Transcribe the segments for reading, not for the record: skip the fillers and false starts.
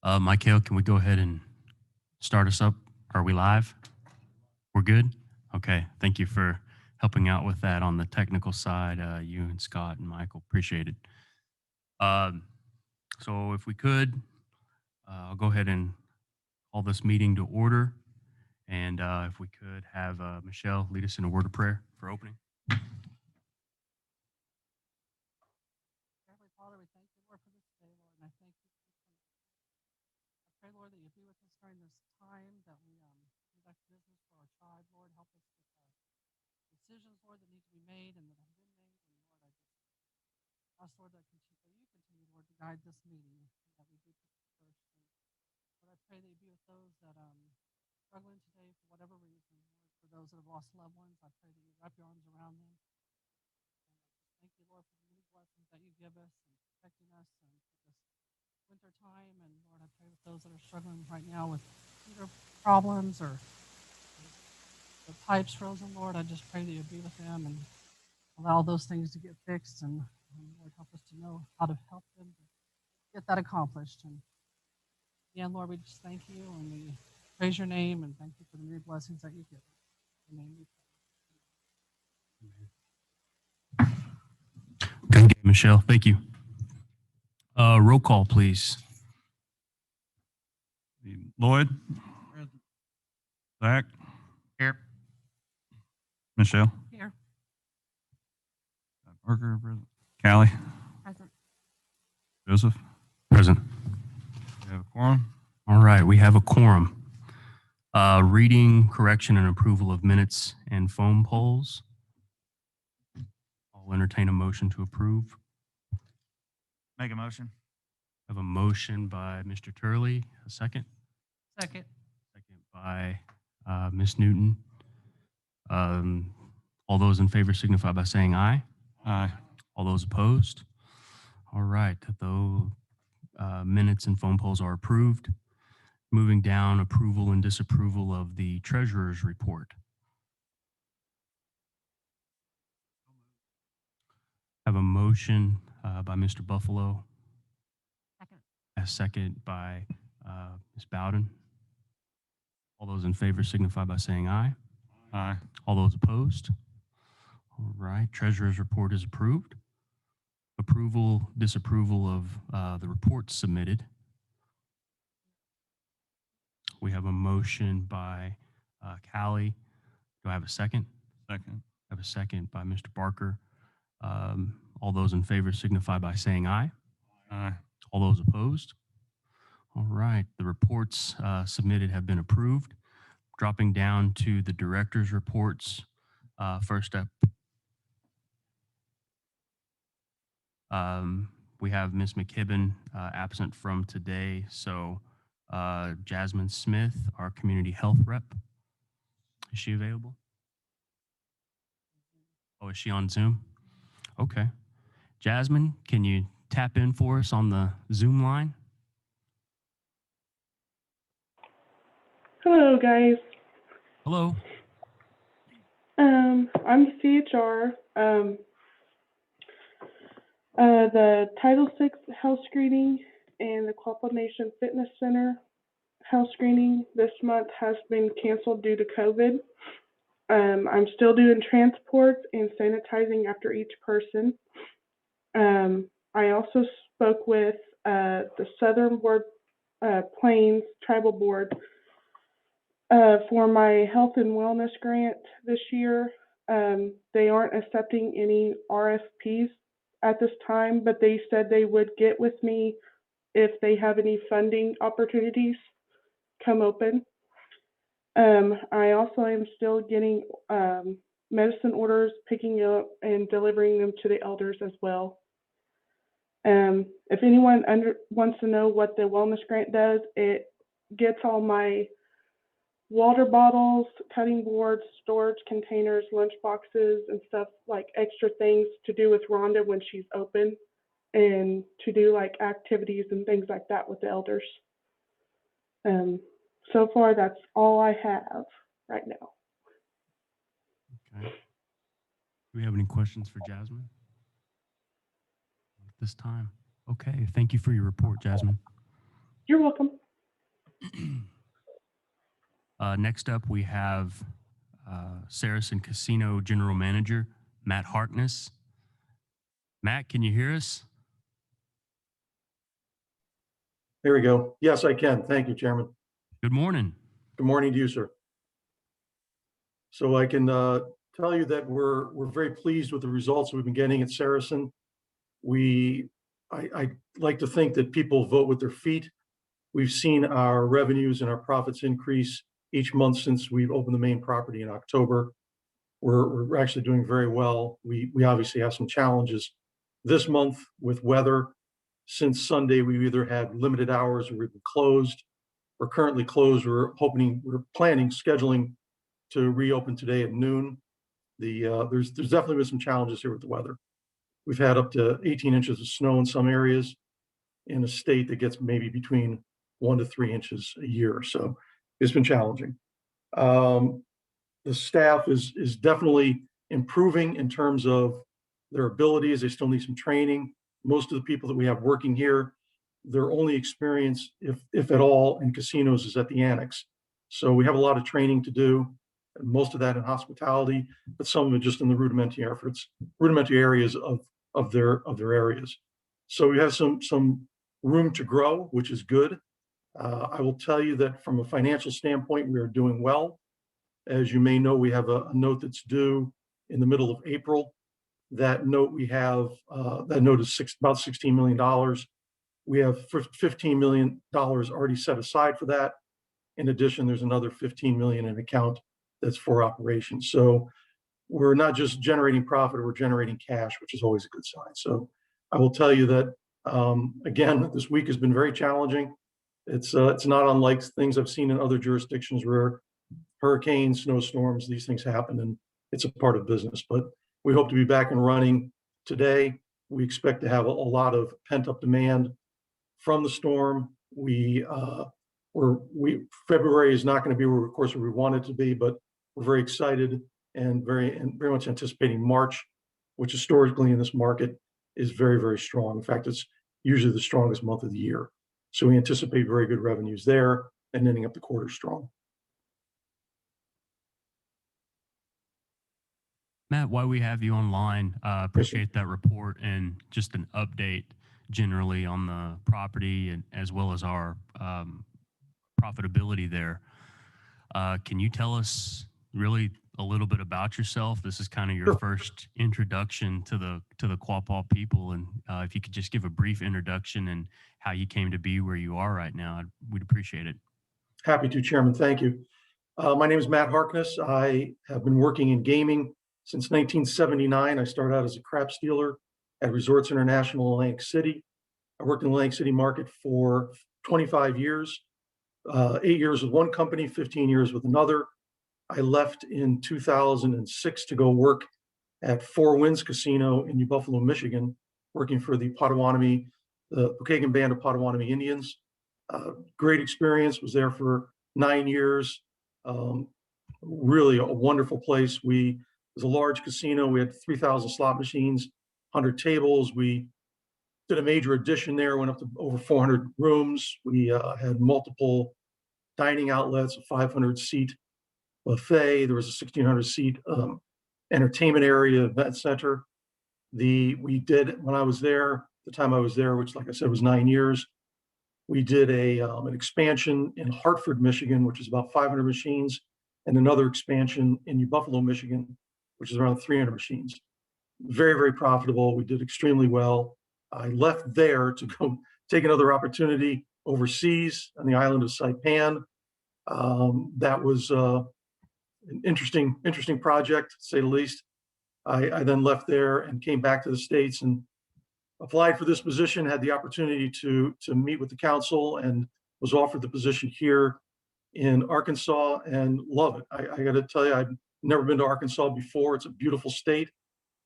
Michael, can we go ahead and start us up? Are we live? We're good? Okay. Thank you for helping out with that on the technical side, you and Scott and Michael. Appreciate it. So if we could, I'll go ahead and call this meeting to order. And if we could have Michelle lead us in a word of prayer for opening. Heavenly Father, we thank you, Lord, for this day, Lord, and I thank you. I pray, Lord, that you be with us during this time that we conduct business for our tribe, Lord. Help us with decisions, Lord, that need to be made and that have been made. And Lord, I just ask, Lord, that you continue, Lord, to guide this meeting, and that we do put you first. And Lord, I pray that you be with those that struggling today for whatever reason. Lord, for those that have lost loved ones, I pray that you wrap your arms around them. Thank you, Lord, for the many blessings that you give us and protecting us and for this winter time. And Lord, I pray with those that are struggling right now with heater problems or the pipes frozen, Lord, I just pray that you be with them and allow those things to get fixed. And Lord, help us to know how to help them to get that accomplished. And again, Lord, we just thank you and we praise your name and thank you for the many blessings that you give us. In your name we pray. Okay, Michelle, thank you. Roll call, please. Lloyd? Zach? Here. Michelle? Here. Parker, present. Callie? Present. Joseph? Present. We have a quorum. All right, we have a quorum. Reading, correction, and approval of minutes and phone polls. I'll entertain a motion to approve. Make a motion. I have a motion by Mr. Turley, a second. Second. Second by Ms. Newton. All those in favor signify by saying aye. Aye. All those opposed? All right, those minutes and phone polls are approved. Moving down, approval and disapproval of the treasurer's report. I have a motion by Mr. Buffalo. Second. A second by Ms. Bowden. All those in favor signify by saying aye. Aye. All those opposed? All right, treasurer's report is approved. Approval, disapproval of the reports submitted. We have a motion by Callie. Do I have a second? Second. I have a second by Mr. Barker. All those in favor signify by saying aye. Aye. All those opposed? All right, the reports submitted have been approved. Dropping down to the director's reports. First up, we have Ms. McKibben absent from today. So Jasmine Smith, our community health rep. Is she available? Oh, is she on Zoom? Okay. Jasmine, can you tap in for us on the Zoom line? Hello, guys. Hello. I'm CHR. The Title VI health screening and the Quapaw Nation Fitness Center health screening this month has been canceled due to COVID. I'm still doing transports and sanitizing after each person. I also spoke with the Southern Plains Tribal Board for my health and wellness grant this year. They aren't accepting any RFPs at this time, but they said they would get with me if they have any funding opportunities come open. I also am still getting medicine orders, picking up and delivering them to the elders as well. If anyone wants to know what the wellness grant does, it gets all my water bottles, cutting boards, storage containers, lunch boxes, and stuff, like extra things to do with Rhonda when she's open, and to do like activities and things like that with the elders. So far, that's all I have right now. Okay. Do we have any questions for Jasmine at this time? Okay, thank you for your report, Jasmine. You're welcome. Next up, we have Saracen Casino General Manager Matt Harkness. Matt, can you hear us? There we go. Yes, I can. Thank you, Chairman. Good morning. Good morning to you, sir. So I can tell you that we're very pleased with the results we've been getting at Saracen. I like to think that people vote with their feet. We've seen our revenues and our profits increase each month since we've opened the main property in October. We're actually doing very well. We obviously have some challenges this month with weather. Since Sunday, we've either had limited hours or we've been closed. We're currently closed. We're planning, scheduling to reopen today at noon. There's definitely been some challenges here with the weather. We've had up to 18 inches of snow in some areas in a state that gets maybe between 1 to 3 inches a year. So it's been challenging. The staff is definitely improving in terms of their abilities. They still need some training. Most of the people that we have working here, their only experience, if at all, in casinos is at the annex. So we have a lot of training to do, and most of that in hospitality, but some of it just in the rudimentary areas of their areas. So we have some room to grow, which is good. I will tell you that from a financial standpoint, we are doing well. As you may know, we have a note that's due in the middle of April. That note is about $16 million. We have $15 million already set aside for that. In addition, there's another $15 million in account that's for operations. So we're not just generating profit, we're generating cash, which is always a good sign. So I will tell you that, again, this week has been very challenging. It's not unlike things I've seen in other jurisdictions where hurricanes, snowstorms, these things happen, and it's a part of business. But we hope to be back and running today. We expect to have a lot of pent-up demand from the storm. February is not going to be where, of course, where we want it to be, but we're very excited and very much anticipating March, which historically in this market is very, very strong. In fact, it's usually the strongest month of the year. So we anticipate very good revenues there and ending up the quarter strong. Matt, while we have you online, appreciate that report and just an update generally on the property and as well as our profitability there. Can you tell us really a little bit about yourself? This is kind of your first introduction to the Quapaw people, and if you could just give a brief introduction and how you came to be where you are right now, we'd appreciate it. Happy to, Chairman. Thank you. My name is Matt Harkness. I have been working in gaming since 1979. I started out as a crap stealer at Resorts International in Atlantic City. I worked in the Atlantic City market for 25 years, 8 years with one company, 15 years with another. I left in 2006 to go work at Four Winds Casino in New Buffalo, Michigan, working for the Potawatomi, the Pokagon Band of Potawatomi Indians. Great experience, was there for 9 years. Really a wonderful place. It was a large casino. We had 3,000 slot machines, 100 tables. We did a major addition there, went up to over 400 rooms. We had multiple dining outlets, a 500-seat buffet. There was a 1,600-seat entertainment area, event center. When I was there, the time I was there, which like I said was 9 years, we did an expansion in Hartford, Michigan, which is about 500 machines, and another expansion in New Buffalo, Michigan, which is around 300 machines. Very, very profitable. We did extremely well. I left there to go take another opportunity overseas on the island of Saipan. That was an interesting project, to say the least. I then left there and came back to the States and applied for this position, had the opportunity to meet with the council, and was offered the position here in Arkansas and love it. I got to tell you, I've never been to Arkansas before. It's a beautiful state.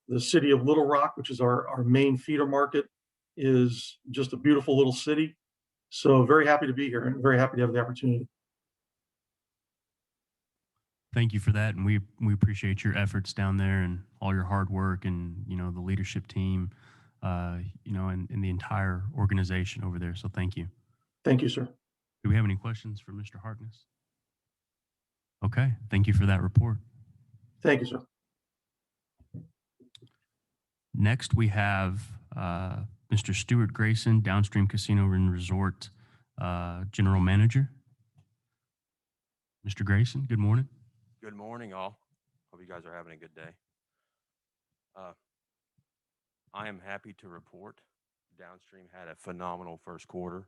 The city of Little Rock, which is our main feeder market, is just a beautiful little city. So very happy to be here and very happy to have the opportunity. Thank you for that, and we appreciate your efforts down there and all your hard work, and the leadership team, and the entire organization over there. So thank you. Thank you, sir. Do we have any questions for Mr. Harkness? Okay, thank you for that report. Thank you, sir. Next, we have Mr. Stuart Grayson, Downstream Casino and Resort General Manager. Mr. Grayson, good morning. Good morning, all. Hope you guys are having a good day. I am happy to report Downstream had a phenomenal first quarter,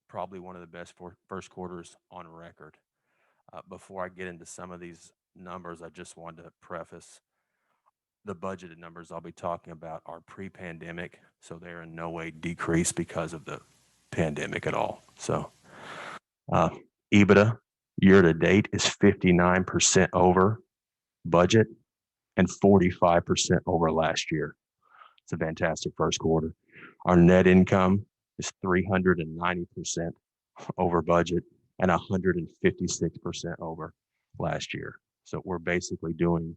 probably one of the best first quarters on record. Before I get into some of these numbers, I just wanted to preface the budgeted numbers I'll be talking about are pre-pandemic, so they're in no way decreased because of the pandemic at all. So EBITDA year to date is 59% over budget and 45% over last year. It's a fantastic first quarter. Our net income is 390% over budget and 156% over last year. So we're basically doing,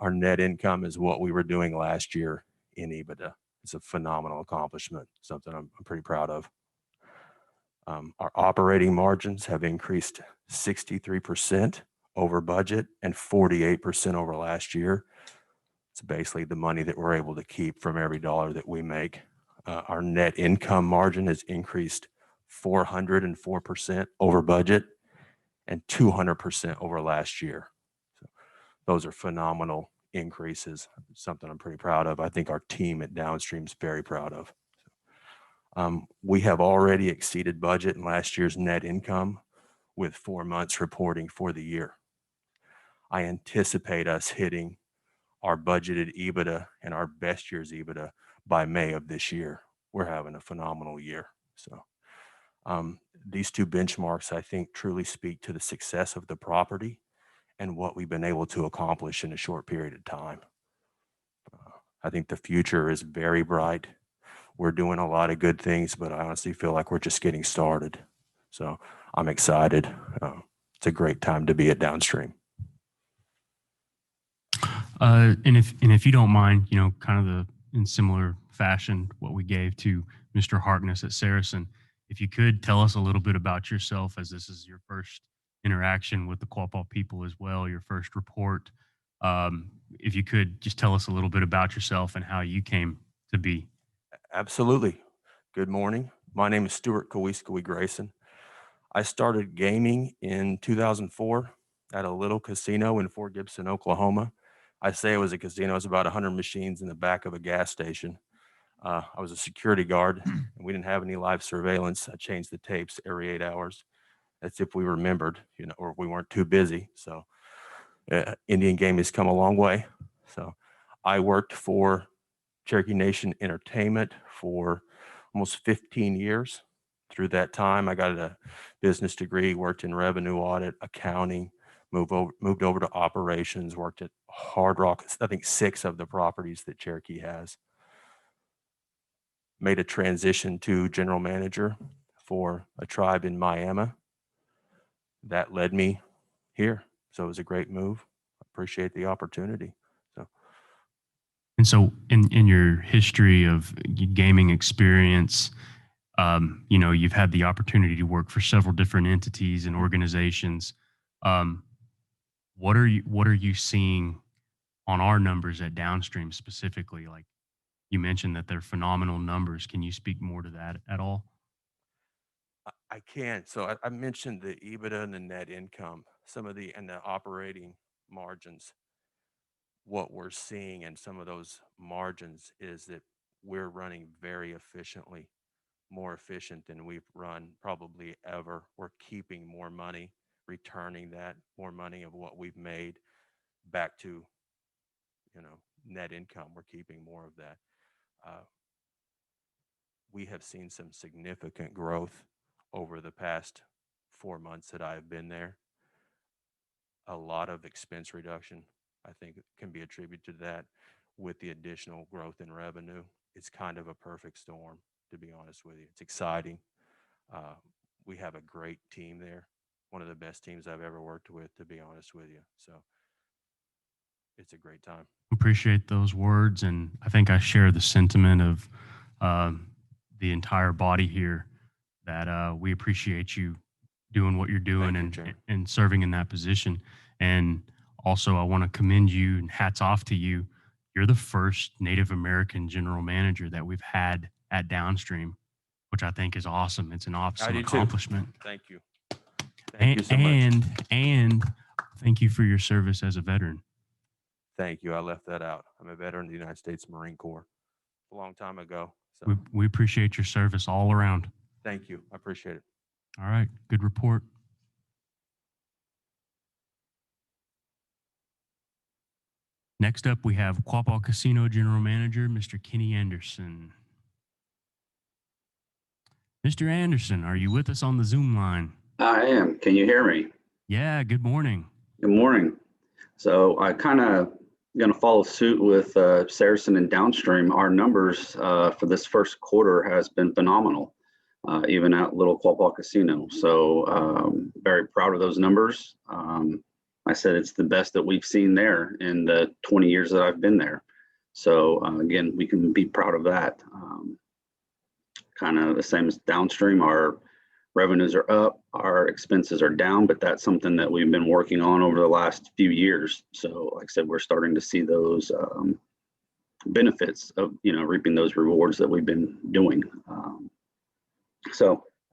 our net income is what we were doing last year in EBITDA. It's a phenomenal accomplishment, something I'm pretty proud of. Our operating margins have increased 63% over budget and 48% over last year. It's basically the money that we're able to keep from every dollar that we make. Our net income margin has increased 404% over budget and 200% over last year. So those are phenomenal increases, something I'm pretty proud of. I think our team at Downstream is very proud of. We have already exceeded budget in last year's net income with 4 months reporting for the year. I anticipate us hitting our budgeted EBITDA and our best year's EBITDA by May of this year. We're having a phenomenal year. So these two benchmarks, I think, truly speak to the success of the property and what we've been able to accomplish in a short period of time. I think the future is very bright. We're doing a lot of good things, but I honestly feel like we're just getting started. So I'm excited. It's a great time to be at Downstream. And if you don't mind, kind of in similar fashion, what we gave to Mr. Harkness at Saracen, if you could tell us a little bit about yourself, as this is your first interaction with the Quapaw people as well, your first report. If you could just tell us a little bit about yourself and how you came to be. Absolutely. Good morning. My name is Stuart Grayson. I started gaming in 2004 at a little casino in Fort Gibson, Oklahoma. I say it was a casino. It was about 100 machines in the back of a gas station. I was a security guard, and we didn't have any live surveillance. I changed the tapes every 8 hours. That's if we remembered, or if we weren't too busy. So Indian gaming has come a long way. So I worked for Cherokee Nation Entertainment for almost 15 years. Through that time, I got a business degree, worked in revenue audit, accounting, moved over to operations, worked at Hard Rock, I think 6 of the properties that Cherokee has. Made a transition to general manager for a tribe in Miami. That led me here. So it was a great move. I appreciate the opportunity. And so in your history of gaming experience, you've had the opportunity to work for several different entities and organizations. What are you seeing on our numbers at Downstream specifically? Like you mentioned that they're phenomenal numbers. Can you speak more to that at all? I can. So I mentioned the EBITDA and the net income, and the operating margins. What we're seeing in some of those margins is that we're running very efficiently, more efficient than we've run probably ever. We're keeping more money, returning that more money of what we've made back to, net income. We're keeping more of that. We have seen some significant growth over the past 4 months that I've been there. A lot of expense reduction, I think, can be attributed to that with the additional growth in revenue. It's kind of a perfect storm, to be honest with you. It's exciting. We have a great team there, one of the best teams I've ever worked with, to be honest with you. So it's a great time. Appreciate those words. And I think I share the sentiment of the entire body here that we appreciate you doing what you're doing Thank you, Chair. and serving in that position. And also, I want to commend you and hats off to you. You're the first Native American general manager that we've had at Downstream, which I think is awesome. It's an awesome do too. accomplishment. Thank you. Thank you so much. And thank you for your service as a veteran. Thank you. I left that out. I'm a veteran of the United States Marine Corps a long time ago. So We appreciate your service all around. thank you. I appreciate it. All right, good report. Next up, we have Quapaw Casino General Manager, Mr. Kenny Anderson. Mr. Anderson, are you with us on the Zoom line? I am. Can you hear me? Yeah, good morning. Good morning. So I kind of going to follow suit with Saracen and Downstream. Our numbers for this first quarter has been phenomenal, even at Little Quapaw Casino. So very proud of those numbers. I said it's the best that we've seen there in the 20 years that I've been there. So again, we can be proud of that. Kind of the same as Downstream. Our revenues are up, our expenses are down, but that's something that we've been working on over the last few years. So like I said, we're starting to see those benefits of, reaping those rewards that we've been doing.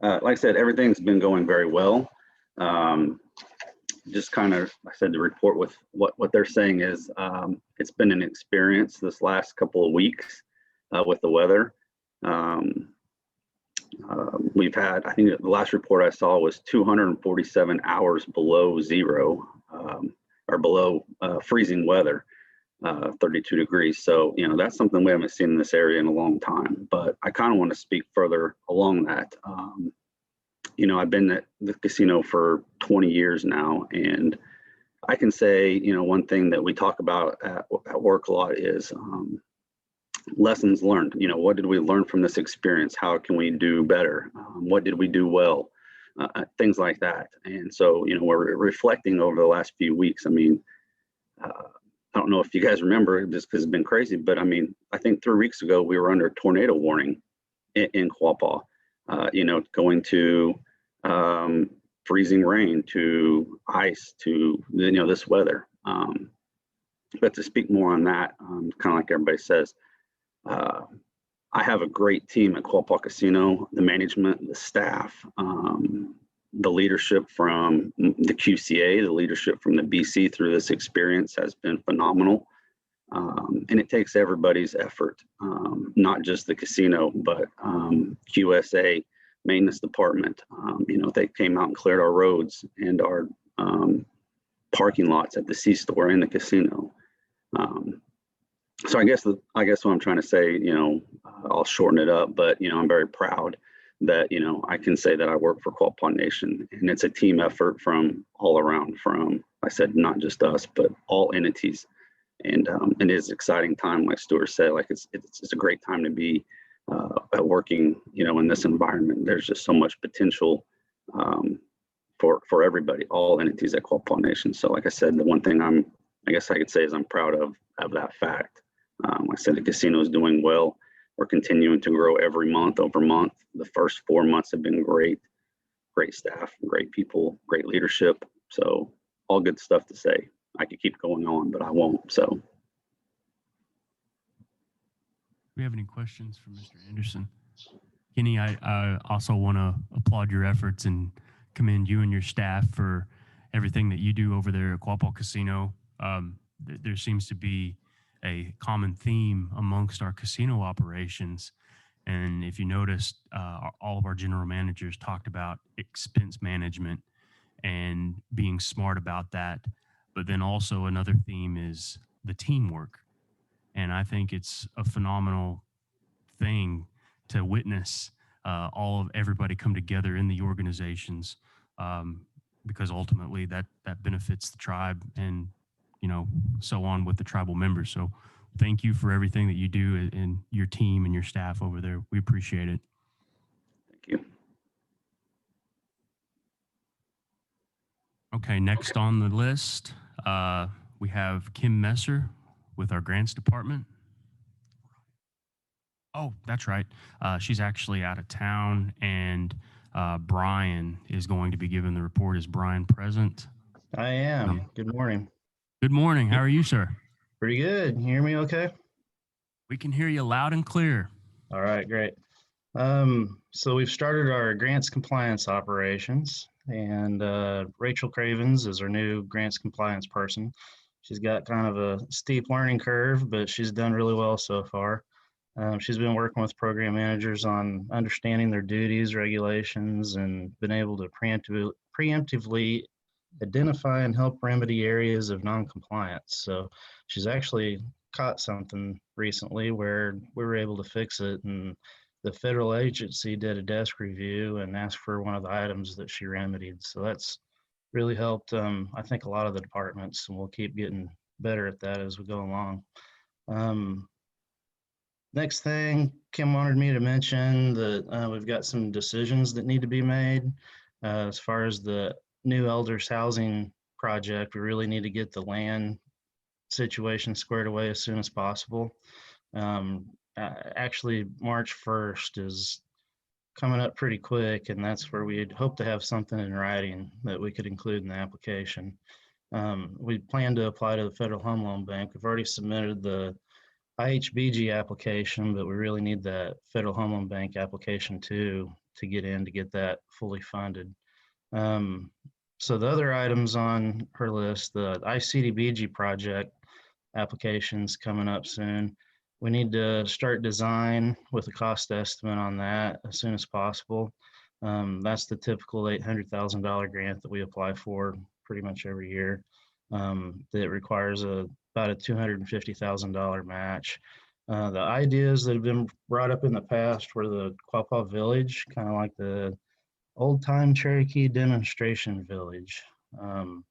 Like I said, everything's been going very well. Just kind of, like I said, to report with what they're saying is it's been an experience this last couple of weeks with the weather. We've had, I think the last report I saw was 247 hours below zero or below freezing weather, 32 degrees. So, that's something we haven't seen in this area in a long time, but I kind of want to speak further along that. I've been at the casino for 20 years now, and I can say, one thing that we talk about at work a lot is lessons learned. What did we learn from this experience? How can we do better? What did we do well? Things like that. And so, we're reflecting over the last few weeks. I mean, I don't know if you guys remember, just because it's been crazy, but I mean, I think 3 weeks ago we were under a tornado warning in Quapaw. Going to freezing rain, to ice, to this weather. But to speak more on that, kind of like everybody says, I have a great team at Quapaw Casino, the management, the staff, the leadership from the QCA, the leadership from the BC through this experience has been phenomenal. And it takes everybody's effort, not just the casino, but QSA, maintenance department. They came out and cleared our roads and our parking lots at the C-store and the casino. So I guess what I'm trying to say, I'll shorten it up, but I'm very proud that I can say that I work for Quapaw Nation, and it's a team effort from all around. From, I said, not just us, but all entities, and it is an exciting time, like Stuart said. Like it's a great time to be working, in this environment. There's just so much potential for everybody, all entities at Quapaw Nation. So, like I said, the one thing I guess I could say is I'm proud of that fact. Like I said, the casino is doing well. We're continuing to grow every month over month. The first 4 months have been great staff, great people, great leadership. So all good stuff to say. I could keep going on, but I won't. So. Do we have any questions for Mr. Anderson? Kenny, I also want to applaud your efforts and commend you and your staff for everything that you do over there at Quapaw Casino. There seems to be a common theme amongst our casino operations. And if you noticed, all of our general managers talked about expense management and being smart about that. But then also another theme is the teamwork. And I think it's a phenomenal thing to witness everybody come together in the organizations, because ultimately that benefits the tribe and so on with the tribal members. So thank you for everything that you do and your team and your staff over there. We appreciate it. Thank you. Okay, next on the list, we have Kim Messer with our grants department. Oh, that's right. She's actually out of town, and Brian is going to be giving the report. Is Brian present? I am. Um, Good morning. Good morning. How are you, sir? Pretty good. You hear me okay? We can hear you loud and clear. All right, great. So we've started our grants compliance operations, and Rachel Cravens is our new grants compliance person. She's got kind of a steep learning curve, but she's done really well so far. She's been working with program managers on understanding their duties, regulations, and been able to preemptively identify and help remedy areas of non-compliance. So she's actually caught something recently where we were able to fix it, and the federal agency did a desk review and asked for one of the items that she remedied. So that's really helped, I think, a lot of the departments, and we'll keep getting better at that as we go along. Next thing, Kim wanted me to mention that we've got some decisions that need to be made as far as the new elders housing project. We really need to get the land situation squared away as soon as possible. Actually, March 1st is coming up pretty quick, and that's where we'd hope to have something in writing that we could include in the application. We plan to apply to the Federal Home Loan Bank. We've already submitted the IHBG application, but we really need that Federal Home Loan Bank application too to get in to get that fully funded. So the other items on her list, the ICDBG project applications coming up soon. We need to start design with a cost estimate on that as soon as possible. That's the typical $800,000 grant that we apply for pretty much every year. That requires about a $250,000 match. The ideas that have been brought up in the past were the Quapaw Village, kind of like the old time Cherokee demonstration village. And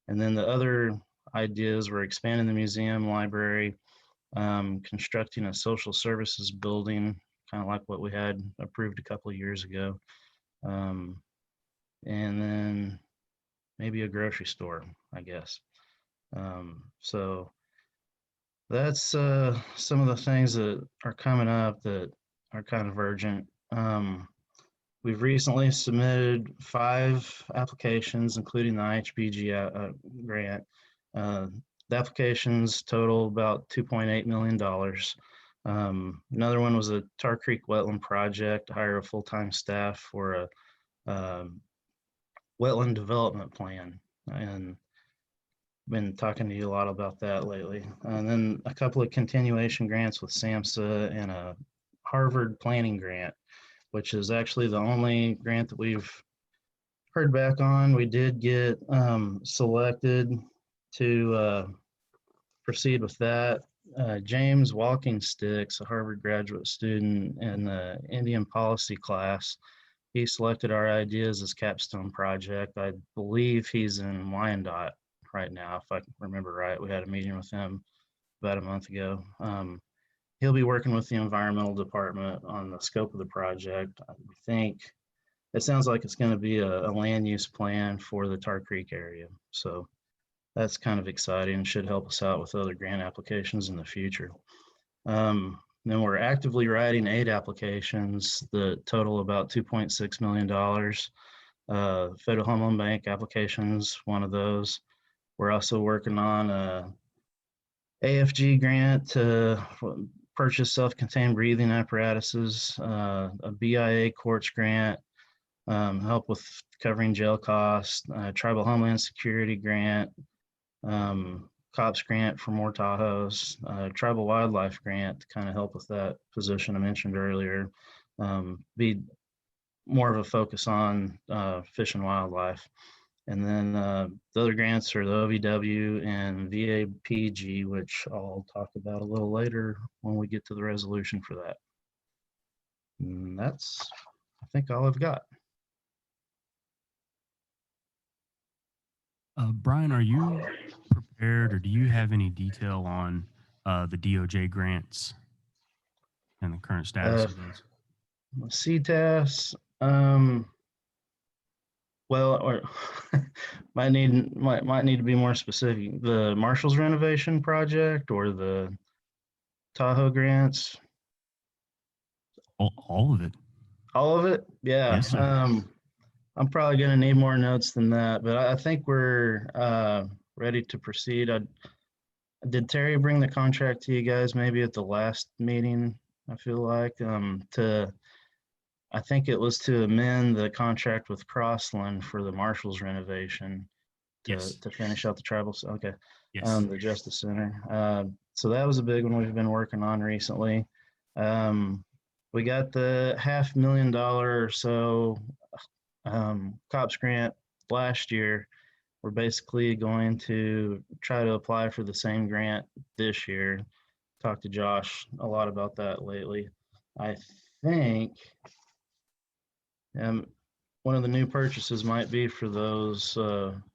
then the other ideas were expanding the museum library, constructing a social services building, kind of like what we had approved a couple of years ago. And then maybe a grocery store, I guess. So that's some of the things that are coming up that are kind of urgent. We've recently submitted 5 applications, including the IHBG grant. The applications total about $2.8 million. Another one was a Tar Creek wetland project to hire a full-time staff for a wetland development plan, and been talking to you a lot about that lately. And then a couple of continuation grants with SAMHSA and a Harvard planning grant, which is actually the only grant that we've heard back on. We did get selected to proceed with that. James Walking Sticks, a Harvard graduate student in the Indian policy class, he selected our ideas as capstone project. I believe he's in Wyandotte right now, if I remember right. We had a meeting with him about a month ago. He'll be working with the environmental department on the scope of the project. I think it sounds like it's going to be a land use plan for the Tar Creek area. So that's kind of exciting and should help us out with other grant applications in the future. Then we're actively writing 8 applications that total about $2.6 million. Federal Home Loan Bank applications, one of those. We're also working on a AFG grant to purchase self-contained breathing apparatuses, a BIA courts grant, help with covering jail costs, tribal homeland security grant, COPS grant for more Tahoes, tribal wildlife grant to kind of help with that position I mentioned earlier, be more of a focus on fish and wildlife. And then the other grants are the OVW and VAPG, which I'll talk about a little later when we get to the resolution for that. And that's, I think, all I've got. Brian, are you prepared, or do you have any detail on the DOJ grants and the current status of those? CTAS, well, or might need to be more specific. The Marshall's renovation project or the Tahoe grants? All of it. All of it? Yeah. Yes, sir. I'm probably going to need more notes than that, but I think we're ready to proceed. Did Terry bring the contract to you guys maybe at the last meeting? I feel like I think it was to amend the contract with Crossland for the Marshall's renovation Yes. to finish out the tribal. Okay, Yes. the Justice Center. So that was a big one we've been working on recently. We got the $500,000 or so COPS grant last year. We're basically going to try to apply for the same grant this year. Talked to Josh a lot about that lately. I think one of the new purchases might be for those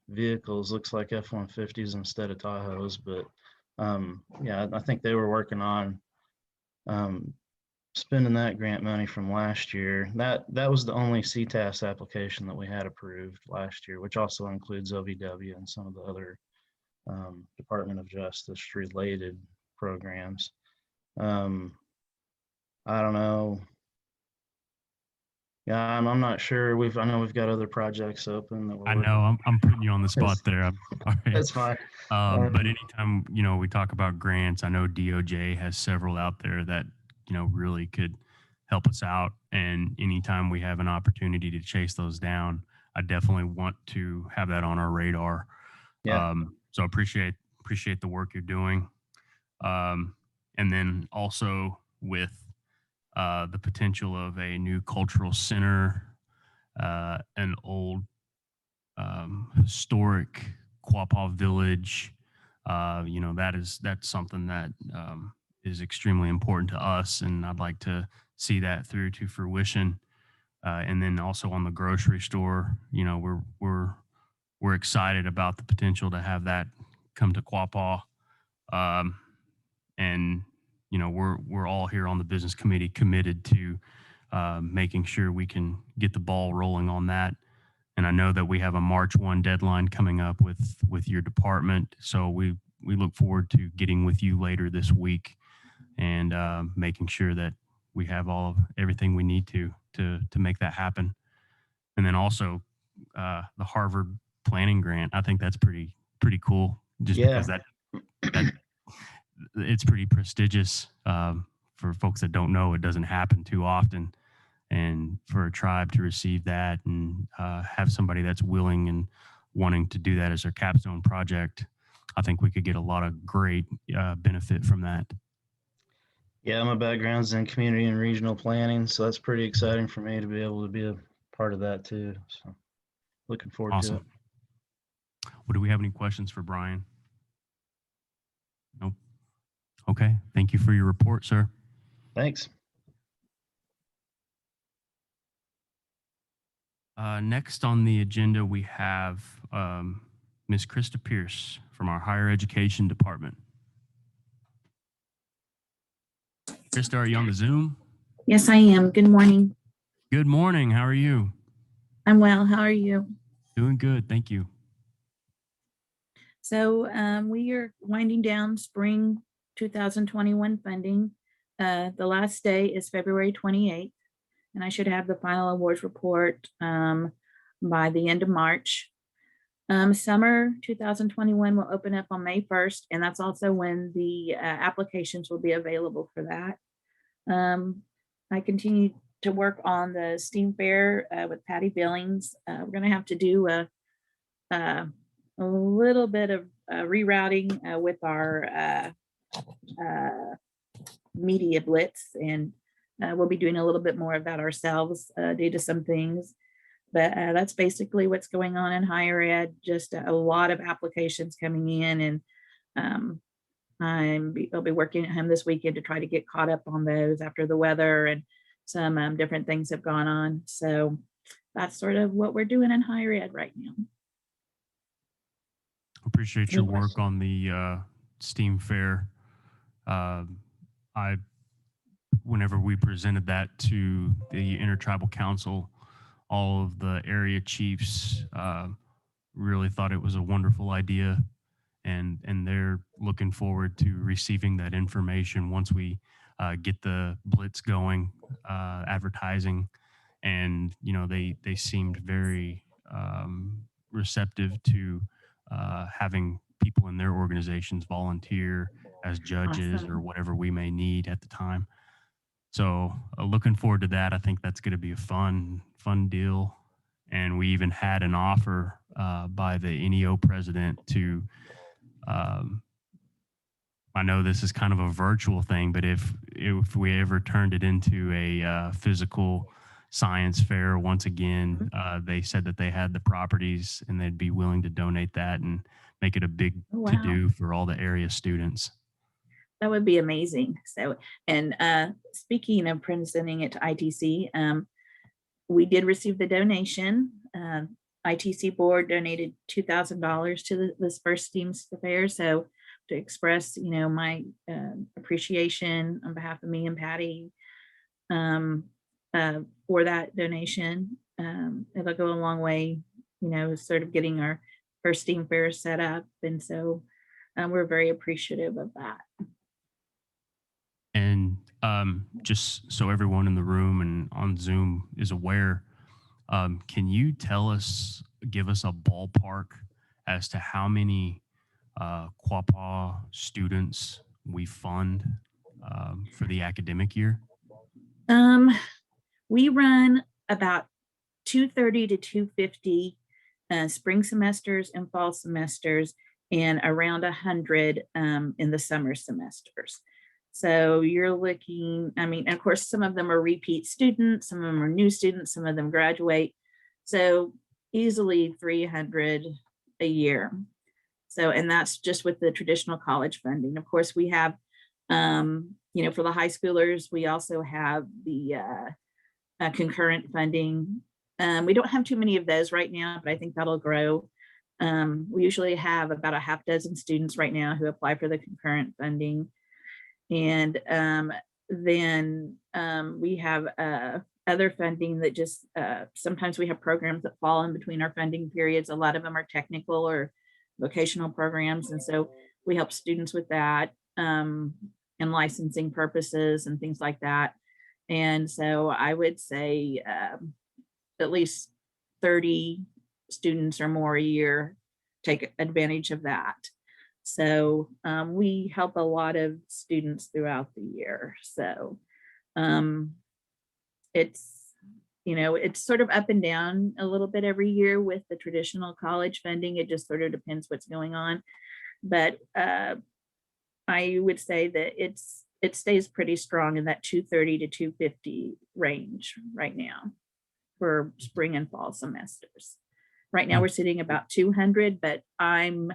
vehicles. Looks like F-150s instead of Tahoes, but yeah, I think they were working on spending that grant money from last year. That was the only CTAS application that we had approved last year, which also includes OVW and some of the other Department of Justice related programs. I don't know. Yeah, I'm not sure. I know we've got other projects open that we're I know I'm putting you on the spot there. All right. That's fine. But anytime, we talk about grants, I know DOJ has several out there that, really could help us out. And anytime we have an opportunity to chase those down, I definitely want to have that on our radar. Yeah. So appreciate the work you're doing. And then also with the potential of a new cultural center, an old historic Quapaw village. That's something that is extremely important to us, and I'd like to see that through to fruition. And then also on the grocery store, we're excited about the potential to have that come to Quapaw. And we're all here on the business committee committed to making sure we can get the ball rolling on that. And I know that we have a March 1 deadline coming up with your department. So we look forward to getting with you later this week and making sure that we have everything we need to make that happen. And then also the Harvard planning grant. I think that's pretty cool, just because that it's pretty prestigious. For folks that don't know, it doesn't happen too often. And for a tribe to receive that and have somebody that's willing and wanting to do that as their capstone project, I think we could get a lot of great benefit from that. Yeah, my background's in community and regional planning, so that's pretty exciting for me to be able to be a part of that too. So looking forward to it. Awesome. Well, do we have any questions for Brian? Nope. Okay. Thank you for your report, sir. Thanks. Next on the agenda, we have Ms. Krista Pierce from our Higher Education Department. Krista, are you on the Zoom? Yes, I am. Good morning. Good morning. How are you? I'm well. How are you? Doing good. Thank you. So we are winding down spring 2021 funding. The last day is February 28th, and I should have the final awards report by the end of March. Summer 2021 will open up on May 1st, and that's also when the applications will be available for that. I continue to work on the STEAM Fair with Patty Billings. We're going to have to do a little bit of rerouting with our media blitz, and we'll be doing a little bit more of that ourselves due to some things. But that's basically what's going on in higher ed. Just a lot of applications coming in, and I'll be working at home this weekend to try to get caught up on those after the weather and some different things have gone on. So that's sort of what we're doing in higher ed right now. Appreciate your work on the STEAM Fair. Whenever we presented that to the Intertribal Council, all of the area chiefs really thought it was a wonderful idea, and they're looking forward to receiving that information once we get the blitz going, advertising, and they seemed very receptive to having people in their organizations volunteer as judges or Awesome. whatever we may need at the time. So looking forward to that. I think that's going to be a fun deal. And we even had an offer by the NEO president to. Um, I know this is kind of a virtual thing, but if we ever turned it into a physical science fair once again, they said that they had the properties and they'd be willing to donate that and make it a big Oh, to wow. do for all the area students. That would be amazing. So, and speaking of presenting it to ITC, we did receive the donation. ITC board donated $2,000 to this first STEAM fair. So to express, my appreciation on behalf of me and Patty for that donation. It'll go a long way, sort of getting our first STEAM fair set up. And so we're very appreciative of that. And just so everyone in the room and on Zoom is aware, can you give us a ballpark as to how many Quapaw students we fund for the academic year? We run about 230 to 250 spring semesters and fall semesters, and around 100 in the summer semesters. So you're looking, of course, some of them are repeat students, some of them are new students, some of them graduate. So easily 300 a year. So, and that's just with the traditional college funding. Of course, we have, for the high schoolers, we also have the concurrent funding. We don't have too many of those right now, but I think that'll grow. We usually have about a half dozen students right now who apply for the concurrent funding. And then we have other funding that just, sometimes we have programs that fall in between our funding periods. A lot of them are technical or vocational programs. And so we help students with that and licensing purposes and things like that. And so I would say at least 30 students or more a year take advantage of that. So we help a lot of students throughout the year. So it's sort of up and down a little bit every year with the traditional college funding. It just sort of depends what's going on. But I would say that it stays pretty strong in that 230 to 250 range right now for spring and fall semesters. Right now we're sitting about 200, but I'm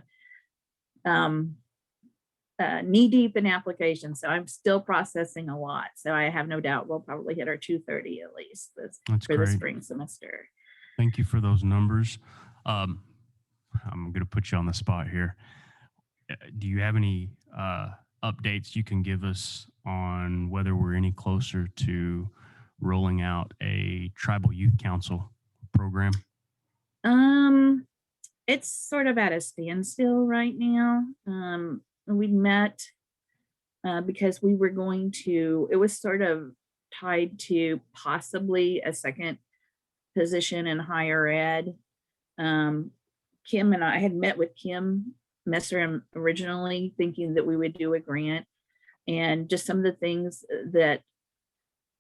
knee deep in applications, so I'm still processing a lot. So I have no doubt we'll probably hit our 230 at least That's for great. the spring semester. Thank you for those numbers. I'm going to put you on the spot here. Do you have any updates you can give us on whether we're any closer to rolling out a tribal youth council program? It's sort of at a standstill right now. We met because we were going to, it was sort of tied to possibly a second position in higher ed. Kim and I had met with Kim Messer originally thinking that we would do a grant, and just some of the things that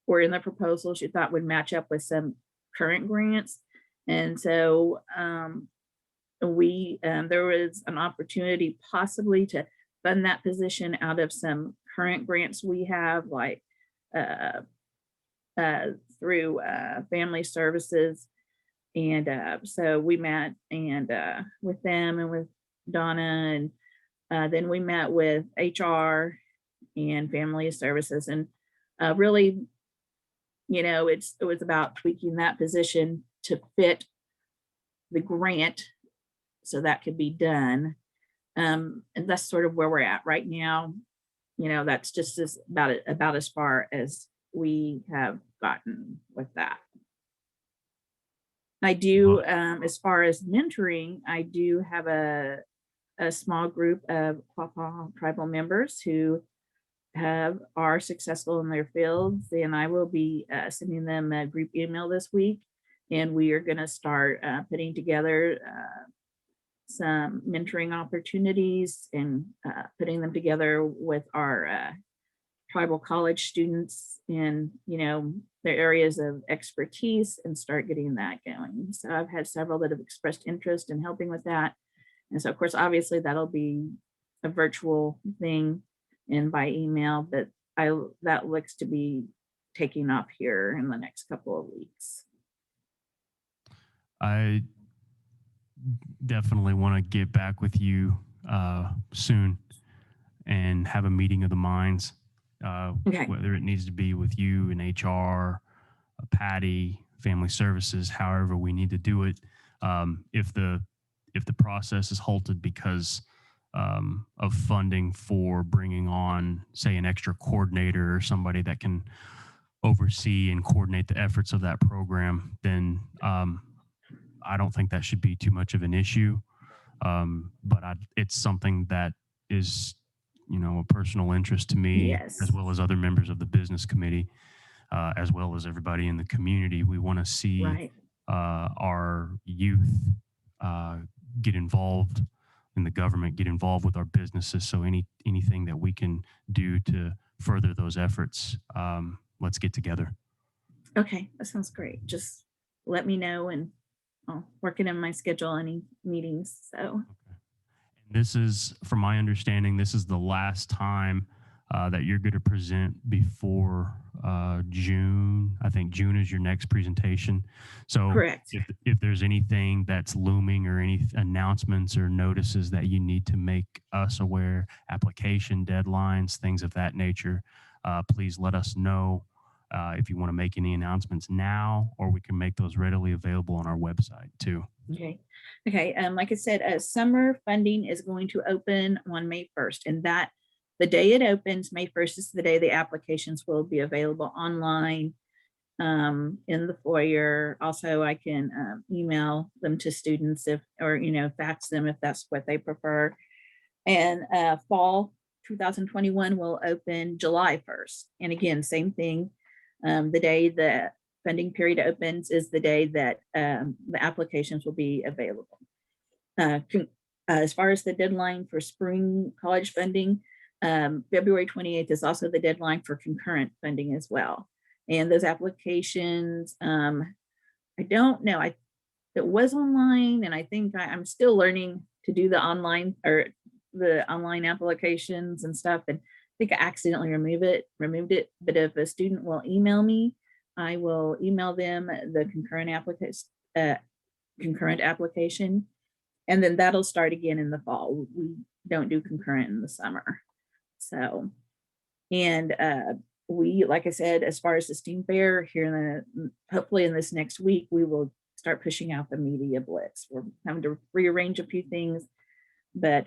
were in the proposal she thought would match up with some current grants. And so there was an opportunity possibly to fund that position out of some current grants we have, like through family services. And so we met and with them and with Donna, and then we met with HR and family services, and really, it was about tweaking that position to fit the grant so that could be done. And that's sort of where we're at right now. That's just about as far as we have gotten with that. I do, as far as mentoring, I do have a small group of Quapaw tribal members who are successful in their fields, and I will be sending them a group email this week, and we are going to start putting together some mentoring opportunities and putting them together with our tribal college students in, their areas of expertise, and start getting that going. So I've had several that have expressed interest in helping with that. And so of course, obviously that'll be a virtual thing and by email, but that looks to be taking off here in the next couple of weeks. I definitely want to get back with you soon and have a meeting of the minds, Okay. whether it needs to be with you and HR, Patty, Family Services, however we need to do it. If the process is halted because of funding for bringing on, say, an extra coordinator or somebody that can oversee and coordinate the efforts of that program, then I don't think that should be too much of an issue. But it's something that is, a personal interest to me, Yes. as well as other members of the business committee, as well as everybody in the community. We want to see Right. our youth get involved in the government, get involved with our businesses. So anything that we can do to further those efforts, let's get together. Okay, that sounds great. Just let me know, and I'll work it in my schedule, any meetings. So This is, from my understanding, this is the last time that you're going to present before June. I think June is your next presentation. So correct. if there's anything that's looming or any announcements or notices that you need to make us aware, application deadlines, things of that nature, please let us know if you want to make any announcements now, or we can make those readily available on our website too. Okay. Like I said, summer funding is going to open on May 1st, and the day it opens, May 1st, is the day the applications will be available online in the foyer. Also, I can email them to students or fax them if that's what they prefer. And fall 2021 will open July 1st. And again, same thing. The day the funding period opens is the day that the applications will be available. As far as the deadline for spring college funding, February 28th is also the deadline for concurrent funding as well. And those applications, I don't know, it was online, and I think I'm still learning to do the online applications and stuff. And I think I accidentally removed it. But if a student will email me, I will email them the concurrent application, and then that'll start again in the fall. We don't do concurrent in the summer. So, and we, like I said, as far as the STEAM fair here hopefully in this next week, we will start pushing out the media blitz. We're having to rearrange a few things, but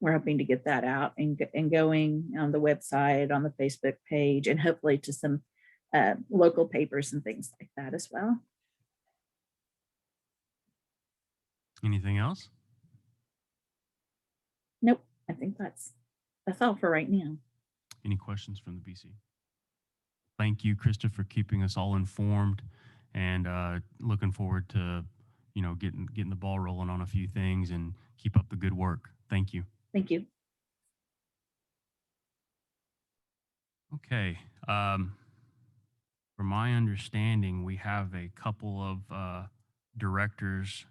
we're hoping to get that out and going on the website, on the Facebook page, and hopefully to some local papers and things like that as well. Anything else? Nope, I think that's all for right now. Any questions from the BC? Thank you, Krista, for keeping us all informed, and looking forward to, getting the ball rolling on a few things, and keep up the good work. Thank you. Thank you. Okay. From my understanding, we have a couple of directors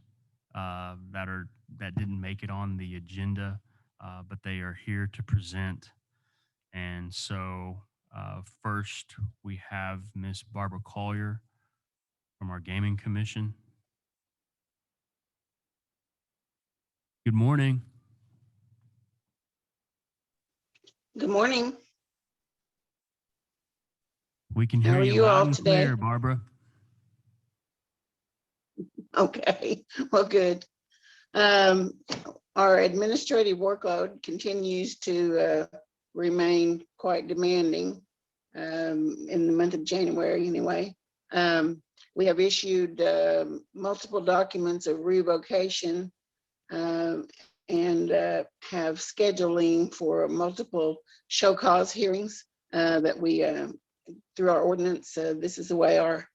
that didn't make it on the agenda, but they are here to present. And so first, we have Miss Barbara Collier from our Gaming Commission. Good morning. Good morning. We can How hear are you you loud all and today? clear, Barbara. Okay, well, good. Our administrative workload continues to remain quite demanding in the month of January anyway. We have issued multiple documents of revocation and have scheduling for multiple show cause hearings that we, through our ordinance, this is the way our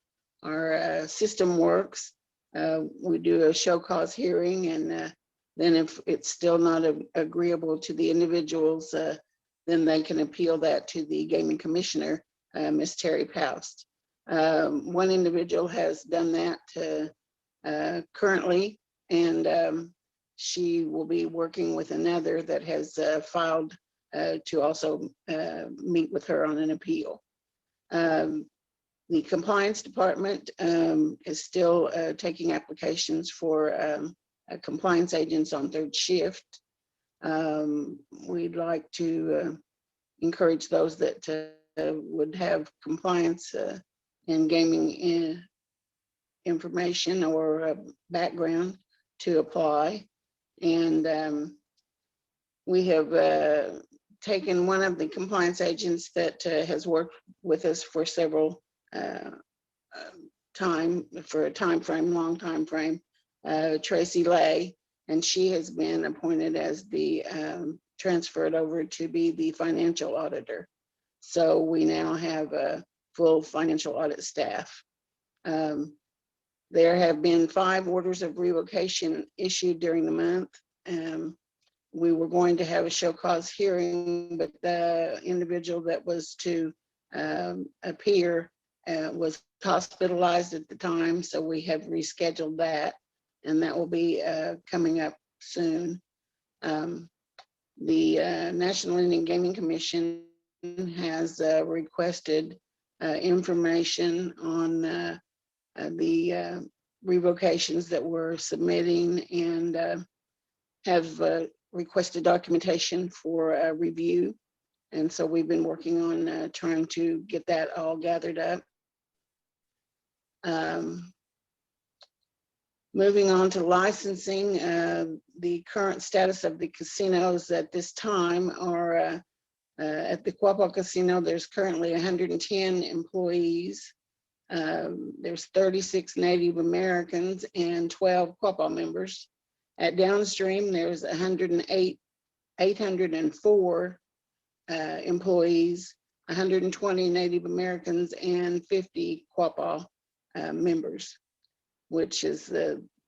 system works. We do a show cause hearing, and then if it's still not agreeable to the individuals, then they can appeal that to the gaming commissioner, Ms. Terry Poust. One individual has done that currently, and she will be working with another that has filed to also meet with her on an appeal. The compliance department is still taking applications for compliance agents on third shift. We'd like to encourage those that would have compliance in gaming information or background to apply. And we have taken one of the compliance agents that has worked with us for several long time frame, Tracy Lay, and she has been appointed as the transferred over to be the financial auditor. So we now have a full financial audit staff. There have been 5 orders of revocation issued during the month. We were going to have a show cause hearing, but the individual that was to appear was hospitalized at the time, so we have rescheduled that, and that will be coming up soon. The National Indian Gaming Commission has requested information on the revocations that we're submitting, and have requested documentation for review. And so we've been working on trying to get that all gathered up. Moving on to licensing, the current status of the casinos at this time are at the Quapaw Casino, there's currently 110 employees. There's 36 Native Americans and 12 Quapaw members. At Downstream, there's 804 employees, 120 Native Americans, and 50 Quapaw members, which is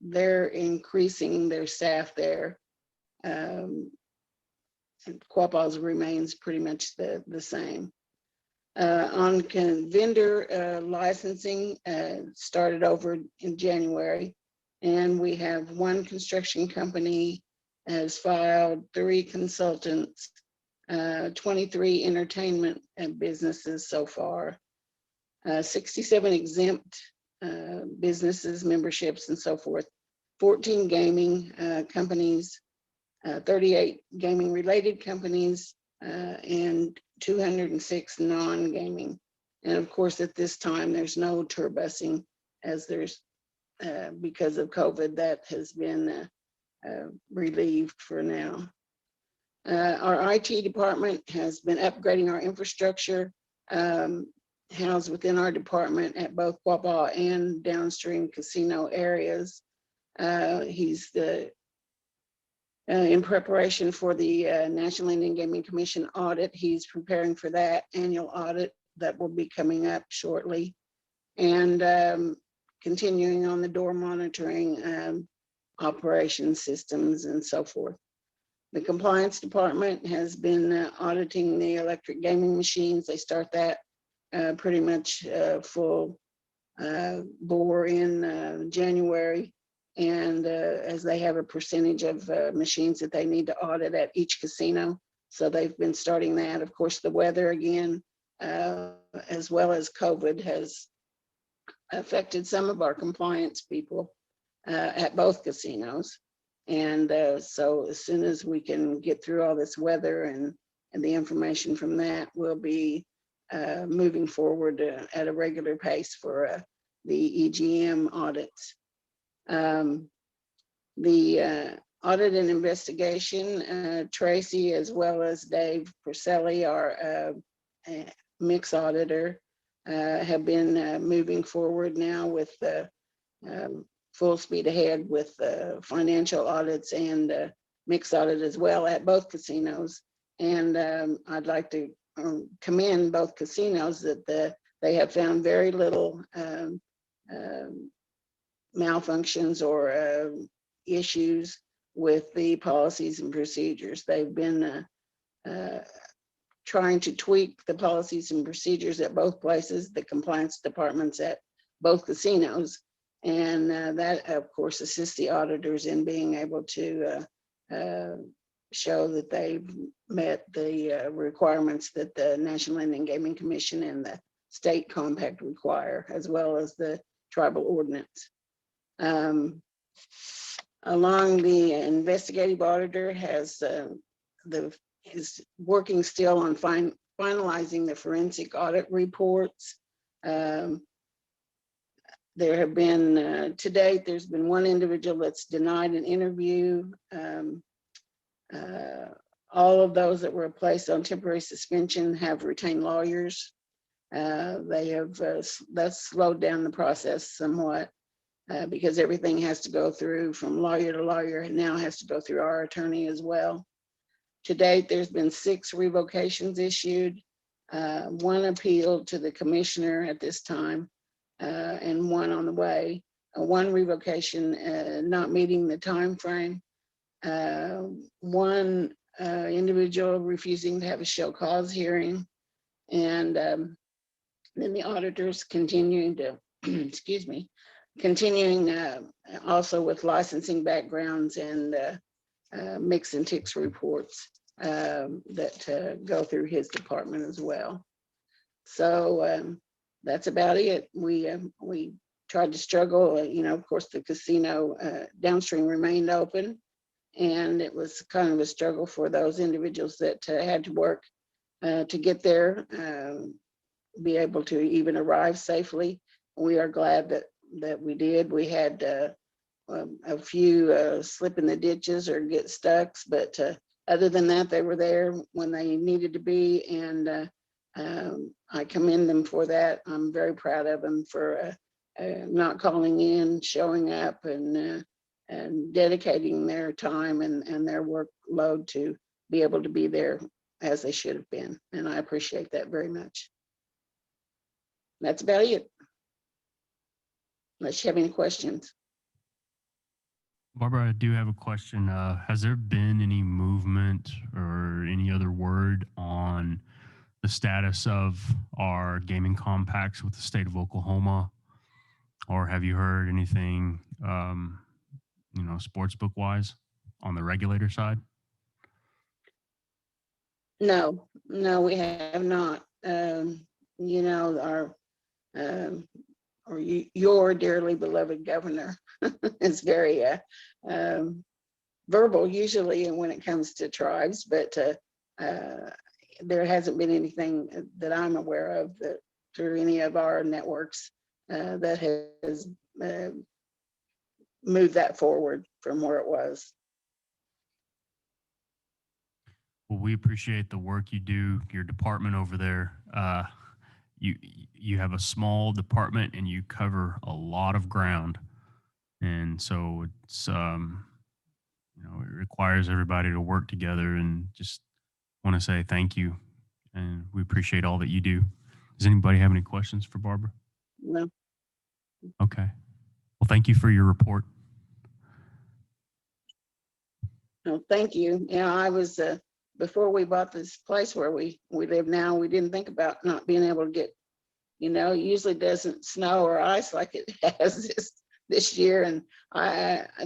they're increasing their staff there. Quapaw's remains pretty much the same. On vendor licensing, started over in January, and we have 1 construction company has filed, 3 consultants, 23 entertainment and businesses so far, 67 exempt businesses, memberships, and so forth, 14 gaming companies, 38 gaming related companies, and 206 non-gaming. And of course, at this time, there's no tour busing, as there's because of COVID, that has been relieved for now. Our IT department has been upgrading our infrastructure housed within our department at both Quapaw and Downstream casino areas. He's in preparation for the National Indian Gaming Commission audit. He's preparing for that annual audit that will be coming up shortly, and continuing on the door monitoring, operation systems, and so forth. The compliance department has been auditing the electric gaming machines. They start that pretty much full bore in January. And as they have a percentage of machines that they need to audit at each casino. So they've been starting that. Of course, the weather again, as well as COVID, has affected some of our compliance people at both casinos. And so as soon as we can get through all this weather and the information from that, we'll be moving forward at a regular pace for the EGM audits. The audit and investigation, Tracy, as well as Dave Perselli, our mix auditor, have been moving forward now with full speed ahead with financial audits and mixed audit as well at both casinos. And I'd like to commend both casinos that they have found very little malfunctions or issues with the policies and procedures. They've been trying to tweak the policies and procedures at both places, the compliance departments at both casinos. And that, of course, assists the auditors in being able to show that they've met the requirements that the National Indian Gaming Commission and the state compact require, as well as the tribal ordinance. Along the investigative auditor is working still on finalizing the forensic audit reports. There have been, to date, there's been one individual that's denied an interview. All of those that were placed on temporary suspension have retained lawyers. That's slowed down the process somewhat because everything has to go through from lawyer to lawyer and now has to go through our attorney as well. To date, there's been 6 revocations issued, 1 appeal to the commissioner at this time, and 1 on the way. 1 revocation not meeting the time frame. 1 individual refusing to have a show cause hearing, and then the auditors continuing to, excuse me, continuing also with licensing backgrounds and mix and ticks reports that go through his department as well. So that's about it. We tried to struggle, of course, the casino downstream remained open, and it was kind of a struggle for those individuals that had to work to get there, be able to even arrive safely. We are glad that we did. We had a few slip in the ditches or get stuck, but other than that, they were there when they needed to be, and I commend them for that. I'm very proud of them for not calling in, showing up, and dedicating their time and their workload to be able to be there as they should have been. And I appreciate that very much. That's about it. Unless you have any questions. Barbara, I do have a question. Has there been any movement or any other word on the status of our gaming compacts with the state of Oklahoma? Or have you heard anything, sportsbook wise on the regulator side? No, we have not. Your dearly beloved governor is very verbal usually when it comes to tribes, but there hasn't been anything that I'm aware of that through any of our networks that has moved that forward from where it was. Well, we appreciate the work you do, your department over there. You have a small department and you cover a lot of ground. And so it's, it requires everybody to work together, and just want to say thank you. And we appreciate all that you do. Does anybody have any questions for Barbara? No. Okay. Well, thank you for your report. No, thank you. I was, before we bought this place where we live now, we didn't think about not being able to get, it usually doesn't snow or ice like it has this year. And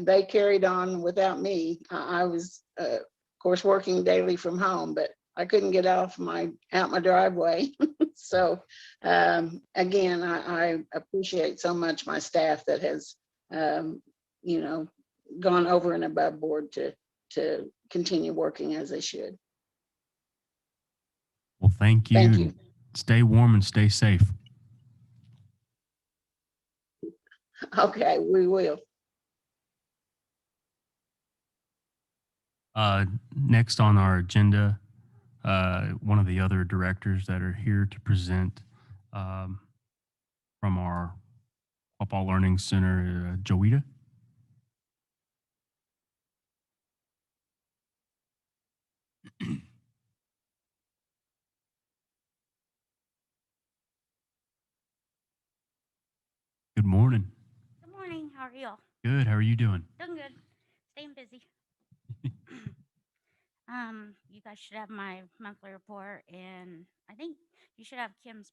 they carried on without me. I was, of course, working daily from home, but I couldn't get out my driveway. So again, I appreciate so much my staff that has, gone over and above board to continue working as they should. Well, thank you. Thank you. Stay warm and stay safe. Okay, we will. Next on our agenda, one of the other directors that are here to present from our Quapaw Learning Center, Joita. Good morning. Good morning. How are y'all? Good. How are you doing? Doing good. Staying busy. You guys should have my monthly report, and I think you should have Kim's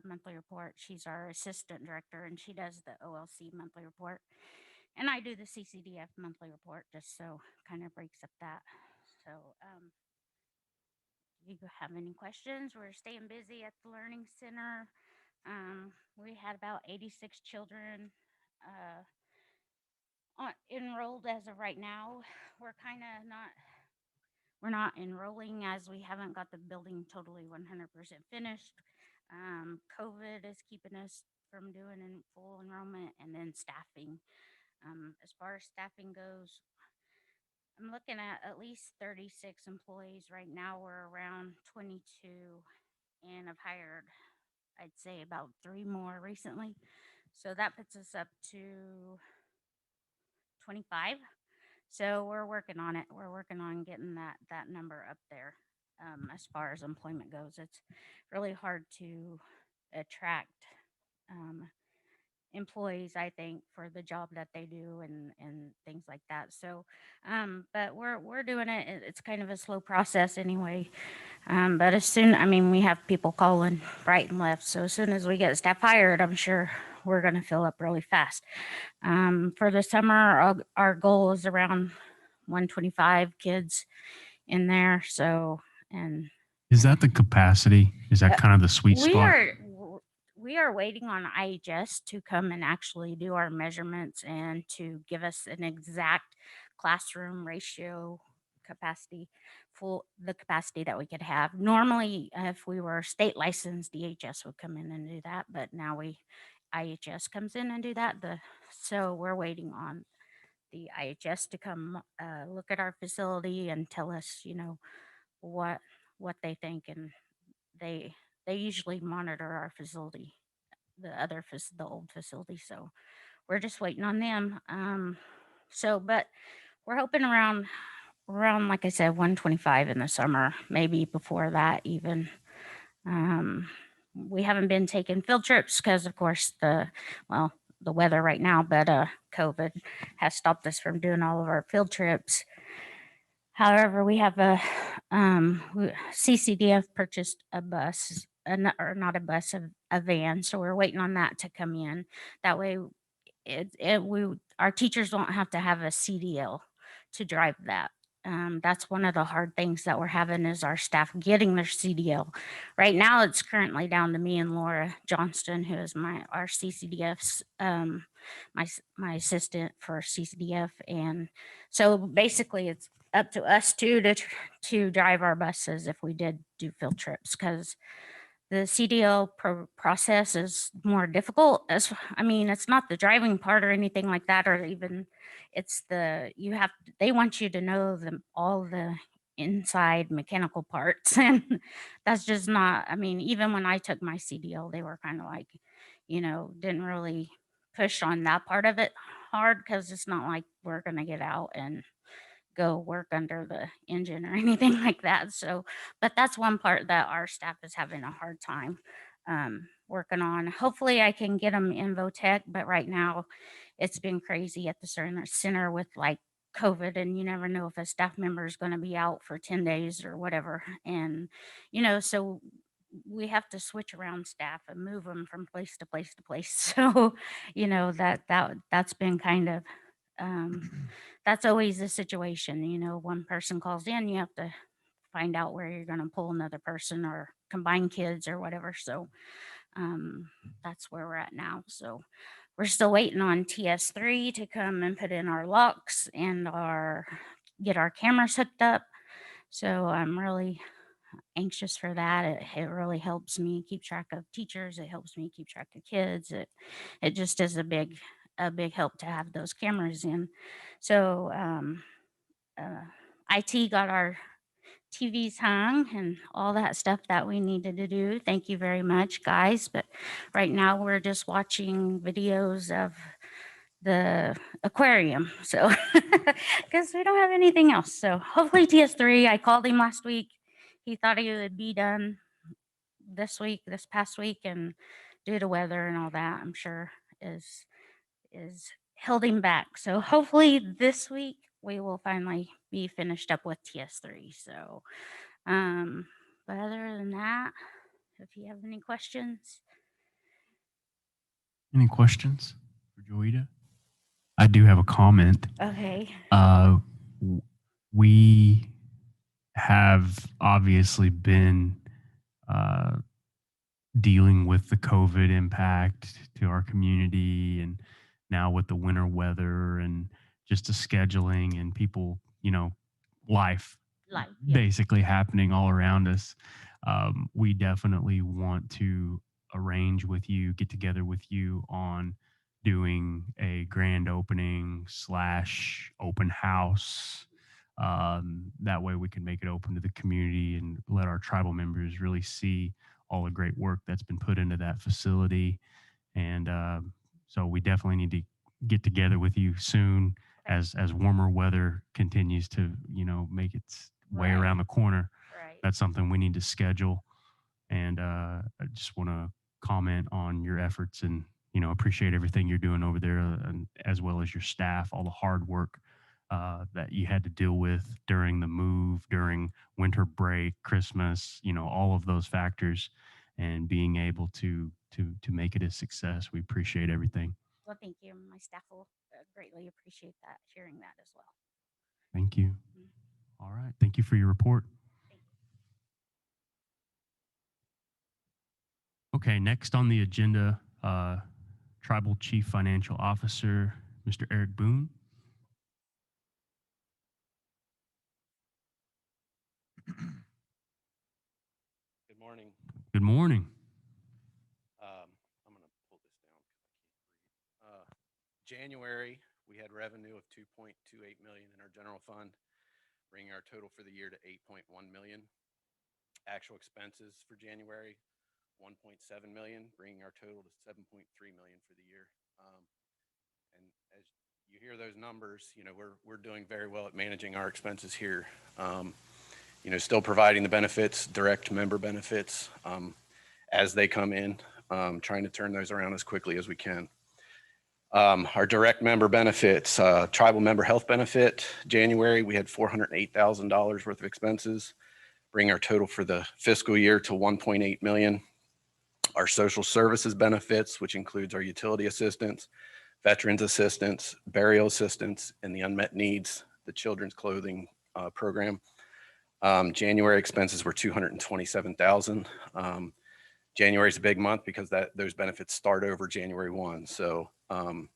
monthly report. She's our assistant director, and she does the OLC monthly report, and I do the CCDF monthly report, just so kind of breaks up that. So, you have any questions? We're staying busy at the Learning Center. We had about 86 children enrolled as of right now. We're kind of not. We're not enrolling as we haven't got the building totally 100% finished. COVID is keeping us from doing in full enrollment, and then staffing. As far as staffing goes, I'm looking at least 36 employees right now. We're around 22, and I've hired, I'd say, about 3 more recently. So that puts us up to 25. So we're working on it. We're working on getting that number up there. As far as employment goes, it's really hard to attract employees, I think, for the job that they do and things like that. So, but we're doing it. It's kind of a slow process anyway. But as soon, I mean, we have people calling right and left. So as soon as we get staff hired, I'm sure we're going to fill up really fast. For the summer, our goal is around 125 kids in there. So, and Is that the capacity? Is that kind of the sweet spot? we are waiting on IHS to come and actually do our measurements and to give us an exact classroom ratio capacity, the capacity that we could have. Normally, if we were state licensed, DHS would come in and do that, but now IHS comes in and do that. So we're waiting on the IHS to come look at our facility and tell us, what they think, and they usually monitor our facility, the old facility. So we're just waiting on them. But we're hoping around like I said, 125 in the summer, maybe before that even. We haven't been taking field trips because, of course, the weather right now, but COVID has stopped us from doing all of our field trips. However, we have CCDF purchased a bus, or not a bus, a van. So we're waiting on that to come in. That way, our teachers don't have to have a CDL to drive that. That's one of the hard things that we're having is our staff getting their CDL. Right now, it's currently down to me and Laura Johnston, who is our CCDF's my assistant for CCDF, and so basically it's up to us to drive our buses if we did do field trips, because the CDL process is more difficult. It's not the driving part or anything like that, or even it's they want you to know all the inside mechanical parts, and that's just not. Even when I took my CDL, they were kind of like, didn't really push on that part of it hard, because it's not like we're gonna get out and go work under the engine or anything like that. So, but that's one part that our staff is having a hard time working on. Hopefully I can get them in VOTEC, but right now it's been crazy at the center with like COVID, and you never know if a staff member is going to be out for 10 days or whatever. And, so we have to switch around staff and move them from place to place to place. So, that's been kind of, that's always the situation. One person calls in, you have to find out where you're going to pull another person or combine kids or whatever. So that's where we're at now. So we're still waiting on TS3 to come and put in our locks and get our cameras hooked up. So I'm really anxious for that. It really helps me keep track of teachers. It helps me keep track of kids. It just is a big help to have those cameras in. So IT got our TVs hung and all that stuff that we needed to do. Thank you very much, guys. But right now we're just watching videos of the aquarium. So because we don't have anything else. So hopefully TS3, I called him last week. He thought he would be done this past week, and due to weather and all that, I'm sure is is holding back. So hopefully this week we will finally be finished up with TS3. So, but other than that, if you have any questions. Any questions for Joita? I do have a comment. Okay. We have obviously been dealing with the COVID impact to our community, and now with the winter weather and just the scheduling and people, life Life. basically happening all around us. We definitely want to arrange with you, get together with you on doing a grand opening / open house. That way we can make it open to the community and let our tribal members really see all the great work that's been put into that facility. And so we definitely need to get together with you soon as warmer weather continues to, make its way Right. around the corner. Right. That's something we need to schedule. And I just want to comment on your efforts and, appreciate everything you're doing over there, and as well as your staff, all the hard work that you had to deal with during the move, during winter break, Christmas, all of those factors, and being able to make it a success. We appreciate everything. Well, thank you. My staff will greatly appreciate that, hearing that as well. Thank you. Mhm. All right. Thank you for your report. Thank you. Okay, next on the agenda, Tribal Chief Financial Officer, Mr. Eric Boone. Good morning. Good morning. I'm going to pull this down because I can't read. January, we had revenue of 2.28 million in our general fund, bringing our total for the year to 8.1 million. Actual expenses for January, 1.7 million, bringing our total to 7.3 million for the year. And as you hear those numbers, we're doing very well at managing our expenses here. Still providing the benefits, direct member benefits, as they come in, trying to turn those around as quickly as we can. Our direct member benefits, tribal member health benefit, January, we had $408,000 worth of expenses, bring our total for the fiscal year to 1.8 million. Our social services benefits, which includes our utility assistance, veterans assistance, burial assistance, and the unmet needs, the children's clothing program. January expenses were 227,000. January is a big month because those benefits start over January 1. So the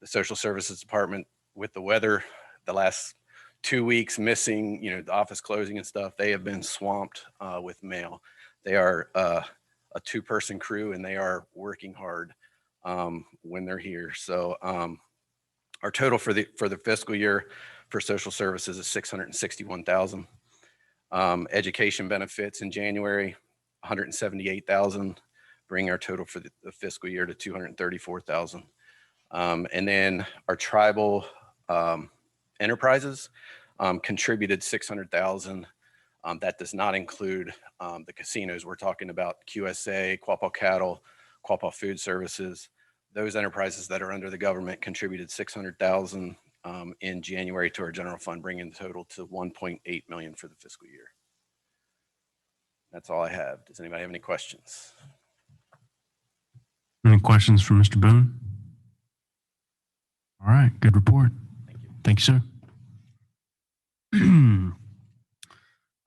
social services department, with the weather, the last 2 weeks missing, the office closing and stuff, they have been swamped with mail. They are a 2-person crew, and they are working hard when they're here. So our total for the fiscal year for social services is 661,000. Education benefits in January, 178,000, bringing our total for the fiscal year to 234,000. And then our tribal enterprises contributed 600,000. That does not include the casinos. We're talking about QSA, Quapaw Cattle, Quapaw Food Services. Those enterprises that are under the government contributed 600,000 in January to our general fund, bringing the total to 1.8 million for the fiscal year. That's all I have. Does anybody have any questions? Any questions for Mr. Boone? All right, good report. Thank you. Thank you,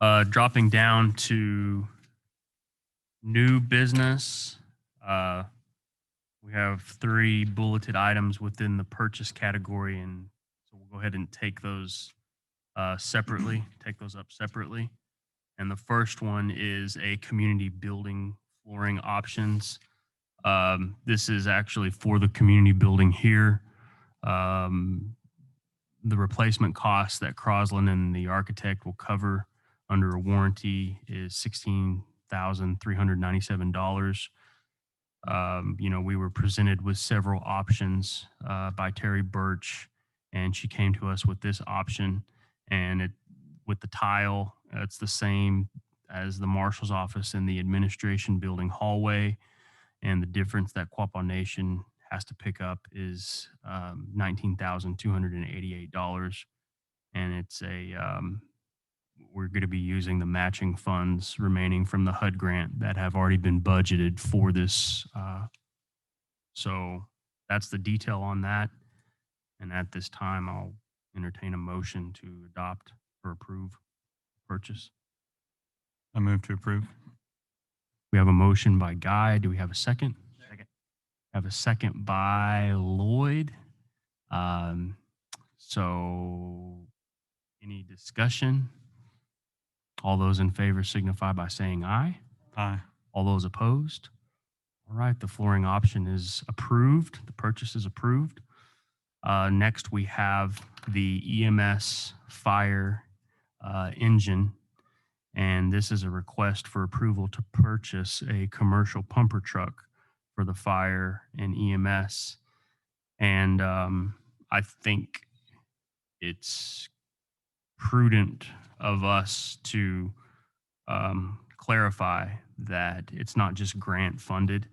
sir. Dropping down to new business. We have 3 bulleted items within the purchase category, and so we'll go ahead and take those separately, take those up separately. And the first one is a community building flooring options. This is actually for the community building here. The replacement cost that Crosland and the architect will cover under a warranty is $16,397. We were presented with several options by Terry Birch, and she came to us with this option. And with the tile, it's the same as the marshal's office in the administration building hallway. And the difference that Quapaw Nation has to pick up is $19,288, and it's we're going to be using the matching funds remaining from the HUD grant that have already been budgeted for this. So that's the detail on that. And at this time, I'll entertain a motion to adopt or approve purchase. I move to approve. We have a motion by Guy. Do we have a second? Second. Have a second by Lloyd. So any discussion? All those in favor signify by saying aye. Aye. All those opposed? All right, the flooring option is approved. The purchase is approved. Next, we have the EMS fire engine, and this is a request for approval to purchase a commercial pumper truck for the fire and EMS. And I think it's prudent of us to clarify that it's not just grant funded.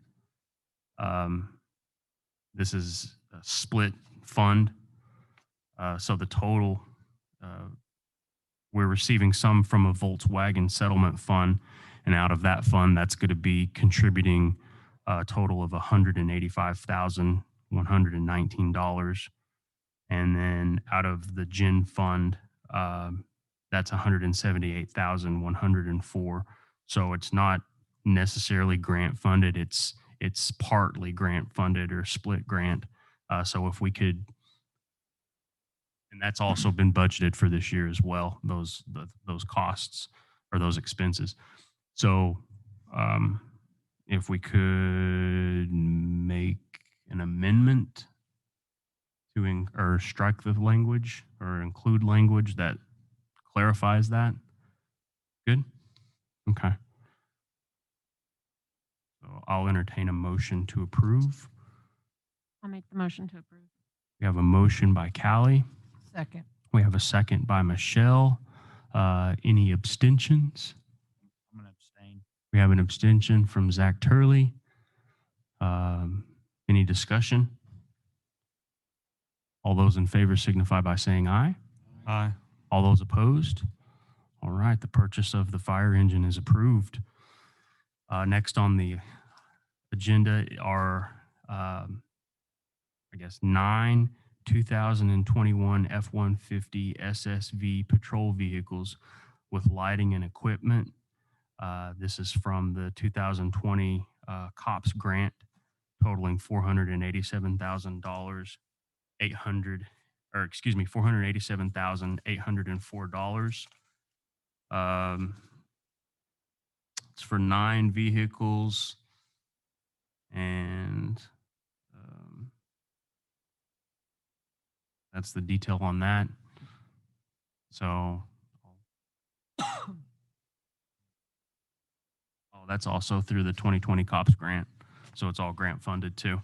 This is a split fund. So the total, we're receiving some from a Volkswagen settlement fund, and out of that fund, that's going to be contributing a total of $185,119. And then out of the GEN fund, that's $178,104. So it's not necessarily grant funded. It's partly grant funded or split grant. So if we could, and that's also been budgeted for this year as well, those costs or those expenses. So if we could make an amendment to or strike the language or include language that clarifies that. Good? Okay. So I'll entertain a motion to approve. I'll make the motion to approve. We have a motion by Callie. Second. We have a second by Michelle. Any abstentions? I'm going to abstain. We have an abstention from Zach Turley. Any discussion? All those in favor signify by saying aye. Aye. All those opposed? All right, the purchase of the fire engine is approved. Next on the agenda are, 9 2021 F-150 SSV patrol vehicles with lighting and equipment. This is from the 2020 COPS grant totaling $487,804. It's for 9 vehicles, and that's the detail on that. So, that's also through the 2020 COPS grant. So it's all grant funded too.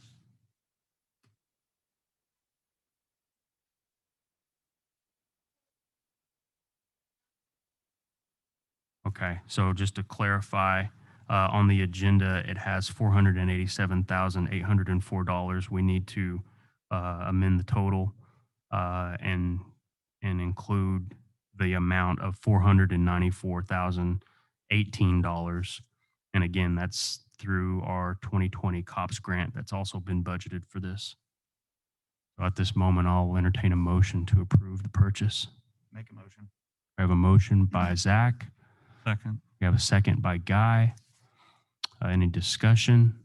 Okay, so just to clarify, on the agenda, it has $487,804. We need to amend the total and include the amount of $494,018. And again, that's through our 2020 COPS grant that's also been budgeted for this. So at this moment, I'll entertain a motion to approve the purchase. Make a motion. I have a motion by Zach. Second. We have a second by Guy. Any discussion?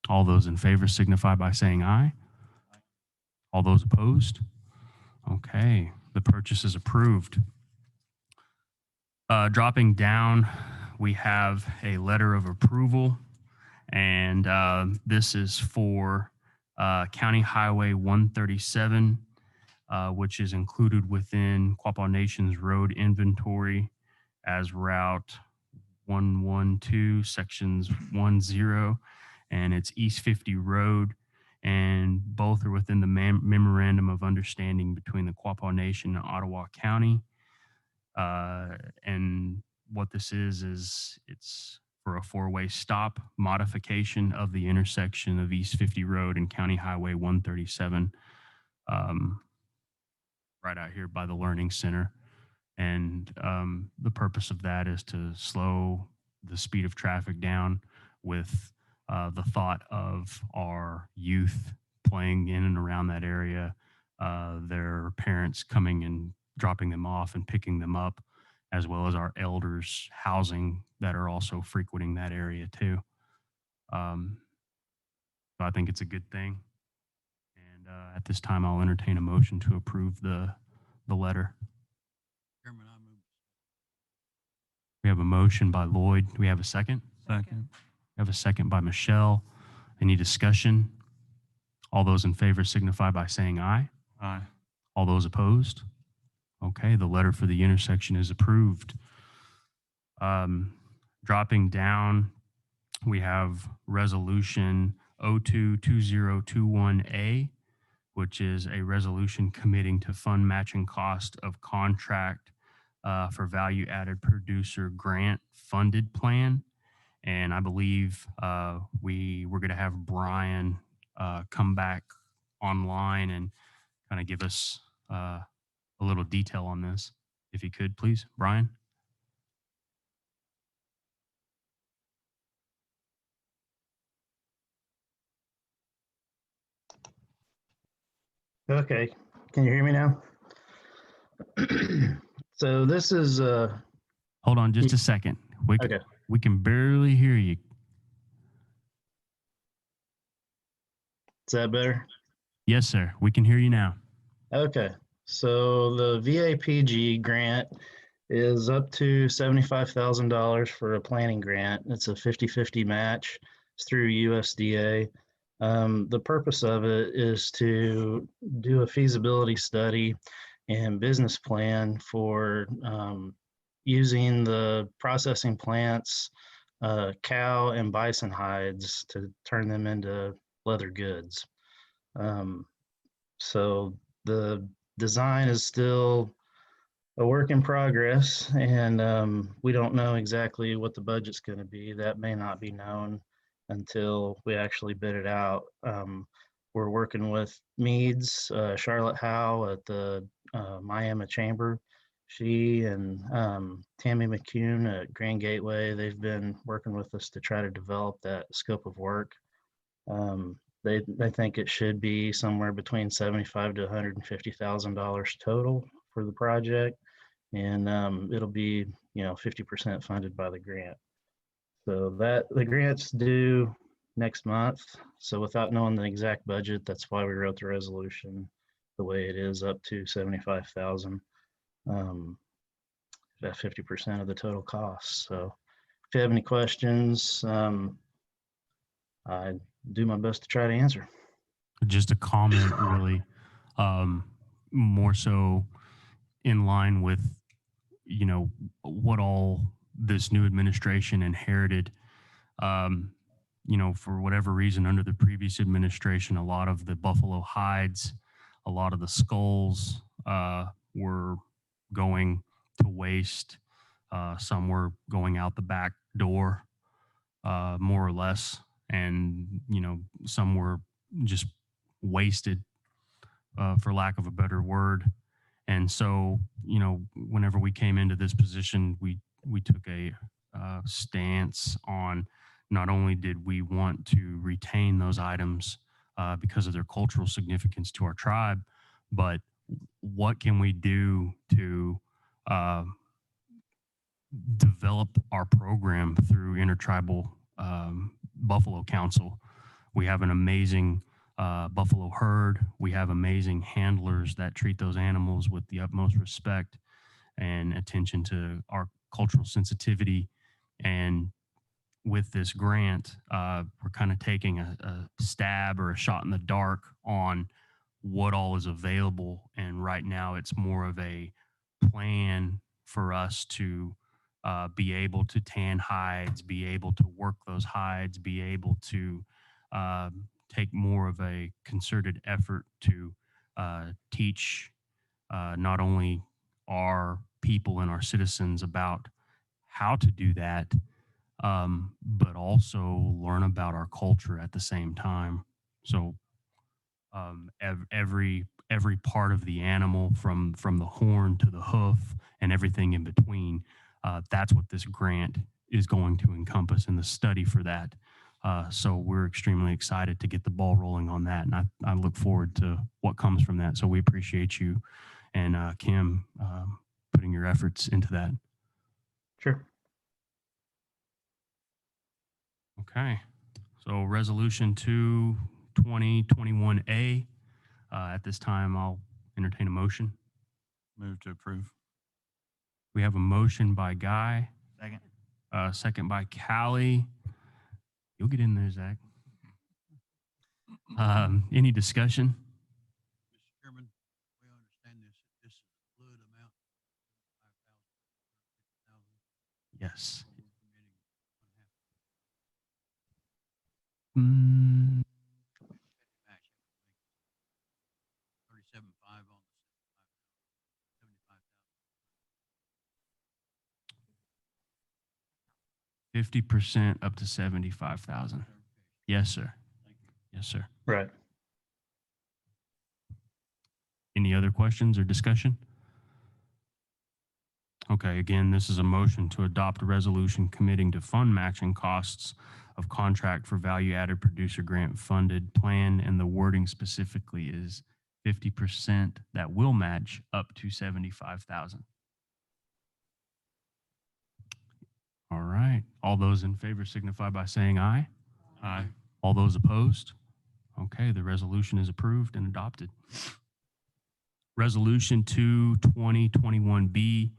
All those in favor signify by saying aye. All those opposed? Okay, the purchase is approved. Dropping down, we have a letter of approval, and this is for County Highway 137, which is included within Quapaw Nation's road inventory as Route 112, Sections 10, and it's East 50 Road, and both are within the Memorandum of Understanding between the Quapaw Nation and Ottawa County. And what this is it's for a four-way stop modification of the intersection of East 50 Road and County Highway 137, right out here by the Learning Center. And the purpose of that is to slow the speed of traffic down with the thought of our youth playing in and around that area, their parents coming and dropping them off and picking them up, as well as our elders housing that are also frequenting that area too. So I think it's a good thing. And at this time, I'll entertain a motion to approve the letter. Chairman, I move. We have a motion by Lloyd. Do we have a second? Second. We have a second by Michelle. Any discussion? All those in favor signify by saying aye. Aye. All those opposed? Okay, the letter for the intersection is approved. Dropping down, we have resolution 022021A, which is a resolution committing to fund matching cost of contract for value added producer grant funded plan. And I believe we're going to have Brian come back online and kind of give us a little detail on this. If you could, please, Brian. Okay, can you hear me now? So this is Hold on just a second. okay. We can barely hear you. Is that better? Yes, sir. We can hear you now. Okay, so the VAPG grant is up to $75,000 for a planning grant. It's a 50-50 match. It's through USDA. The purpose of it is to do a feasibility study and business plan for using the processing plants, cow and bison hides to turn them into leather goods. So the design is still a work in progress, and we don't know exactly what the budget's going to be. That may not be known until we actually bid it out. We're working with Meads, Charlotte Howe at the Miami Chamber. She and Tammy McCune at Grand Gateway, they've been working with us to try to develop that scope of work. They think it should be somewhere between $75,000 to $150,000 total for the project, and it'll be 50% funded by the grant. So that the grant's due next month. So without knowing the exact budget, that's why we wrote the resolution the way it is, up to $75,000. At 50% of the total cost. So if you have any questions, I do my best to try to answer. Just a comment, really, more so in line with, what all this new administration inherited. For whatever reason, under the previous administration, a lot of the buffalo hides, a lot of the skulls were going to waste. Some were going out the back door, more or less. And, some were just wasted, for lack of a better word. And so, whenever we came into this position, we took a stance on not only did we want to retain those items because of their cultural significance to our tribe, but what can we do to develop our program through Intertribal Buffalo Council. We have an amazing buffalo herd. We have amazing handlers that treat those animals with the utmost respect and attention to our cultural sensitivity. And with this grant, we're kind of taking a stab or a shot in the dark on what all is available. And right now it's more of a plan for us to be able to tan hides, be able to work those hides, be able to take more of a concerted effort to teach not only our people and our citizens about how to do that, but also learn about our culture at the same time. So every part of the animal, from the horn to the hoof and everything in between, that's what this grant is going to encompass in the study for that. So we're extremely excited to get the ball rolling on that, and I look forward to what comes from that. So we appreciate you and Kim putting your efforts into that. Sure. Okay, so resolution 2021A. At this time, I'll entertain a motion. Move to approve. We have a motion by Guy, Second. second by Callie. You'll get in there, Zach. Any discussion? Mr. Chairman, we understand this is a fluid amount, 5,000. Yes. Match. Mm, 37.5 on the 75,000. 50% up to 75,000. Yes, sir. Yes, sir. Right. Any other questions or discussion? Okay, again, this is a motion to adopt a resolution committing to fund matching costs of contract for value-added producer grant funded plan, and the wording specifically is 50% that will match up to 75,000. All right. All those in favor signify by saying aye. Aye. All those opposed? Okay, the resolution is approved and adopted. Resolution 2021B.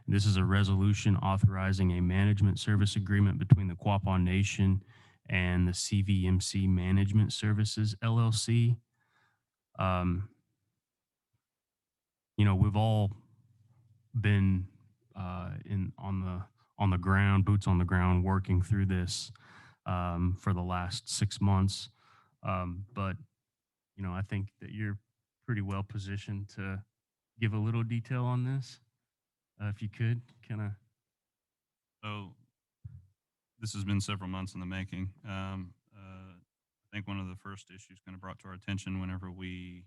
This is a resolution authorizing a management service agreement between the Quapaw Nation and the CVMC Management Services, LLC. We've all been on the ground, boots on the ground, working through this for the last 6 months. But I think that you're pretty well positioned to give a little detail on this. If you could, kind of. So this has been several months in the making. I think one of the first issues kind of brought to our attention whenever we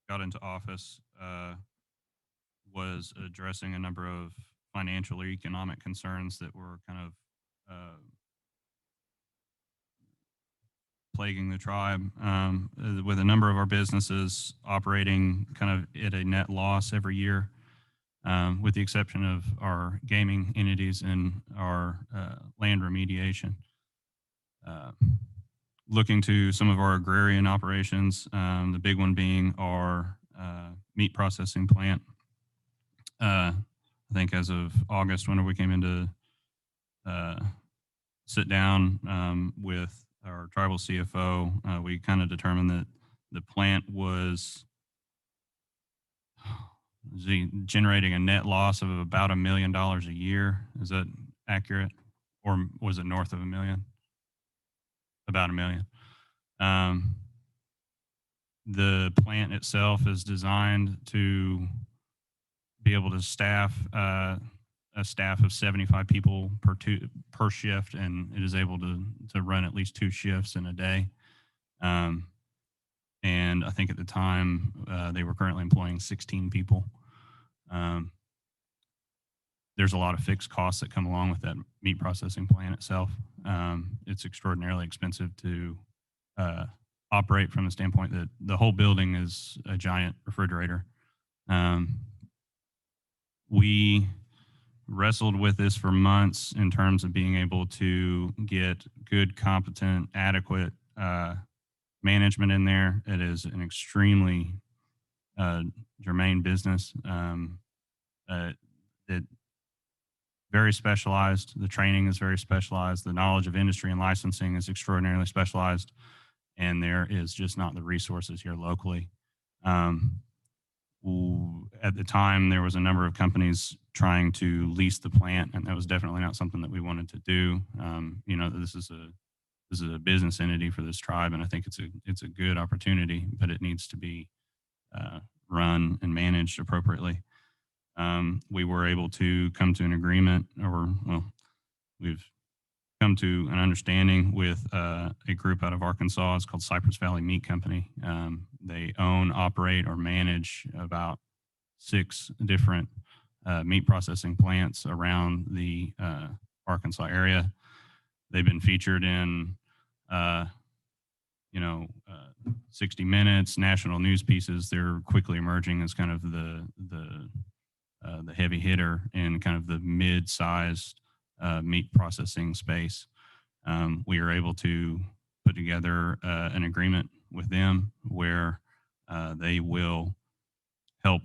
got into office was addressing a number of financial or economic concerns that were kind of plaguing the tribe, with a number of our businesses operating kind of at a net loss every year. With the exception of our gaming entities and our land remediation. Looking to some of our agrarian operations, the big one being our meat processing plant. I think as of August, whenever we came in to sit down with our tribal CFO, we kind of determined that the plant was generating a net loss of about $1 million a year. Is that accurate? Or was it north of $1 million? About $1 million. The plant itself is designed to be able to staff a staff of 75 people per shift, and it is able to run at least 2 shifts in a day. And I think at the time they were currently employing 16 people. There's a lot of fixed costs that come along with that meat processing plant itself. It's extraordinarily expensive to operate from the standpoint that the whole building is a giant refrigerator. We wrestled with this for months in terms of being able to get good, competent, adequate management in there. It is an extremely germane business. It very specialized. The training is very specialized. The knowledge of industry and licensing is extraordinarily specialized, and there is just not the resources here locally. At the time, there was a number of companies trying to lease the plant, and that was definitely not something that we wanted to do. This is a business entity for this tribe, and I think it's a good opportunity, but it needs to be run and managed appropriately. We were able to come to an agreement, we've come to an understanding with a group out of Arkansas. It's called Cypress Valley Meat Company. They own, operate, or manage about 6 different meat processing plants around the Arkansas area. They've been featured in, 60 Minutes, national news pieces. They're quickly emerging as kind of the heavy hitter in kind of the mid-sized meat processing space. We are able to put together an agreement with them where they will help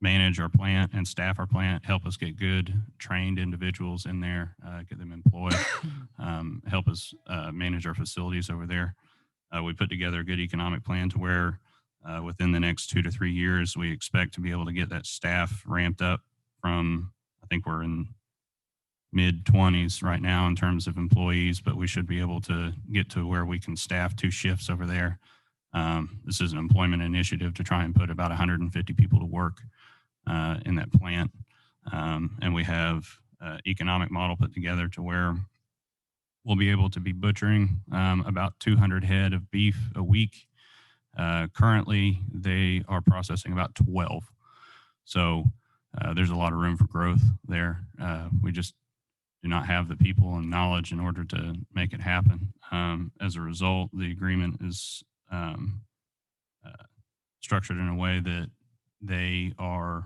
manage our plant and staff our plant, help us get good trained individuals in there, get them employed, help us manage our facilities over there. We put together a good economic plan to where within the next 2 to 3 years, we expect to be able to get that staff ramped up from, I think we're in mid 20s right now in terms of employees, but we should be able to get to where we can staff 2 shifts over there. This is an employment initiative to try and put about 150 people to work in that plant. And we have an economic model put together to where we'll be able to be butchering about 200 head of beef a week. Currently, they are processing about 12. So there's a lot of room for growth there. We just do not have the people and knowledge in order to make it happen. As a result, the agreement is structured in a way that they are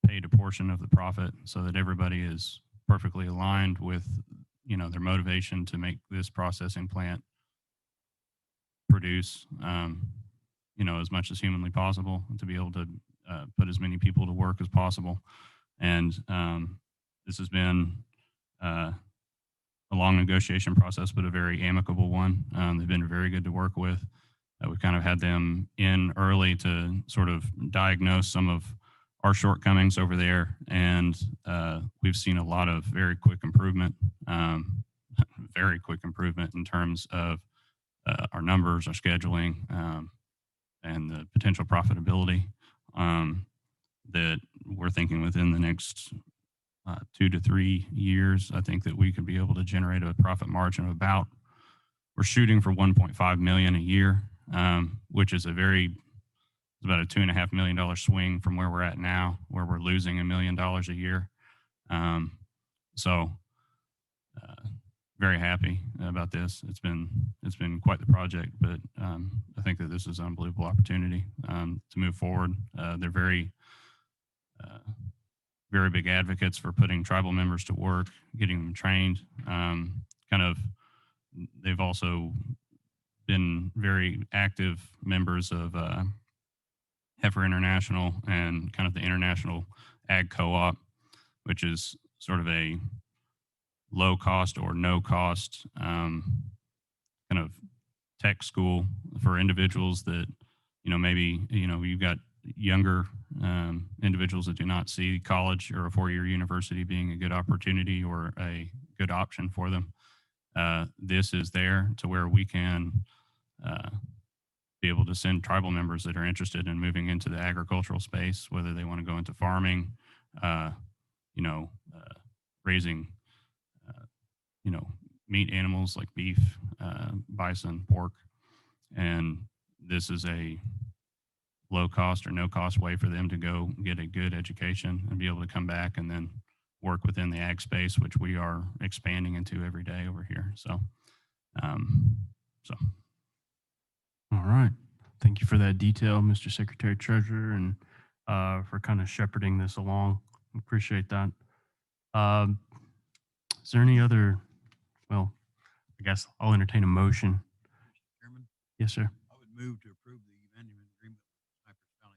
paid a portion of the profit so that everybody is perfectly aligned with, their motivation to make this processing plant produce, as much as humanly possible, to be able to put as many people to work as possible. And this has been a long negotiation process, but a very amicable one. They've been very good to work with. We've kind of had them in early to sort of diagnose some of our shortcomings over there, and we've seen a lot of very quick improvement in terms of our numbers, our scheduling, and the potential profitability that we're thinking within the next 2 to 3 years. I think that we could be able to generate a profit margin of we're shooting for 1.5 million a year, which is about a $2.5 million swing from where we're at now, where we're losing $1 million a year. So very happy about this. It's been quite the project, but I think that this is an unbelievable opportunity to move forward. They're very big advocates for putting tribal members to work, getting them trained. They've also been very active members of Heifer International and kind of the International Ag Co-op, which is sort of a low cost or no cost kind of tech school for individuals that, maybe, you've got younger individuals that do not see college or a 4-year university being a good opportunity or a good option for them. This is there to where we can be able to send tribal members that are interested in moving into the agricultural space, whether they want to go into farming, raising, meat animals like beef, bison, pork. And this is a low cost or no cost way for them to go get a good education and be able to come back and then work within the ag space, which we are expanding into every day over here. So, All right. Thank you for that detail, Mr. Secretary Treasurer, and for kind of shepherding this along. Appreciate that. Is there any other, well, I guess I'll entertain a motion. Mr. Chairman, Yes, sir. I would move to approve the amendment agreement with Cypress Valley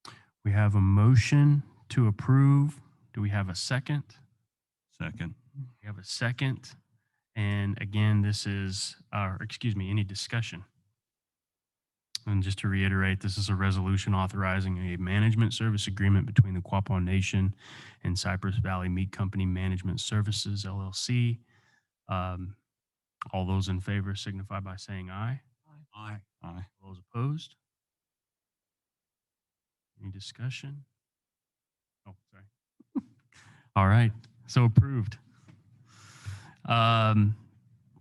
Meat. We have a motion to approve. Do we have a second? Second. We have a second. And again, this is, any discussion? And just to reiterate, this is a resolution authorizing a management service agreement between the Quapaw Nation and Cypress Valley Meat Company Management Services, LLC. All those in favor signify by saying aye. Aye. Aye. All those opposed? Any discussion? Oh, sorry. All right, so approved.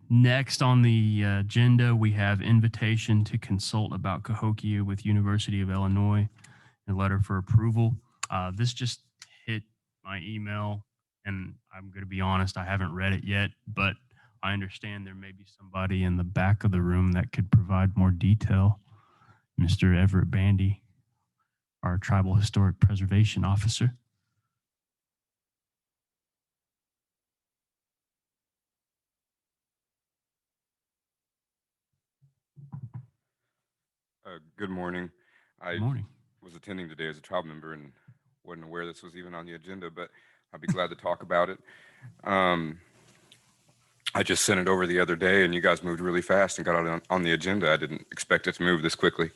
Next on the agenda, we have invitation to consult about Cahokia with University of Illinois, a letter for approval. This just hit my email, and I'm going to be honest, I haven't read it yet, but I understand there may be somebody in the back of the room that could provide more detail. Mr. Everett Bandy, our Tribal Historic Preservation Officer. Good morning. Good morning. Was attending today as a tribe member and wasn't aware this was even on the agenda, but I'd be glad to talk about it. I just sent it over the other day and you guys moved really fast and got it on the agenda. I didn't expect it to move this quickly.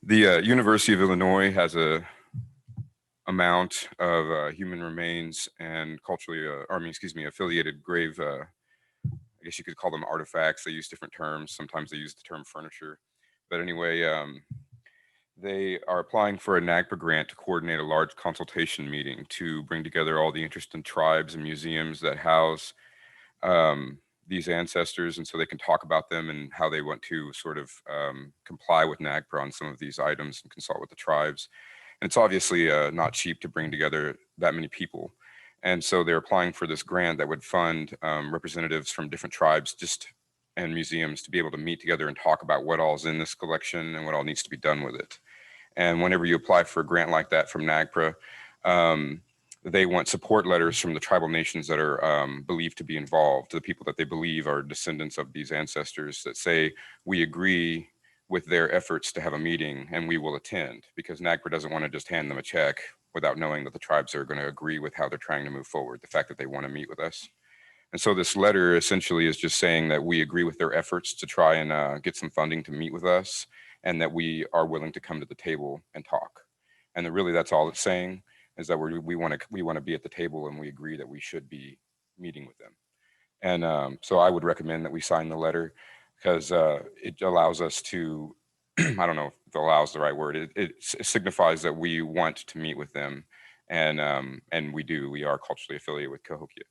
The University of Illinois has a amount of human remains and culturally, affiliated grave, I guess you could call them artifacts. They use different terms. Sometimes they use the term furniture. But anyway, they are applying for a NAGPRA grant to coordinate a large consultation meeting to bring together all the interested tribes and museums that house these ancestors, and so they can talk about them and how they want to sort of comply with NAGPRA on some of these items and consult with the tribes. And it's obviously not cheap to bring together that many people. And so they're applying for this grant that would fund representatives from different tribes and museums to be able to meet together and talk about what all's in this collection and what all needs to be done with it. And whenever you apply for a grant like that from NAGPRA, they want support letters from the tribal nations that are believed to be involved, the people that they believe are descendants of these ancestors, that say, we agree with their efforts to have a meeting and we will attend, because NAGPRA doesn't want to just hand them a check without knowing that the tribes are going to agree with how they're trying to move forward, the fact that they want to meet with us. And so this letter essentially is just saying that we agree with their efforts to try and get some funding to meet with us, and that we are willing to come to the table and talk. And that really that's all it's saying, is that we want to be at the table and we agree that we should be meeting with them. And so I would recommend that we sign the letter, because it allows us to, I don't know if allows the right word, it signifies that we want to meet with them, and we are culturally affiliated with Cahokia.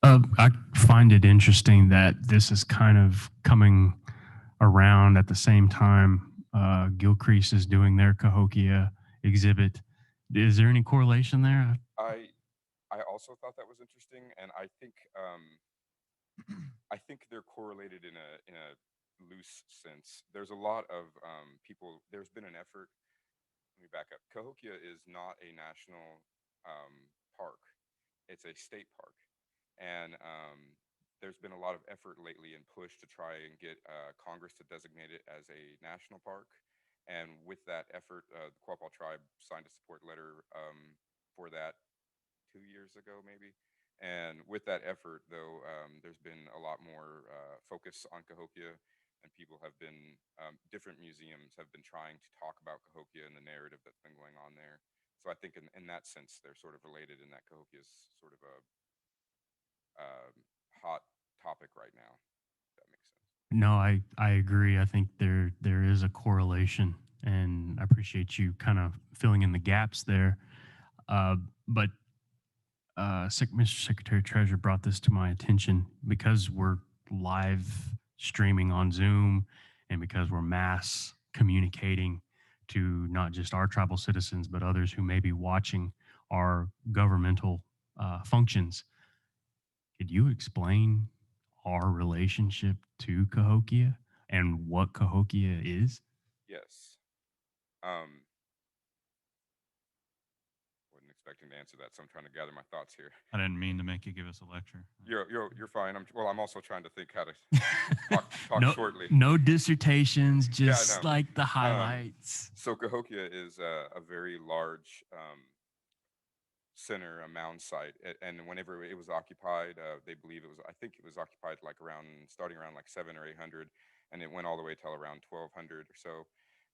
I find it interesting that this is kind of coming around at the same time Gilcrease is doing their Cahokia exhibit. Is there any correlation there? I also thought that was interesting, and I think they're correlated in a loose sense. There's a lot of people. There's been an effort. Let me back up. Cahokia is not a national park; it's a state park, and there's been a lot of effort lately and push to try and get Congress to designate it as a national park. And with that effort, the Quapaw tribe signed a support letter for that 2 years ago, maybe. And with that effort, though, there's been a lot more focus on Cahokia, and people have been, different museums have been trying to talk about Cahokia and the narrative that's been going on there. So I think in that sense, they're sort of related in that Cahokia is sort of a hot topic right now. If that makes sense. No, I agree. I think there is a correlation, and I appreciate you kind of filling in the gaps there. But Mr. Secretary Treasurer brought this to my attention because we're live streaming on Zoom, and because we're mass communicating to not just our tribal citizens, but others who may be watching our governmental functions. Could you explain our relationship to Cahokia and what Cahokia is? Yes. Wasn't expecting to answer that, so I'm trying to gather my thoughts here. I didn't mean to make you give us a lecture. You're fine. I'm also trying to think how to talk shortly. No dissertations, just like the highlights. So Cahokia is a very large center, a mound site, and whenever it was occupied, they believe I think it was occupied starting around like 700 or 800, and it went all the way till around 1200 or so,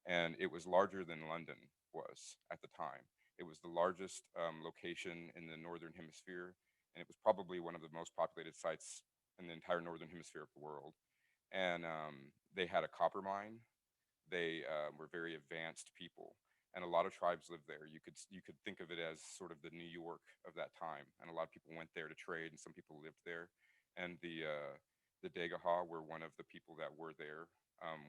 and it was larger than London was at the time. It was the largest location in the Northern Hemisphere, and it was probably one of the most populated sites in the entire Northern Hemisphere of the world. And they had a copper mine. They were very advanced people. and a lot of tribes live there. You could think of it as sort of the New York of that time, and a lot of people went there to trade, and some people lived there. And the O-gah-pah were one of the people that were there,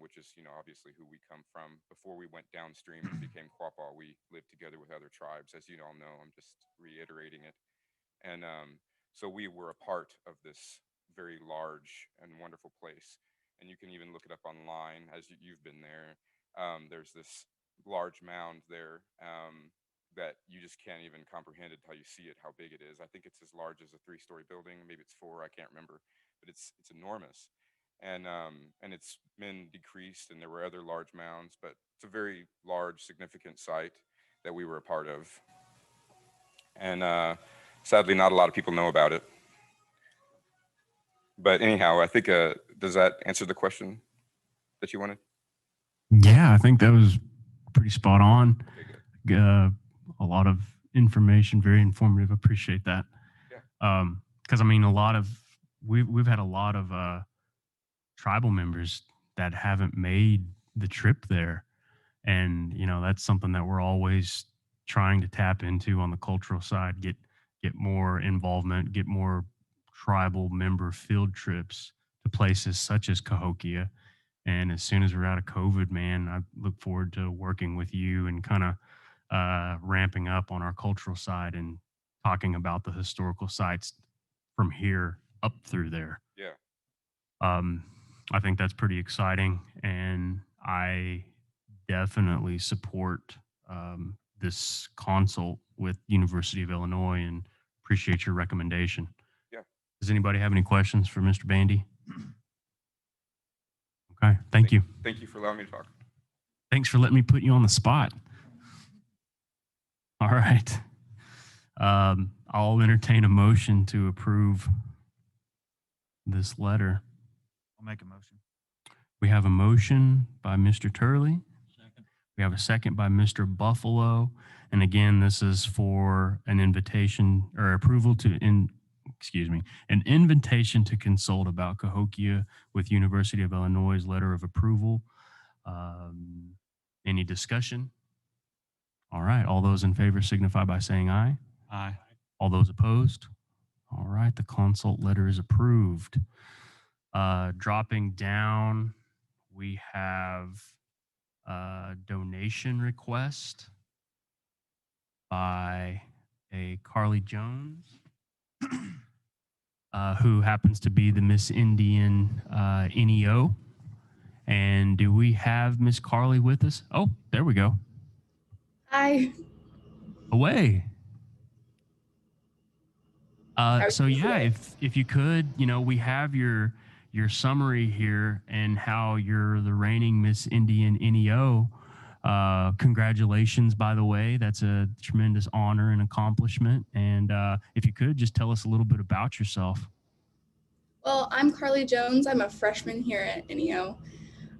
which is, you know, obviously who we come from. Before we went downstream and became Quapaw, we lived together with other tribes, as you all know. I'm just reiterating it. And so we were a part of this very large and wonderful place. And you can even look it up online as you've been there. There's this large mound there that you just can't even comprehend it until you see it, how big it is. I think it's as large as a 3-story building. Maybe it's 4, I can't remember, but it's enormous. And it's been decreased, and there were other large mounds, but it's a very large, significant site that we were a part of. And sadly, not a lot of people know about it. But anyhow, I think, does that answer the question that you wanted? Yeah, I think that was pretty spot on. A lot of information, very informative. Appreciate that. Yeah. Because I mean, we've had a lot of tribal members that haven't made the trip there, and you know that's something that we're always trying to tap into on the cultural side. Get more involvement, get more tribal member field trips to places such as Cahokia. And as soon as we're out of COVID, man, I look forward to working with you and kind of ramping up on our cultural side and talking about the historical sites from here up through there. Yeah. I think that's pretty exciting, and I definitely support this consult with University of Illinois and appreciate your recommendation. Yeah. Does anybody have any questions for Mr. Bandy? Okay, thank you. Thank you for allowing me to talk. Thanks for letting me put you on the spot. All right. I'll entertain a motion to approve this letter. I'll make a motion. We have a motion by Mr. Turley. We have a second by Mr. Buffalo. And again, this is for an invitation or approval an invitation to consult about Cahokia with University of Illinois' letter of approval. Any discussion? All right. All those in favor signify by saying aye. Aye. All those opposed? All right. The consult letter is approved. Dropping down, we have a donation request by a Carly Jones, who happens to be the Miss Indian NEO. And do we have Miss Carly with us? Oh, there we go. Hi. Away. So yeah, if you could, you know, we have your summary here and how you're the reigning Miss Indian NEO. Congratulations, by the way. That's a tremendous honor and accomplishment. And if you could just tell us a little bit about yourself. Well, I'm Carly Jones. I'm a freshman here at NEO.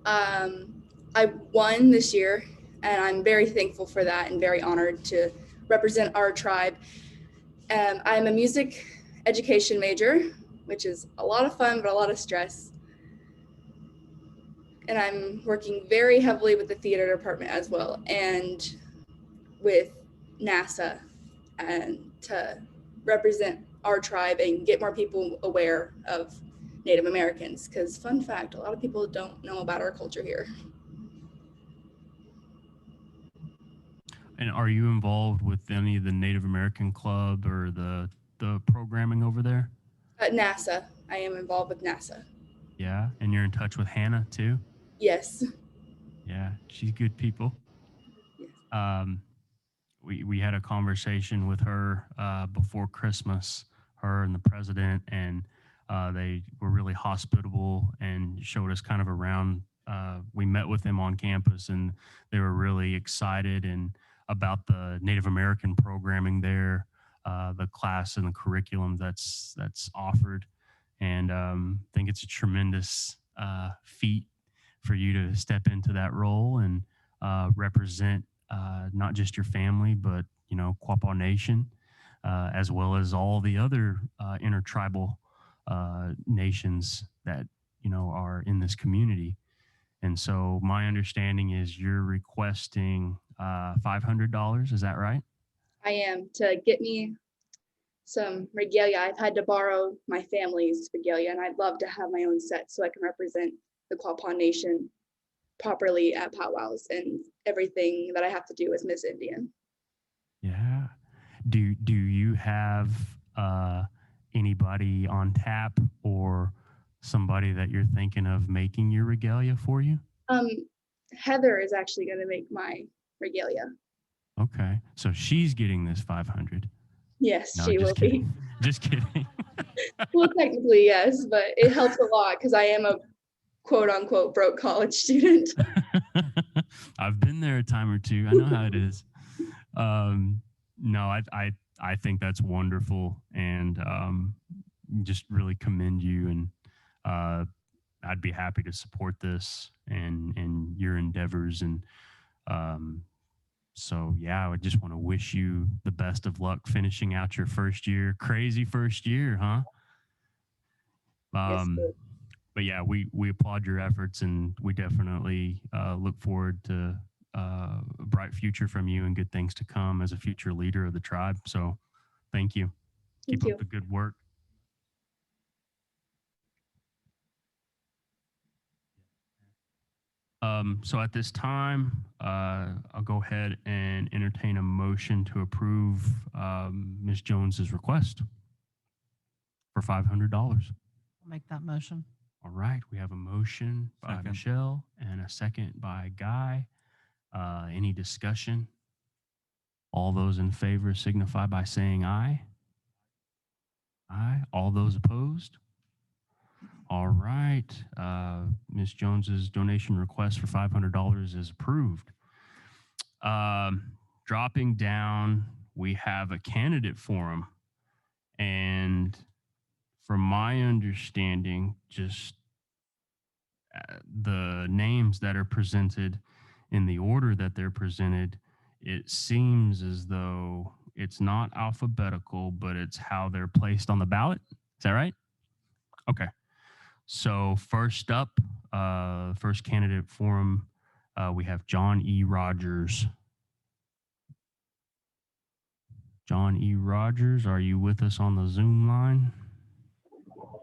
I won this year, and I'm very thankful for that and very honored to represent our tribe. I'm a music education major, which is a lot of fun, but a lot of stress. And I'm working very heavily with the theater department as well, and with NASA, and to represent our tribe and get more people aware of Native Americans. Because fun fact, a lot of people don't know about our culture here. And are you involved with any of the Native American club or the programming over there? At NASA, I am involved with NASA. Yeah, and you're in touch with Hannah too? Yes. Yeah, she's good people. Yes. We had a conversation with her before Christmas, her and the president, and they were really hospitable and showed us kind of around. We met with them on campus, and they were really excited and about the Native American programming there, the class and the curriculum that's offered, and I think it's a tremendous feat for you to step into that role and represent not just your family, but you know, Quapaw Nation, as well as all the other intertribal nations that you know are in this community. And so my understanding is you're requesting $500. Is that right? I am, to get me some regalia. I've had to borrow my family's regalia, and I'd love to have my own set so I can represent the Quapaw Nation properly at powwows and everything that I have to do as Miss Indian. Yeah. Do you have anybody on tap or somebody that you're thinking of making your regalia for you? Heather is actually going to make my regalia. Okay, so she's getting this 500. Yes, No, she will just kidding. be. Just kidding. Well, technically, yes, but it helps a lot because I am a quote unquote broke college student. I've been there a time or two. I know how it is. No, I think that's wonderful, and just really commend you. And I'd be happy to support this and your endeavors. And so, yeah, I would just want to wish you the best of luck finishing out your first year. Crazy first year, huh? Yes, sir. But yeah, we applaud your efforts, and we definitely look forward to a bright future from you and good things to come as a future leader of the tribe. So thank you. Thank Keep you. up the good work. So at this time, I'll go ahead and entertain a motion to approve Ms. Jones's request for $500. I'll make that motion. All right, we have a motion by Second. Michelle and a second by Guy. Any discussion? All those in favor signify by saying aye. Aye. All those opposed? All right. Ms. Jones's donation request for $500 is approved. Dropping down, we have a candidate forum. And from my understanding, just the names that are presented in the order that they're presented, it seems as though it's not alphabetical, but it's how they're placed on the ballot. Is that right? Okay. So first up, first candidate forum, we have John E. Rogers. John E. Rogers, are you with us on the Zoom line?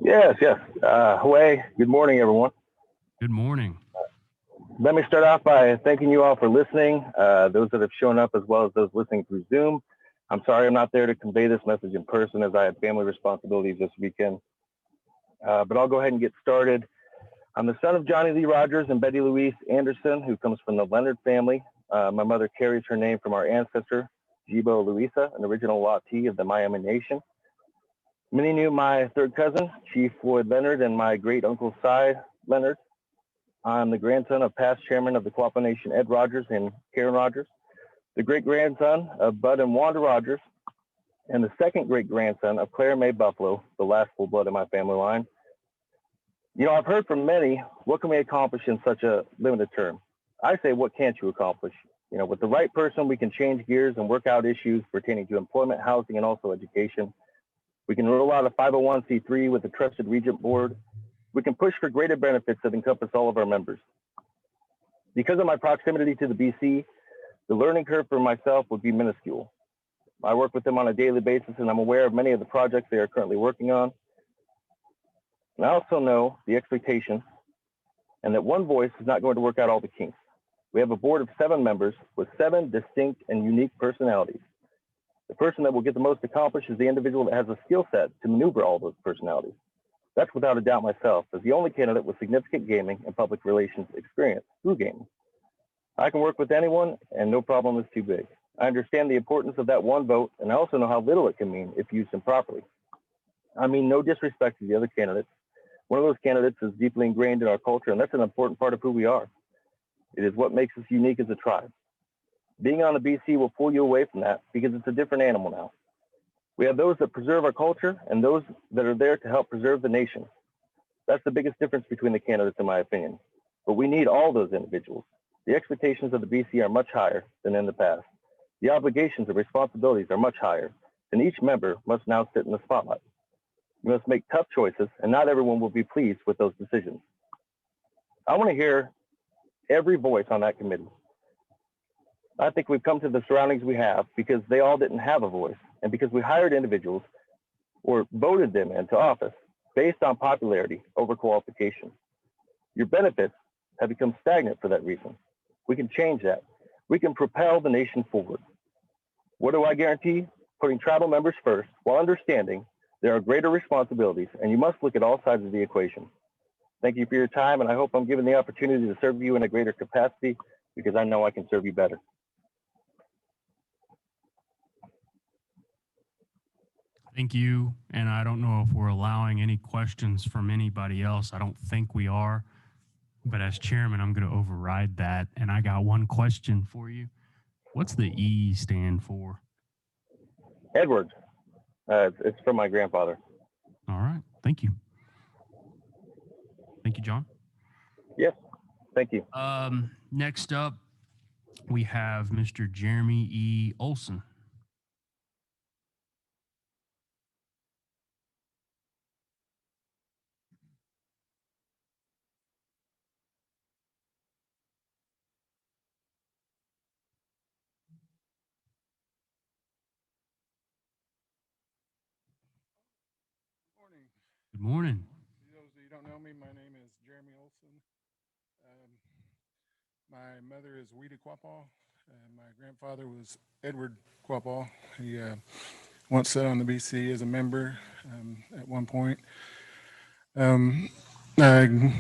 Yes. Hooray. Good morning, everyone. Good morning. Let me start off by thanking you all for listening, those that have shown up as well as those listening through Zoom. I'm sorry I'm not there to convey this message in person as I had family responsibilities this weekend. But I'll go ahead and get started. I'm the son of Johnny Lee Rogers and Betty Louise Anderson, who comes from the Leonard family. My mother carries her name from our ancestor, Jibo Louisa, an original Latte of the Miami Nation. Many knew my third cousin, Chief Floyd Leonard, and my great uncle Cy Leonard. I'm the grandson of past chairman of the Quapaw Nation, Ed Rogers and Karen Rogers, the great-grandson of Bud and Wanda Rogers, and the second great-grandson of Claire Mae Buffalo, the last full blood in my family line. You know, I've heard from many, what can we accomplish in such a limited term? I say, what can't you accomplish? You know, with the right person, we can change gears and work out issues pertaining to employment, housing, and also education. We can roll out a 501c3 with a trusted regent board. We can push for greater benefits that encompass all of our members. Because of my proximity to the BC, the learning curve for myself would be minuscule. I work with them on a daily basis, and I'm aware of many of the projects they are currently working on. And I also know the expectations and that one voice is not going to work out all the kinks. We have a board of 7 members with 7 distinct and unique personalities. The person that will get the most accomplished is the individual that has a skill set to maneuver all those personalities. That's without a doubt myself, as the only candidate with significant gaming and public relations experience through gaming. I can work with anyone and no problem is too big. I understand the importance of that one vote, and I also know how little it can mean if used improperly. I mean no disrespect to the other candidates. One of those candidates is deeply ingrained in our culture, and that's an important part of who we are. It is what makes us unique as a tribe. Being on the BC will pull you away from that because it's a different animal now. We have those that preserve our culture and those that are there to help preserve the nation. That's the biggest difference between the candidates, in my opinion. But we need all those individuals. The expectations of the BC are much higher than in the past. The obligations and responsibilities are much higher, and each member must now sit in the spotlight. We must make tough choices, and not everyone will be pleased with those decisions. I want to hear every voice on that committee. I think we've come to the surroundings we have because they all didn't have a voice, and because we hired individuals or voted them into office based on popularity over qualification. Your benefits have become stagnant for that reason. We can change that. We can propel the nation forward. What do I guarantee? Putting tribal members first while understanding there are greater responsibilities, and you must look at all sides of the equation. Thank you for your time, and I hope I'm given the opportunity to serve you in a greater capacity because I know I can serve you better. Thank you. And I don't know if we're allowing any questions from anybody else. I don't think we are. But as chairman, I'm going to override that. And I got one question for you. What's the E stand for? Edward, it's from my grandfather. All right. Thank you. Thank you, John. Yes, thank you. Next up, we have Mr. Jeremy E. Olson. Good morning. For those of you who don't know me, my name is Jeremy Olson. My mother is Quapaw. My grandfather was Edward Quapaw. He once sat on the BC as a member at one point. I'm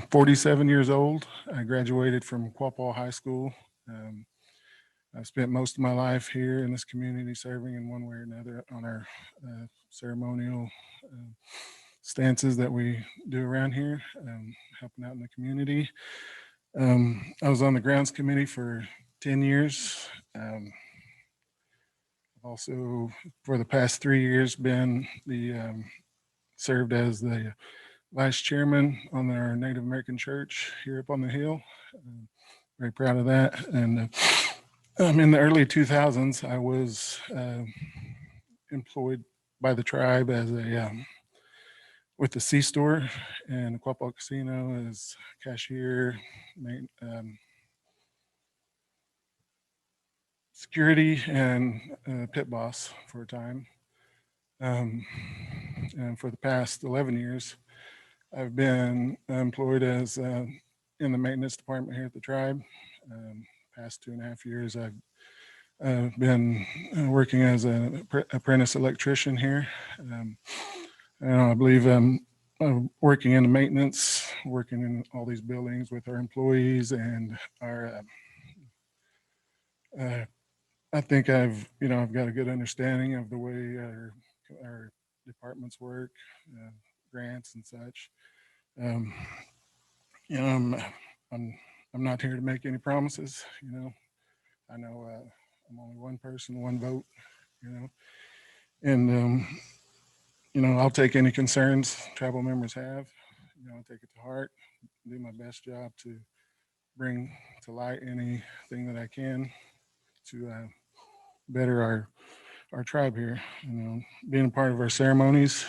47 years old. I graduated from Quapaw High School. I've spent most of my life here in this community serving in one way or another on our ceremonial stances that we do around here, helping out in the community. I was on the grounds committee for 10 years. Also, for the past 3 years, been served as the vice chairman on our Native American church here up on the hill. Very proud of that. And in the early 2000s, I was employed by the tribe as with the C-store and the Quapaw Casino as cashier, security, and pit boss for a time. And for the past 11 years, I've been employed as in the maintenance department here at the tribe. Past 2.5 years, I've been working as an apprentice electrician here. And I believe I'm working in the maintenance, working in all these buildings with our employees and our. I think I've got a good understanding of the way our departments work, grants and such. I'm not here to make any promises. I know I'm only one person, one vote. And I'll take any concerns tribal members have. I'll take it to heart, do my best job to bring to light anything that I can to better our tribe here. Being a part of our ceremonies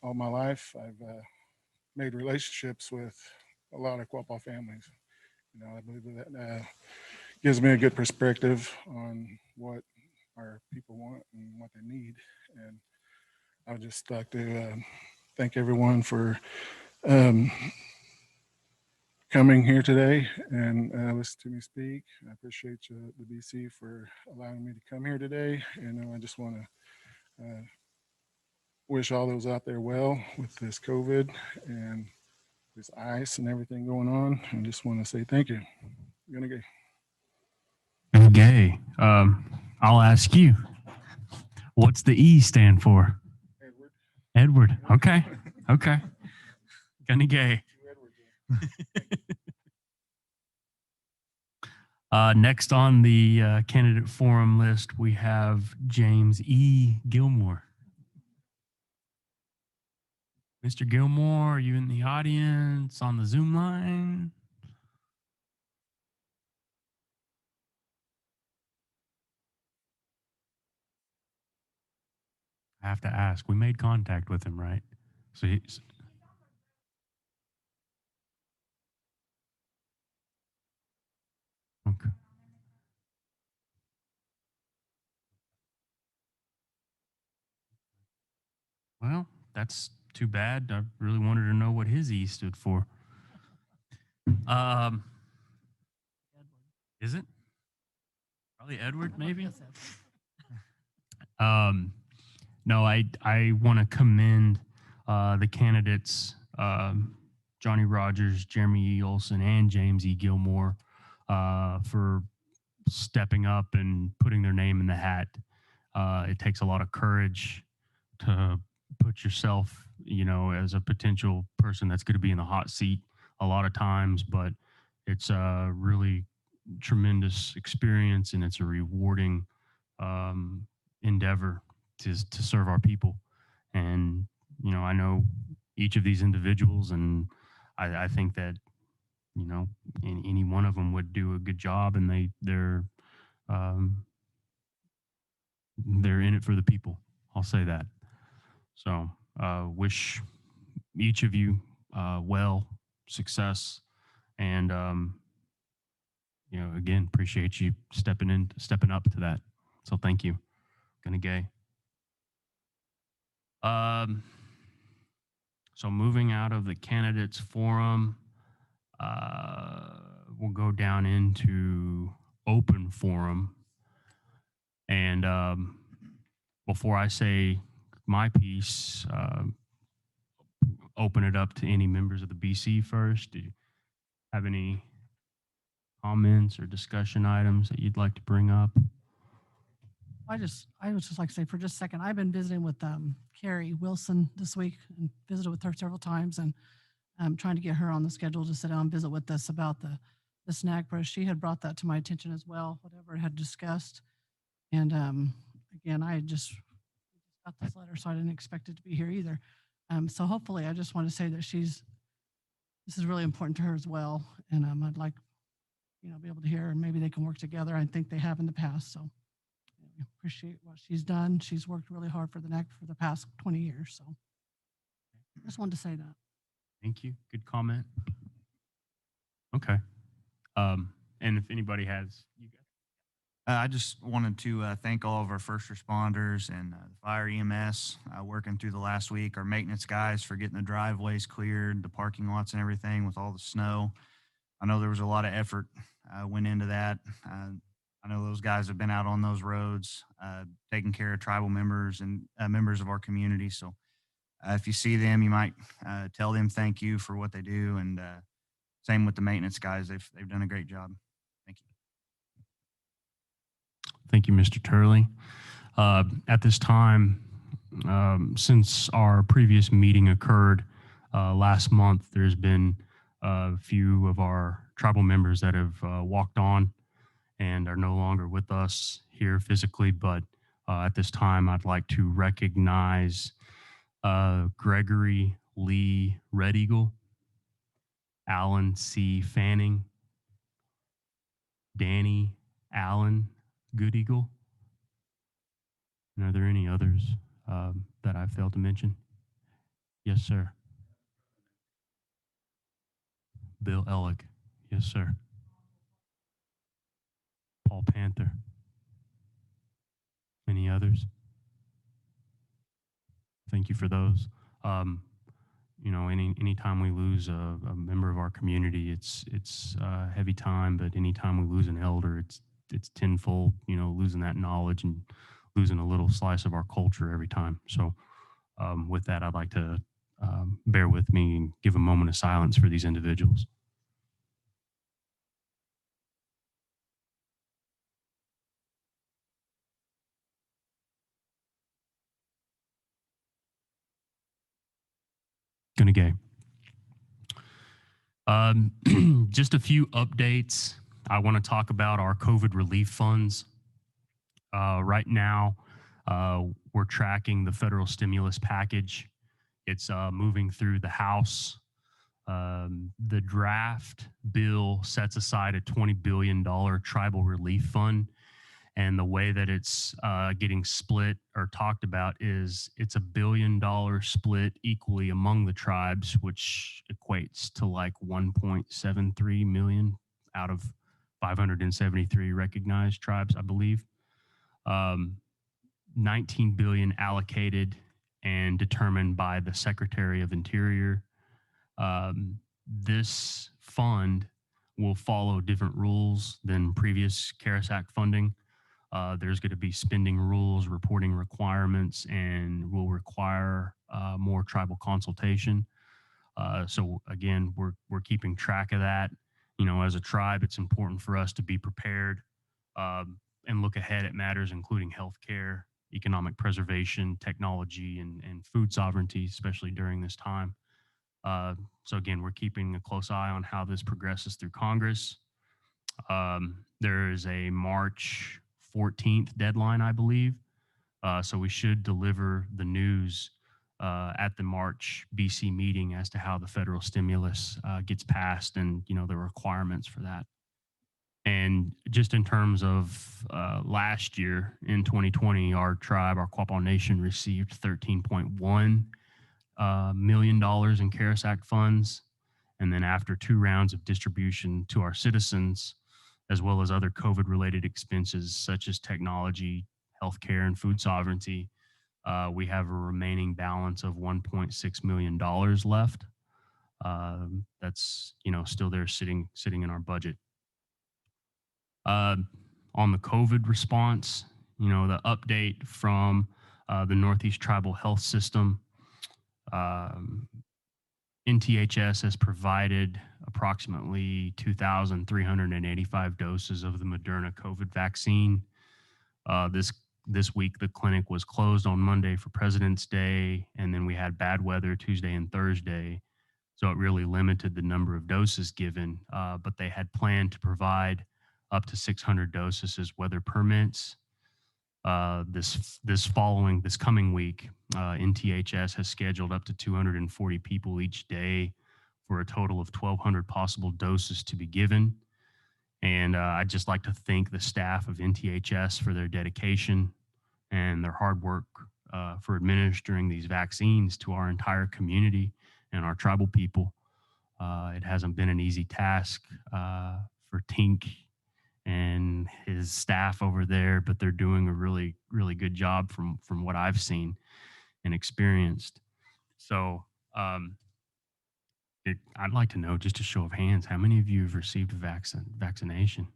all my life, I've made relationships with a lot of Quapaw families. I believe that gives me a good perspective on what our people want and what they need. And I would just like to thank everyone for coming here today and listen to me speak. I appreciate the BC for allowing me to come here today. And I just want to wish all those out there well with this COVID and this ice and everything going on. I just want to say thank you. Gonna go. Okay. I'll ask you. What's the E stand for? Edward. Edward. Okay. Okay. Gonna gay. Next on the candidate forum list, we have James E. Gilmore. Mr. Gilmore, are you in the audience on the Zoom line? I have to ask. We made contact with him, right? So he's. Okay. Well, that's too bad. I really wanted to know what his E stood for. Edward. Is it? Probably Edward, maybe? Yes, Edward. No, I want to commend the candidates, Johnny Rogers, Jeremy E. Olson, and James E. Gilmore, for stepping up and putting their name in the hat. It takes a lot of courage to put yourself, as a potential person that's going to be in the hot seat a lot of times, but it's a really tremendous experience and it's a rewarding endeavor to serve our people. And, I know each of these individuals, and I think that, any one of them would do a good job, and they're in it for the people. I'll say that. So wish each of you well, success, and again, appreciate you stepping up to that. So thank you. Gonna gay. So moving out of the candidates forum, we'll go down into open forum. And before I say my piece, open it up to any members of the BC first. Do you have any comments or discussion items that you'd like to bring up? I would just like to say for just a second, I've been visiting with Carrie Wilson this week and visited with her several times, and I'm trying to get her on the schedule to sit down and visit with us about the snack brush. She had brought that to my attention as well, whatever it had discussed. And again, I just got this letter, so I didn't expect it to be here either. So hopefully, I just want to say that this is really important to her as well. And I'd like, be able to hear, and maybe they can work together. I think they have in the past. So I appreciate what she's done. She's worked really hard for the NAC for the past 20 years. So I just wanted to say that. Thank you. Good comment. Okay. And if anybody has, you guys. I just wanted to thank all of our first responders and the fire EMS working through the last week, our maintenance guys for getting the driveways cleared, the parking lots and everything with all the snow. I know there was a lot of effort went into that. I know those guys have been out on those roads, taking care of tribal members and members of our community. So if you see them, you might tell them thank you for what they do. And same with the maintenance guys. They've done a great job. Thank you. Thank you, Mr. Turley. At this time, since our previous meeting occurred last month, there's been a few of our tribal members that have walked on and are no longer with us here physically. But at this time, I'd like to recognize Gregory Lee Red Eagle, Alan C. Fanning, Danny Allen Good Eagle. And are there any others that I failed to mention? Yes, sir. Bill Ellick. Yes, sir. Paul Panther. Any others? Thank you for those. Anytime we lose a member of our community, it's a heavy time, but anytime we lose an elder, it's tenfold, losing that knowledge and losing a little slice of our culture every time. So with that, I'd like to bear with me and give a moment of silence for these individuals. Gonna gay. Just a few updates. I want to talk about our COVID relief funds. Right now, we're tracking the federal stimulus package. It's moving through the House. The draft bill sets aside a $20 billion tribal relief fund. And the way that it's getting split or talked about is it's $1 billion split equally among the tribes, which equates to like 1.73 million out of 573 recognized tribes, I believe. 19 billion allocated and determined by the Secretary of Interior. This fund will follow different rules than previous CARES Act funding. There's going to be spending rules, reporting requirements, and will require more tribal consultation. So again, we're keeping track of that. You know, as a tribe, it's important for us to be prepared and look ahead at matters including healthcare, economic preservation, technology, and food sovereignty, especially during this time. So again, we're keeping a close eye on how this progresses through Congress. There is a March 14th deadline, I believe. So we should deliver the news at the March BC meeting as to how the federal stimulus gets passed and, you know, the requirements for that. And just in terms of last year in 2020, our tribe, our Quapaw Nation, received $13.1 million in CARES Act funds. And then after 2 rounds of distribution to our citizens, as well as other COVID-related expenses such as technology, healthcare, and food sovereignty, we have a remaining balance of $1.6 million left. That's, you know, still there sitting in our budget. On the COVID response, you know, the update from the Northeast Tribal Health System, NTHS has provided approximately 2,385 doses of the Moderna COVID vaccine. This week, the clinic was closed on Monday for President's Day, and then we had bad weather Tuesday and Thursday, so it really limited the number of doses given. But they had planned to provide up to 600 doses as weather permits. This coming week, NTHS has scheduled up to 240 people each day for a total of 1,200 possible doses to be given. And I'd just like to thank the staff of NTHS for their dedication and their hard work for administering these vaccines to our entire community and our tribal people. It hasn't been an easy task for Tink and his staff over there, but they're doing a really, really good job from what I've seen and experienced. So I'd like to know, just a show of hands, how many of you have received a vaccination?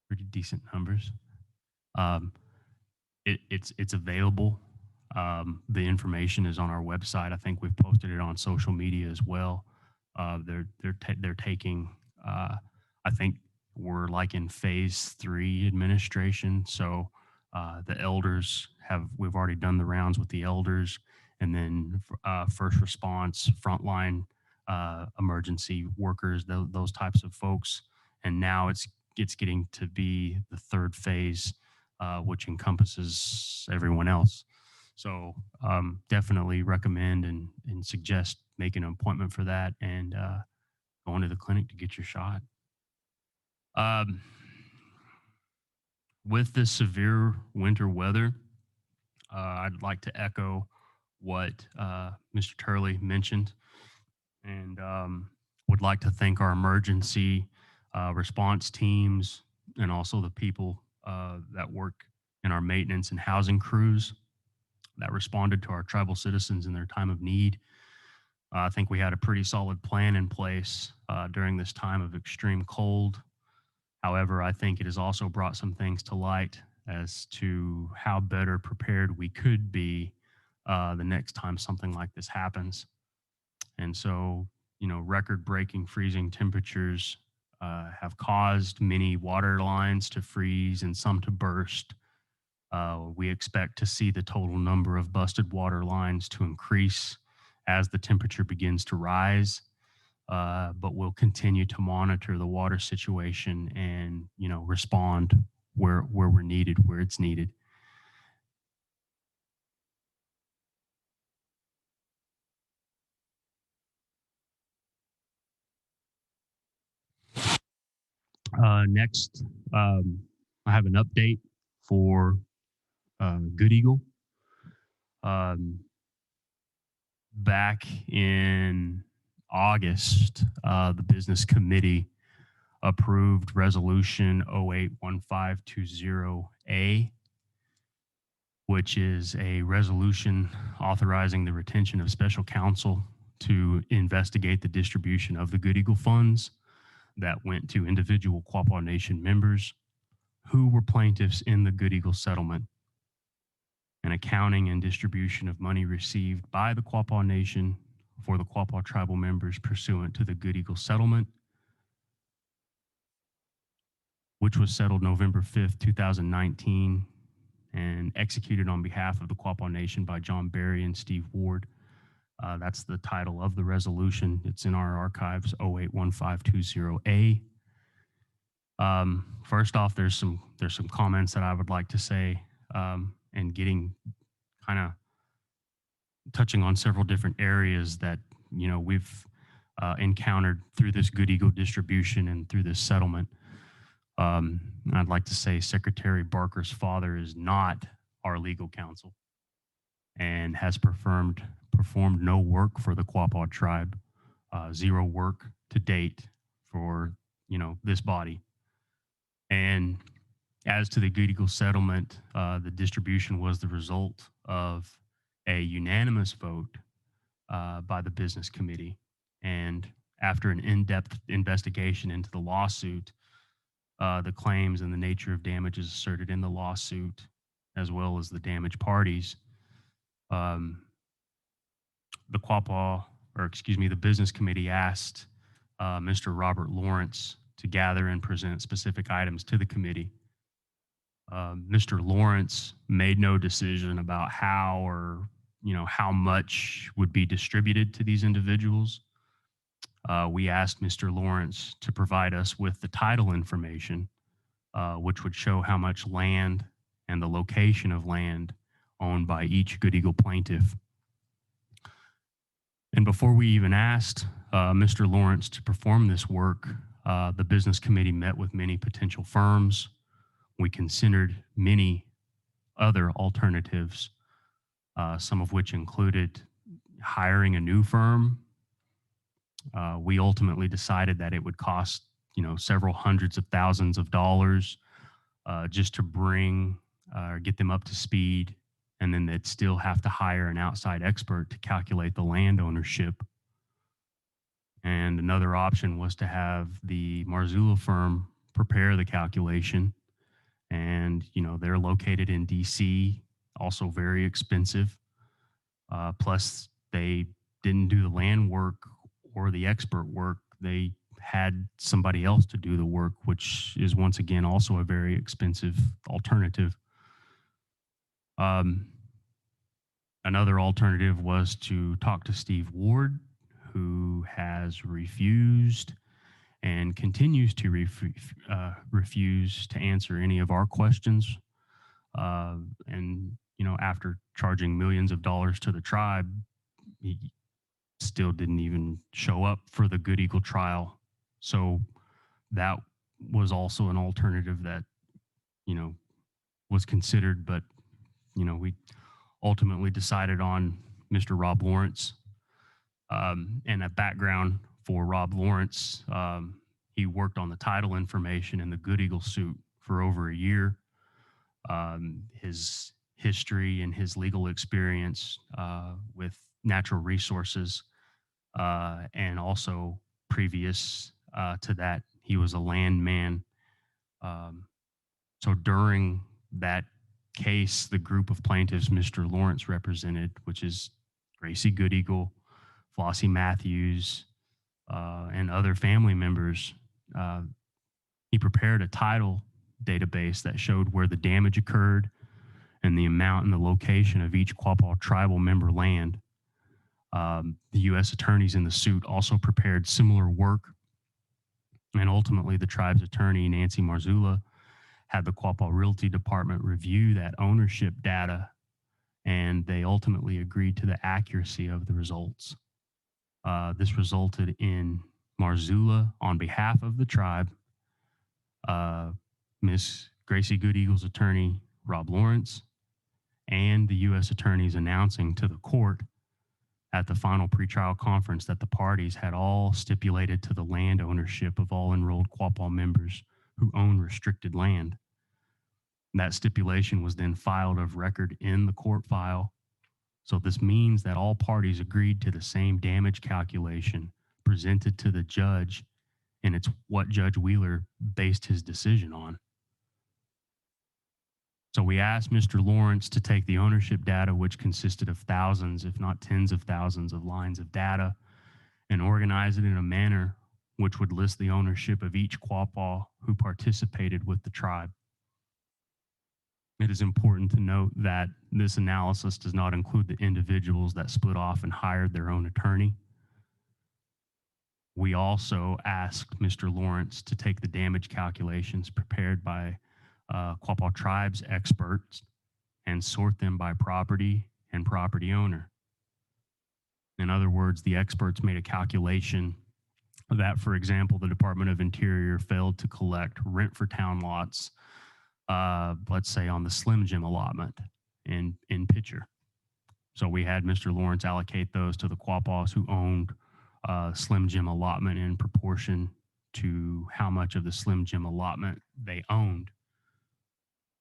Pretty decent numbers. It's available. The information is on our website. I think we've posted it on social media as well. They're taking. I think we're like in phase 3 administration. So the elders we've already done the rounds with the elders, and then first response, frontline emergency workers, those types of folks. And now it's getting to be the 3rd phase, which encompasses everyone else. So definitely recommend and suggest making an appointment for that and going to the clinic to get your shot. With this severe winter weather, I'd like to echo what Mr. Turley mentioned, and would like to thank our emergency response teams and also the people that work in our maintenance and housing crews that responded to our tribal citizens in their time of need. I think we had a pretty solid plan in place during this time of extreme cold. However, I think it has also brought some things to light as to how better prepared we could be the next time something like this happens. And so, you know, record-breaking freezing temperatures have caused many water lines to freeze and some to burst. We expect to see the total number of busted water lines to increase as the temperature begins to rise. But we'll continue to monitor the water situation and, you know, respond where we're needed, where it's needed. Next, I have an update for Good Eagle. Back in August, the business committee approved resolution 081520A. which is a resolution authorizing the retention of special counsel to investigate the distribution of the Good Eagle funds that went to individual Quapaw Nation members who were plaintiffs in the Good Eagle settlement, and accounting and distribution of money received by the Quapaw Nation for the Quapaw tribal members pursuant to the Good Eagle settlement, which was settled November 5th, 2019, and executed on behalf of the Quapaw Nation by John Berry and Steve Ward. That's the title of the resolution. It's in our archives, 081520A. First off, there's some comments that I would like to say, and getting kind of touching on several different areas that we've encountered through this Good Eagle distribution and through this settlement. I'd like to say Secretary Barker's father is not our legal counsel and has performed no work for the Quapaw tribe, zero work to date for this body. And as to the Good Eagle settlement, the distribution was the result of a unanimous vote by the business committee. And after an in-depth investigation into the lawsuit, the claims and the nature of damages asserted in the lawsuit, as well as the damaged parties, the business committee asked Mr. Robert Lawrence to gather and present specific items to the committee. Mr. Lawrence made no decision about how or how much would be distributed to these individuals. We asked Mr. Lawrence to provide us with the title information, which would show how much land and the location of land owned by each Good Eagle plaintiff. And before we even asked Mr. Lawrence to perform this work, the business committee met with many potential firms. We considered many other alternatives, some of which included hiring a new firm. We ultimately decided that it would cost, several hundreds of thousands of dollars just to bring or get them up to speed. And then they'd still have to hire an outside expert to calculate the land ownership. And another option was to have the Marzullo firm prepare the calculation. And, they're located in DC, also very expensive. Plus, they didn't do the land work or the expert work. They had somebody else to do the work, which is once again also a very expensive alternative. Another alternative was to talk to Steve Ward, who has refused and continues to refuse to answer any of our questions. And, after charging millions of dollars to the tribe, he still didn't even show up for the Good Eagle trial. So that was also an alternative that, was considered, but, we ultimately decided on Mr. Rob Lawrence. And a background for Rob Lawrence, he worked on the title information in the Good Eagle suit for over a year. His history and his legal experience with natural resources, and also previous to that, he was a landman. So during that case, the group of plaintiffs Mr. Lawrence represented, which is Gracie Good Eagle, Flossie Matthews, and other family members, he prepared a title database that showed where the damage occurred and the amount and the location of each Quapaw tribal member land. The U.S. attorneys in the suit also prepared similar work, and ultimately the tribe's attorney, Nancy Marzullo, had the Quapaw Realty Department review that ownership data, and they ultimately agreed to the accuracy of the results. This resulted in Marzullo, on behalf of the tribe, Miss Gracie Good Eagle's attorney, Rob Lawrence, and the U.S. attorneys announcing to the court at the final pretrial conference that the parties had all stipulated to the land ownership of all enrolled Quapaw members who own restricted land. That stipulation was then filed of record in the court file. So this means that all parties agreed to the same damage calculation presented to the judge, and it's what Judge Wheeler based his decision on. So we asked Mr. Lawrence to take the ownership data, which consisted of thousands, if not tens of thousands of lines of data, and organize it in a manner which would list the ownership of each Quapaw who participated with the tribe. It is important to note that this analysis does not include the individuals that split off and hired their own attorney. We also asked Mr. Lawrence to take the damage calculations prepared by Quapaw tribes experts and sort them by property and property owner. In other words, the experts made a calculation that, for example, the Department of Interior failed to collect rent for town lots, let's say on the Slim Jim allotment in Pitcher. So we had Mr. Lawrence allocate those to the Quapaws who owned Slim Jim allotment in proportion to how much of the Slim Jim allotment they owned.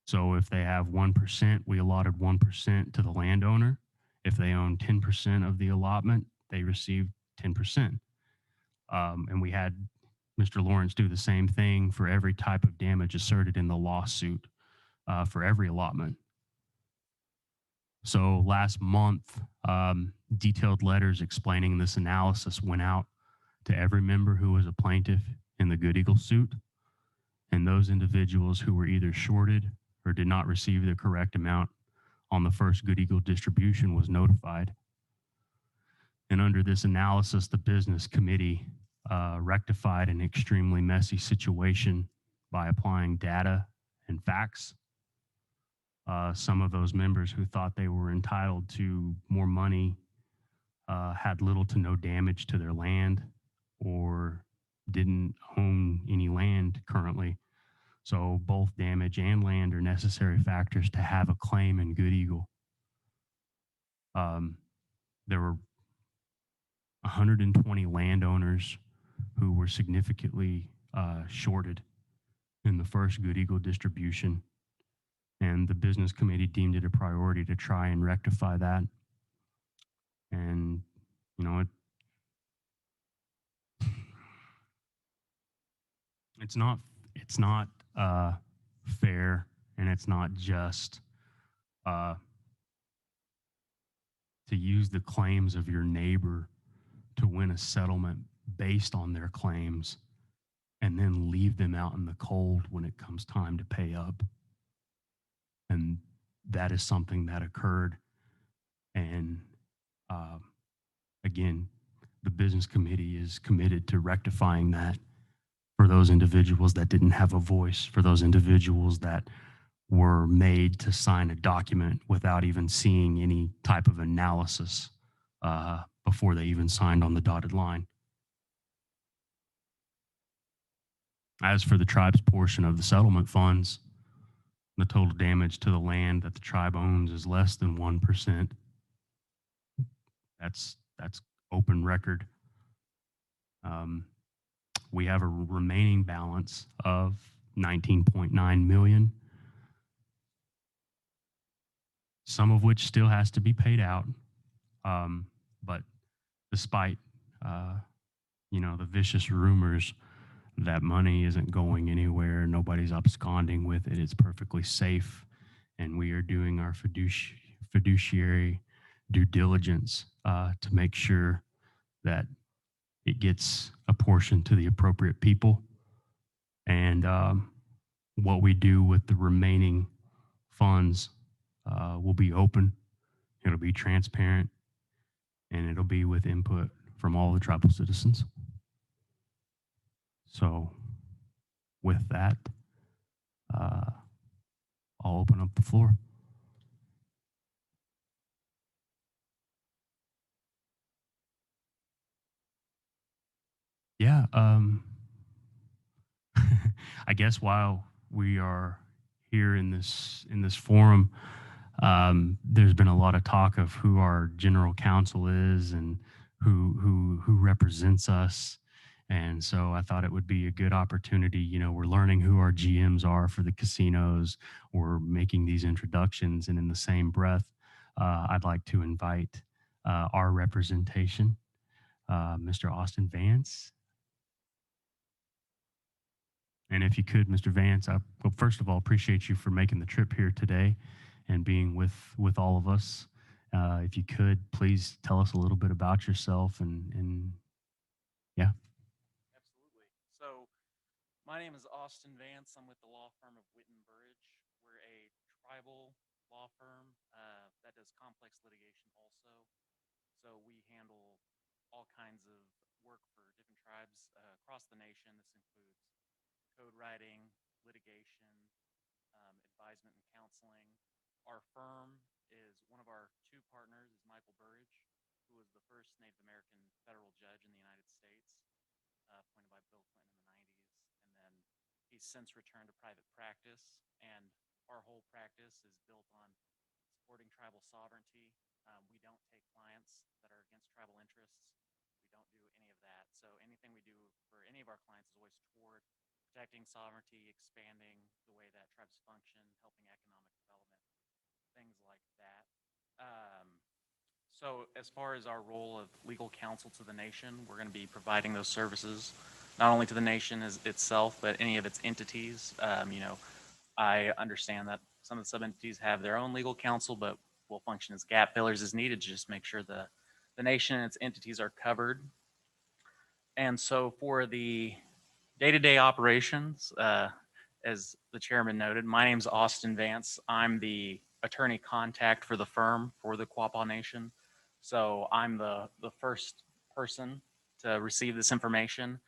So if they have 1%, we allotted 1% to the landowner. If they own 10% of the allotment, they received 10%. And we had Mr. Lawrence do the same thing for every type of damage asserted in the lawsuit for every allotment. So last month, detailed letters explaining this analysis went out to every member who was a plaintiff in the Good Eagle suit, and those individuals who were either shorted or did not receive the correct amount on the first Good Eagle distribution was notified. And under this analysis, the business committee rectified an extremely messy situation by applying data and facts. Some of those members who thought they were entitled to more money had little to no damage to their land or didn't own any land currently. So both damage and land are necessary factors to have a claim in Good Eagle. There were 120 landowners who were significantly shorted in the first Good Eagle distribution, and the business committee deemed it a priority to try and rectify that. And, you know, it's not fair, and it's not just to use the claims of your neighbor to win a settlement based on their claims and then leave them out in the cold when it comes time to pay up. And that is something that occurred. And again, the business committee is committed to rectifying that for those individuals that didn't have a voice, for those individuals that were made to sign a document without even seeing any type of analysis before they even signed on the dotted line. As for the tribe's portion of the settlement funds, the total damage to the land that the tribe owns is less than 1%. That's open record. We have a remaining balance of 19.9 million, some of which still has to be paid out. But despite, the vicious rumors that money isn't going anywhere, nobody's absconding with it, it's perfectly safe, and we are doing our fiduciary due diligence to make sure that it gets apportioned to the appropriate people. And what we do with the remaining funds will be open, it'll be transparent, and it'll be with input from all the tribal citizens. So with that, I'll open up the floor. Yeah, I guess while we are here in this forum, there's been a lot of talk of who our general counsel is and who represents us. And so I thought it would be a good opportunity. You know, we're learning who our GMs are for the casinos. We're making these introductions. And in the same breath, I'd like to invite our representation, Mr. Austin Vance. And if you could, Mr. Vance, well, first of all, appreciate you for making the trip here today and being with all of us. If you could, please tell us a little bit about yourself and yeah. Absolutely. So my name is Austin Vance. I'm with the law firm of Witten Burridge. We're a tribal law firm that does complex litigation also. So we handle all kinds of work for different tribes across the nation. This includes code writing, litigation, advisement and counseling. Our firm is one of our two partners is Michael Burridge, who was the first Native American federal judge in the United States, appointed by Bill Clinton in the 90s. And then he's since returned to private practice. And our whole practice is built on supporting tribal sovereignty. We don't take clients that are against tribal interests. We don't do any of that. So anything we do for any of our clients is always toward protecting sovereignty, expanding the way that tribes function, helping economic development, things like that. So as far as our role of legal counsel to the nation, we're going to be providing those services not only to the nation as itself, but any of its entities. You know, I understand that some of the sub-entities have their own legal counsel, but will function as gap fillers as needed to just make sure the nation and its entities are covered. And so for the day-to-day operations, as the chairman noted, my name is Austin Vance. I'm the attorney contact for the firm for the Quapaw Nation. So I'm the first person to receive this information.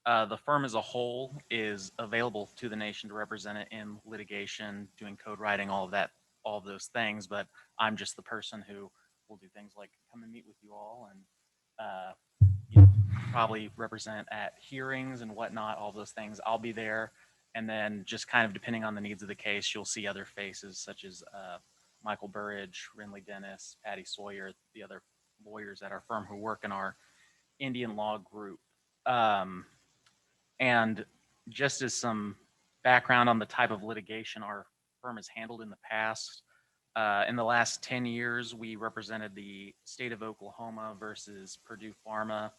The firm as a whole is available to the nation to represent it in litigation, doing code writing, all of that, all of those things. But I'm just the person who will do things like come and meet with you all and you know, probably represent at hearings and whatnot, all those things. I'll be there. And then just kind of depending on the needs of the case, you'll see other faces such as Michael Burridge, Renly Dennis, Patty Sawyer, the other lawyers at our firm who work in our Indian law group. And just as some background on the type of litigation our firm has handled in the past, in the last 10 years, we represented the state of Oklahoma versus Purdue Pharma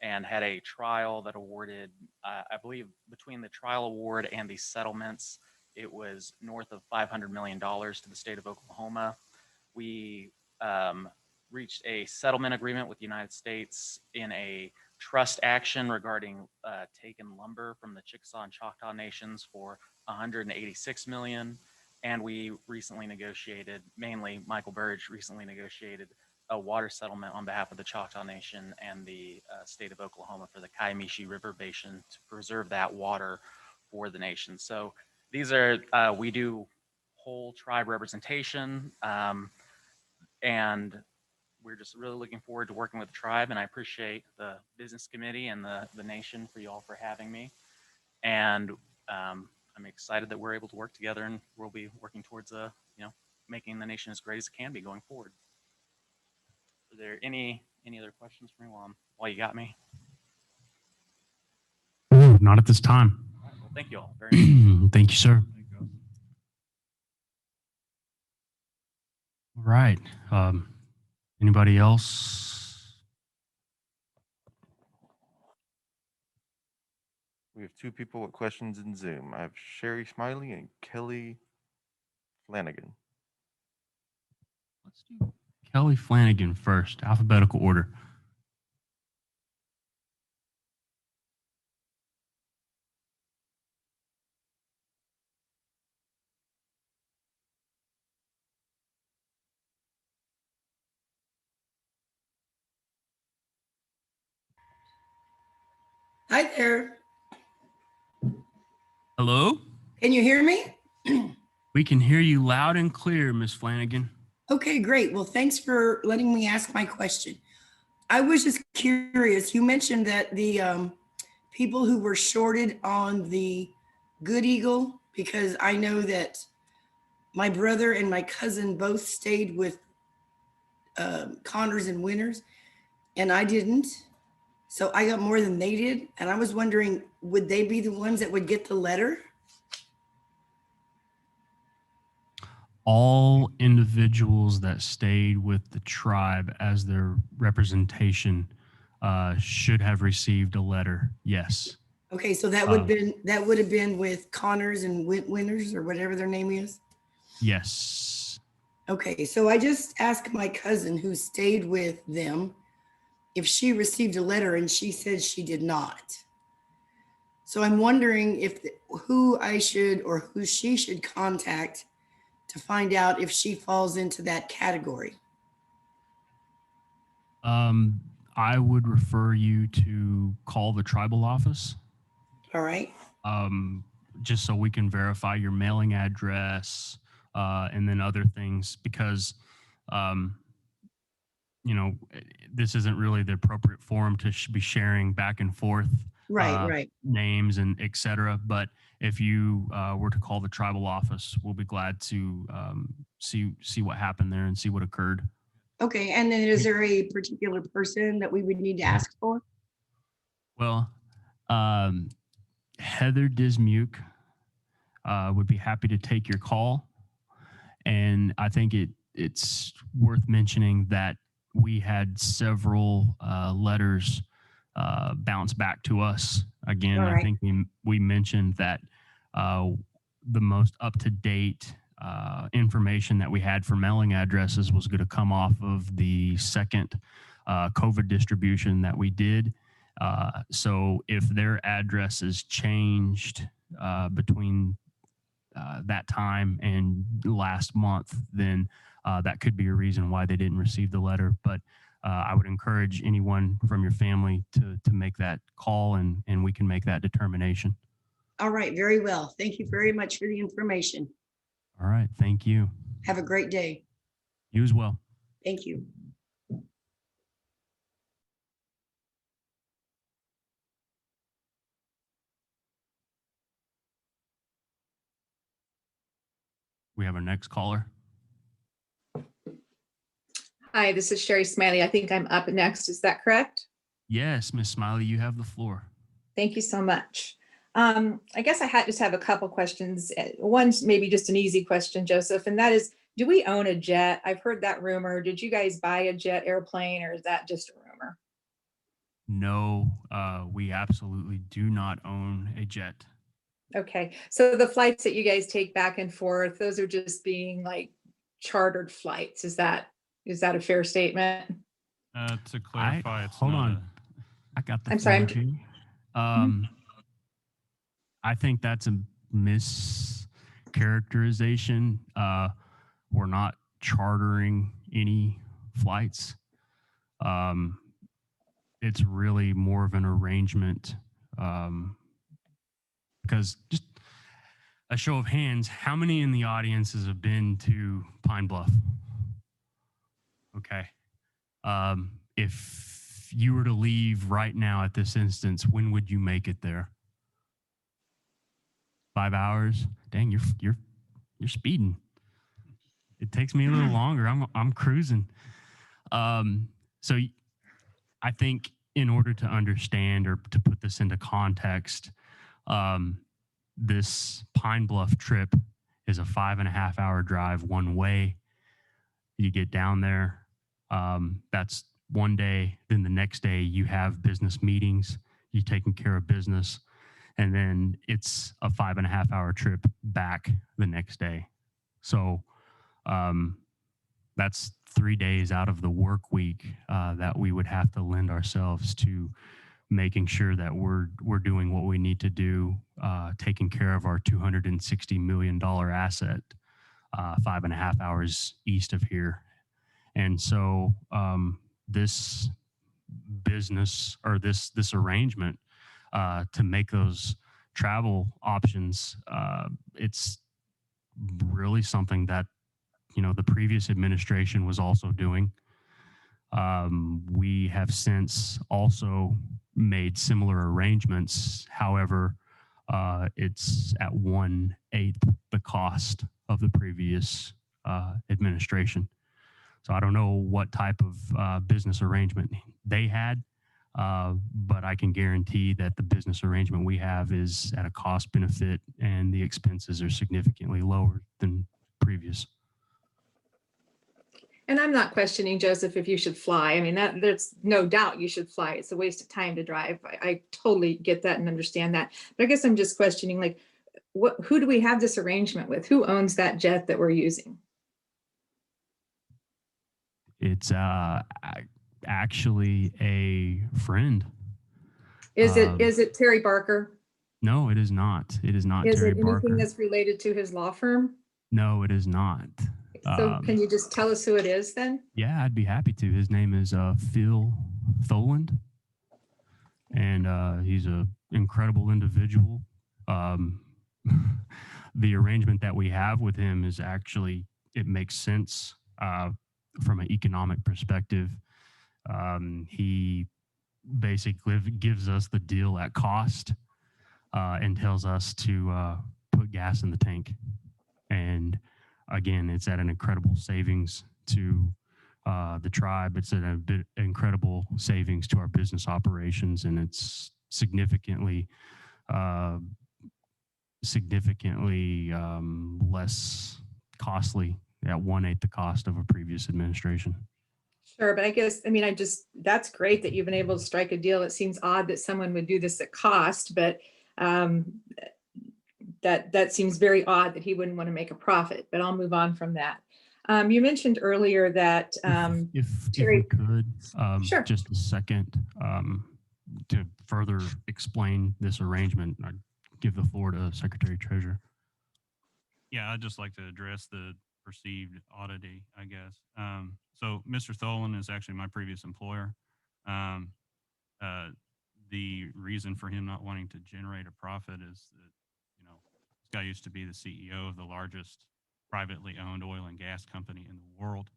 and had a trial that awarded, I believe between the trial award and the settlements, it was north of $500 million to the state of Oklahoma. We reached a settlement agreement with the United States in a trust action regarding taken lumber from the Chickasaw and Choctaw Nations for $186 million. And we recently negotiated, mainly Michael Burridge recently negotiated a water settlement on behalf of the Choctaw Nation and the state of Oklahoma for the Kiamichi River Basin to preserve that water for the nation. So these are, we do whole tribe representation, and we're just really looking forward to working with the tribe, and I appreciate the business committee and the nation for y'all for having me. And I'm excited that we're able to work together, and we'll be working towards you know, making the nation as great as it can be going forward. Are there any other questions for me while you got me? Not at this time. All right, well, thank you all very much. Thank you, sir. All right. Anybody else? We have two people with questions in Zoom. I have Sherry Smiley and Kelly Flanagan. Let's do Kelly Flanagan first, alphabetical order. Hi there. Hello? Can you hear me? We can hear you loud and clear, Miss Flanagan. Okay, great. Well, thanks for letting me ask my question. I was just curious. You mentioned that the people who were shorted on the Good Eagle, because I know that my brother and my cousin both stayed with Connors and Winters, and I didn't. So I got more than they did. And I was wondering, would they be the ones that would get the letter? All individuals that stayed with the tribe as their representation should have received a letter. Yes. Okay, so that would have been with Connors and Winters or whatever their name is. Yes. Okay, so I just asked my cousin who stayed with them if she received a letter, and she said she did not. So I'm wondering if who I should or who she should contact to find out if she falls into that category. I would refer you to call the tribal office. All right. Just so we can verify your mailing address and then other things, because this isn't really the appropriate forum to be sharing back and forth Right. names and et cetera. But if you were to call the tribal office, we'll be glad to see what happened there and see what occurred. Okay, and then is there a particular person that we would need to ask for? Well, Heather Dismuke would be happy to take your call. And I think it's worth mentioning that we had several letters bounce back to us. Again, All right. I think we mentioned that the most up-to-date information that we had for mailing addresses was going to come off of the second COVID distribution that we did. So if their addresses changed between that time and last month, then that could be a reason why they didn't receive the letter. But I would encourage anyone from your family to make that call, and we can make that determination. All right, very well. Thank you very much for the information. All right. Thank you. Have a great day. You as well. Thank you. We have our next caller. Hi, this is Sherry Smiley. I think I'm up next. Is that correct? Yes, Miss Smiley, you have the floor. Thank you so much. I guess I just have a couple questions. One's maybe just an easy question, Joseph, and that is, do we own a jet? I've heard that rumor. Did you guys buy a jet airplane, or is that just a rumor? No, we absolutely do not own a jet. Okay, so the flights that you guys take back and forth, those are just being like chartered flights. Is that a fair statement? To clarify, it's hold not on. I got the I'm sorry, floor here. I think that's a mischaracterization. We're not chartering any flights. It's really more of an arrangement, because just a show of hands, how many in the audiences have been to Pine Bluff? Okay. If you were to leave right now at this instance, when would you make it there? 5 hours? Dang, you're speeding. It takes me a little longer. I'm cruising. So I think in order to understand or to put this into context, this Pine Bluff trip is a 5.5 hour drive one way. You get down there. That's one day. Then the next day you have business meetings. You're taking care of business. And then it's a 5.5 hour trip back the next day. So that's 3 days out of the work week that we would have to lend ourselves to making sure that we're doing what we need to do, taking care of our $260 million asset 5.5 hours east of here. And so this business or this arrangement to make those travel options, it's really something that, the previous administration was also doing. We have since also made similar arrangements. However, it's at 1/8 the cost of the previous administration. So I don't know what type of business arrangement they had, But I can guarantee that the business arrangement we have is at a cost benefit and the expenses are significantly lower than previous. And I'm not questioning, Joseph, if you should fly. I mean, that there's no doubt you should fly. It's a waste of time to drive. I totally get that and understand that. But I guess I'm just questioning, like, who do we have this arrangement with? Who owns that jet that we're using? It's actually a friend. Is it Terry Barker? No, it is not. It is not Is Terry it anything Barker. that's related to his law firm? No, it is not. So can you just tell us who it is then? Yeah, I'd be happy to. His name is Phil Tholand, and he's an incredible individual. The arrangement that we have with him is actually, it makes sense from an economic perspective. He basically gives us the deal at cost and tells us to put gas in the tank. And again, it's at an incredible savings to the tribe. It's at an incredible savings to our business operations, and it's significantly less costly at 1/8 the cost of a previous administration. Sure, but I guess, I mean, that's great that you've been able to strike a deal. It seems odd that someone would do this at cost, but that seems very odd that he wouldn't want to make a profit, but I'll move on from that. You mentioned earlier that if Terry, we could, sure. just a second, to further explain this arrangement, I'd give the floor to Secretary Treasurer. Yeah, I'd just like to address the perceived oddity, I guess. So Mr. Tholen is actually my previous employer. The reason for him not wanting to generate a profit is that, you know, this guy used to be the CEO of the largest privately owned oil and gas company in the world.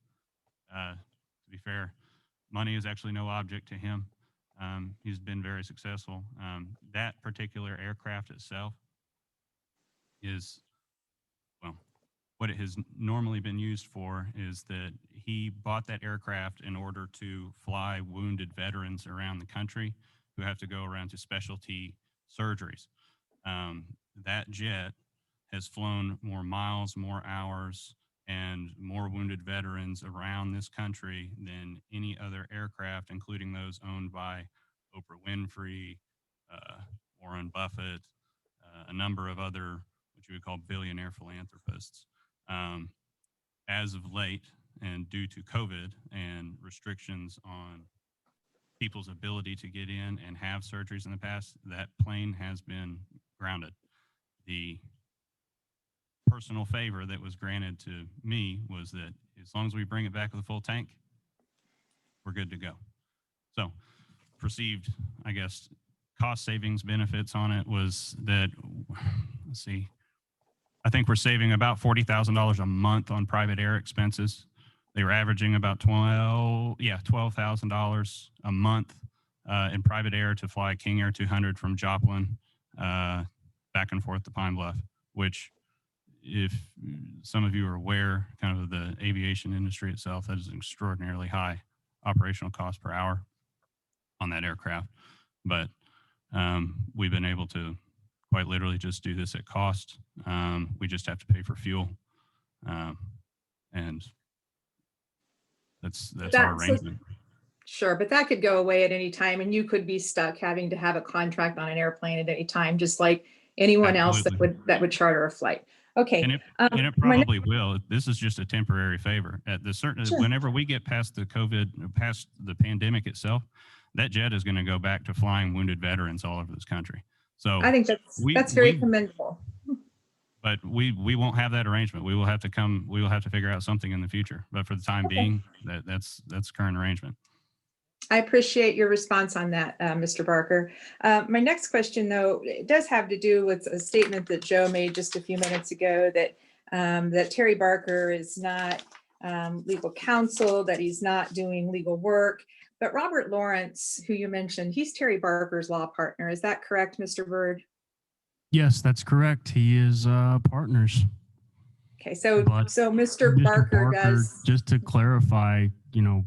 To be fair, money is actually no object to him. He's been very successful. That particular aircraft itself is, well, what it has normally been used for is that he bought that aircraft in order to fly wounded veterans around the country who have to go around to specialty surgeries. That jet has flown more miles, more hours, and more wounded veterans around this country than any other aircraft, including those owned by Oprah Winfrey, Warren Buffett, a number of other, what you would call billionaire philanthropists. As of late, and due to COVID and restrictions on people's ability to get in and have surgeries in the past, that plane has been grounded. The personal favor that was granted to me was that as long as we bring it back with a full tank, we're good to go. So perceived, I guess, cost savings benefits on it was that, let's see, I think we're saving about $40,000 a month on private air expenses. They were averaging about $12,000 a month in private air to fly King Air 200 from Joplin back and forth to Pine Bluff, which, if some of you are aware, kind of the aviation industry itself, that is an extraordinarily high operational cost per hour on that aircraft. But we've been able to quite literally just do this at cost. We just have to pay for fuel. And that's our arrangement. Sure, but that could go away at any time, and you could be stuck having to have a contract on an airplane at any time, just like anyone else that would charter a flight. Okay. And it probably will. This is just a temporary favor. At the certain, Sure. Whenever we get past the COVID, past the pandemic itself, that jet is going to go back to flying wounded veterans all over this country. So I think that's very commendable. But we won't have that arrangement. We will have to figure out something in the future. But for the time being, that's current arrangement. I appreciate your response on that, Mr. Barker. My next question, though, it does have to do with a statement that Joe made just a few minutes ago that that Terry Barker is not legal counsel, that he's not doing legal work. But Robert Lawrence, who you mentioned, he's Terry Barker's law partner. Is that correct, Mr. Bird? Yes, that's correct. He is partners. Okay, so Mr. Barker does. Just to clarify, you know,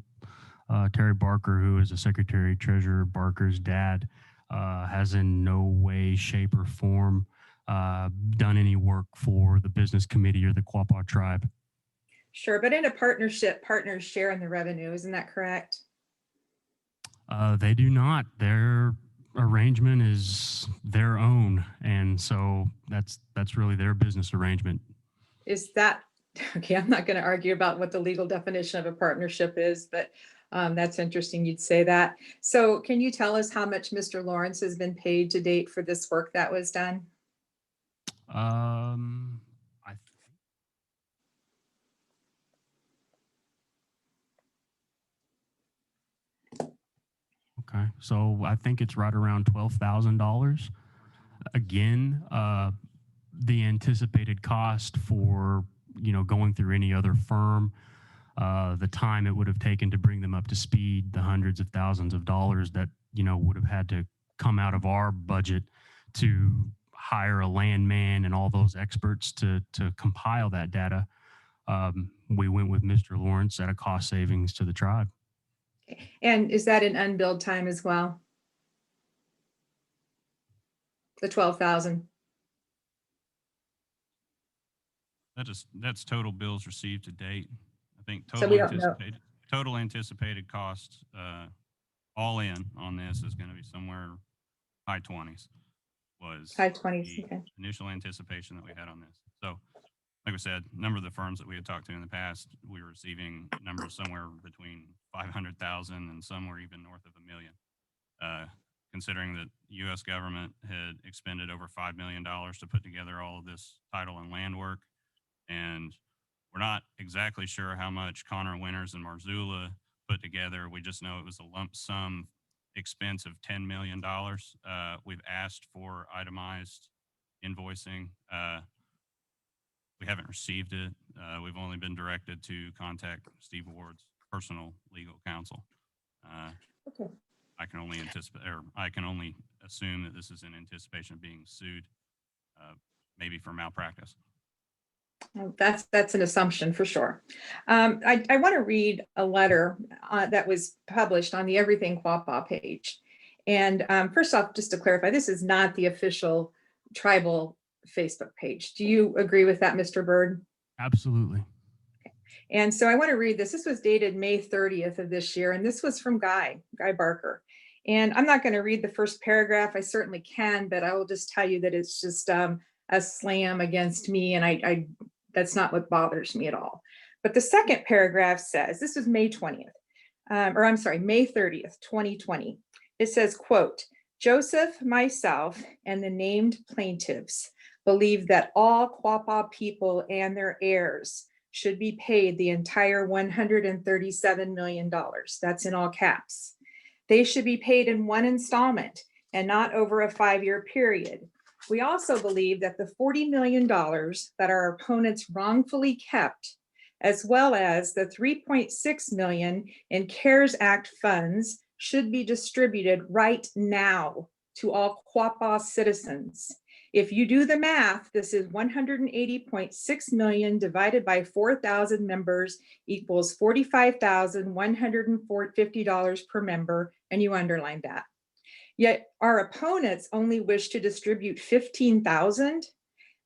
Terry Barker, who is a Secretary Treasurer Barker's dad, has in no way, shape, or form done any work for the business committee or the Quapaw tribe. Sure, but in a partnership, partners share in the revenue, isn't that correct? They do not. Their arrangement is their own, and so that's really their business arrangement. Is that, okay, I'm not going to argue about what the legal definition of a partnership is, but that's interesting you'd say that. So can you tell us how much Mr. Lawrence has been paid to date for this work that was done? Okay, so I think it's right around $12,000. Again, the anticipated cost for going through any other firm, the time it would have taken to bring them up to speed, the hundreds of thousands of dollars that would have had to come out of our budget to hire a landman and all those experts to compile that data. We went with Mr. Lawrence at a cost savings to the tribe. And is that an unbilled time as well? The 12,000? That's total bills received to date. I think So we don't know. total anticipated cost, all in on this is going to be somewhere high 20s. Was high 20s. the Okay. initial anticipation that we had on this. So, like I said, a number of the firms that we had talked to in the past, we were receiving numbers somewhere between 500,000 and some were even north of $1 million. Considering that U.S. government had expended over $5 million to put together all of this title and land work, and we're not exactly sure how much Connor Winters and Marzullo put together. We just know it was a lump sum expense of $10 million. We've asked for itemized invoicing. We haven't received it. We've only been directed to contact Steve Ward's personal legal counsel. Okay. I can only anticipate, or I can only assume that this is in anticipation of being sued, maybe for malpractice. Well, that's an assumption for sure. I want to read a letter that was published on the Everything Quapaw page. And first off, just to clarify, this is not the official tribal Facebook page. Do you agree with that, Mr. Bird? Absolutely. Okay. And so I want to read this. This was dated May 30th of this year, and this was from Guy Barker. And I'm not going to read the first paragraph. I certainly can, but I will just tell you that it's just a slam against me, and I that's not what bothers me at all. But the second paragraph says, this is May 20th, or I'm sorry, May 30th, 2020. It says, quote, Joseph, myself, and the named plaintiffs believe that all Quapaw people and their heirs should be paid the entire $137 million. That's in all caps. They should be paid in one installment and not over a 5-year period. We also believe that the $40 million that our opponents wrongfully kept, as well as the $3.6 million in CARES Act funds, should be distributed right now to all Quapaw citizens. If you do the math, this is 180.6 million divided by 4,000 members equals $45,150 per member, and you underline that. Yet our opponents only wish to distribute 15,000.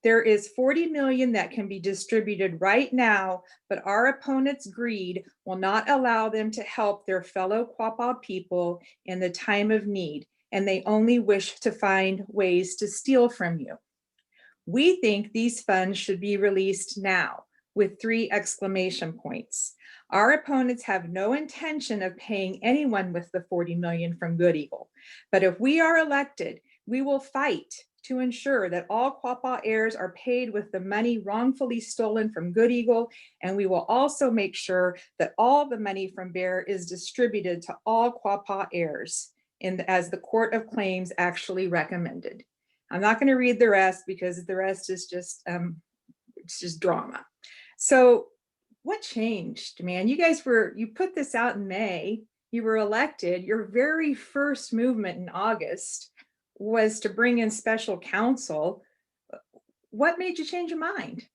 There is 40 million that can be distributed right now, but our opponents' greed will not allow them to help their fellow Quapaw people in the time of need, and they only wish to find ways to steal from you. We think these funds should be released now, with 3 exclamation points. Our opponents have no intention of paying anyone with the 40 million from Good Eagle, but if we are elected, we will fight to ensure that all Quapaw heirs are paid with the money wrongfully stolen from Good Eagle, and we will also make sure that all the money from Bear is distributed to all Quapaw heirs as the Court of Claims actually recommended. I'm not going to read the rest because the rest is just it's just drama. So what changed, man? You guys you put this out in May, you were elected, your very first movement in August was to bring in special counsel. What made you change your mind?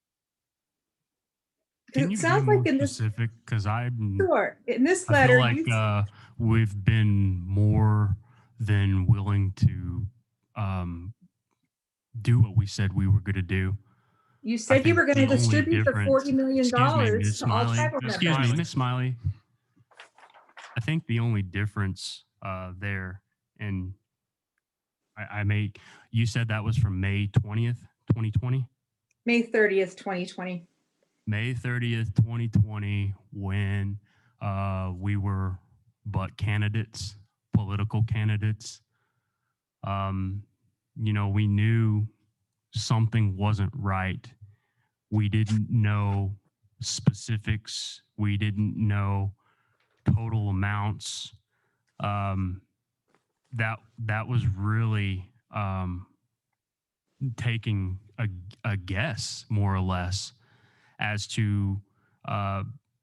Because Can it you be sounds more like in this, specific? Because sure, in this I feel letter, like you, we've been more than willing to do what we said we were going to do. you I said you think were going the to only distribute the difference, $40 million excuse me, Ms. to all Smiley, tribal excuse me, members. Miss Smiley. I think the only difference there, and I may, you said that was from May 20th, 2020? May 30th, 2020. May 30th, 2020, when we were but candidates, political candidates. You know, we knew something wasn't right. We didn't know specifics. We didn't know total amounts. That was really taking a guess, more or less, as to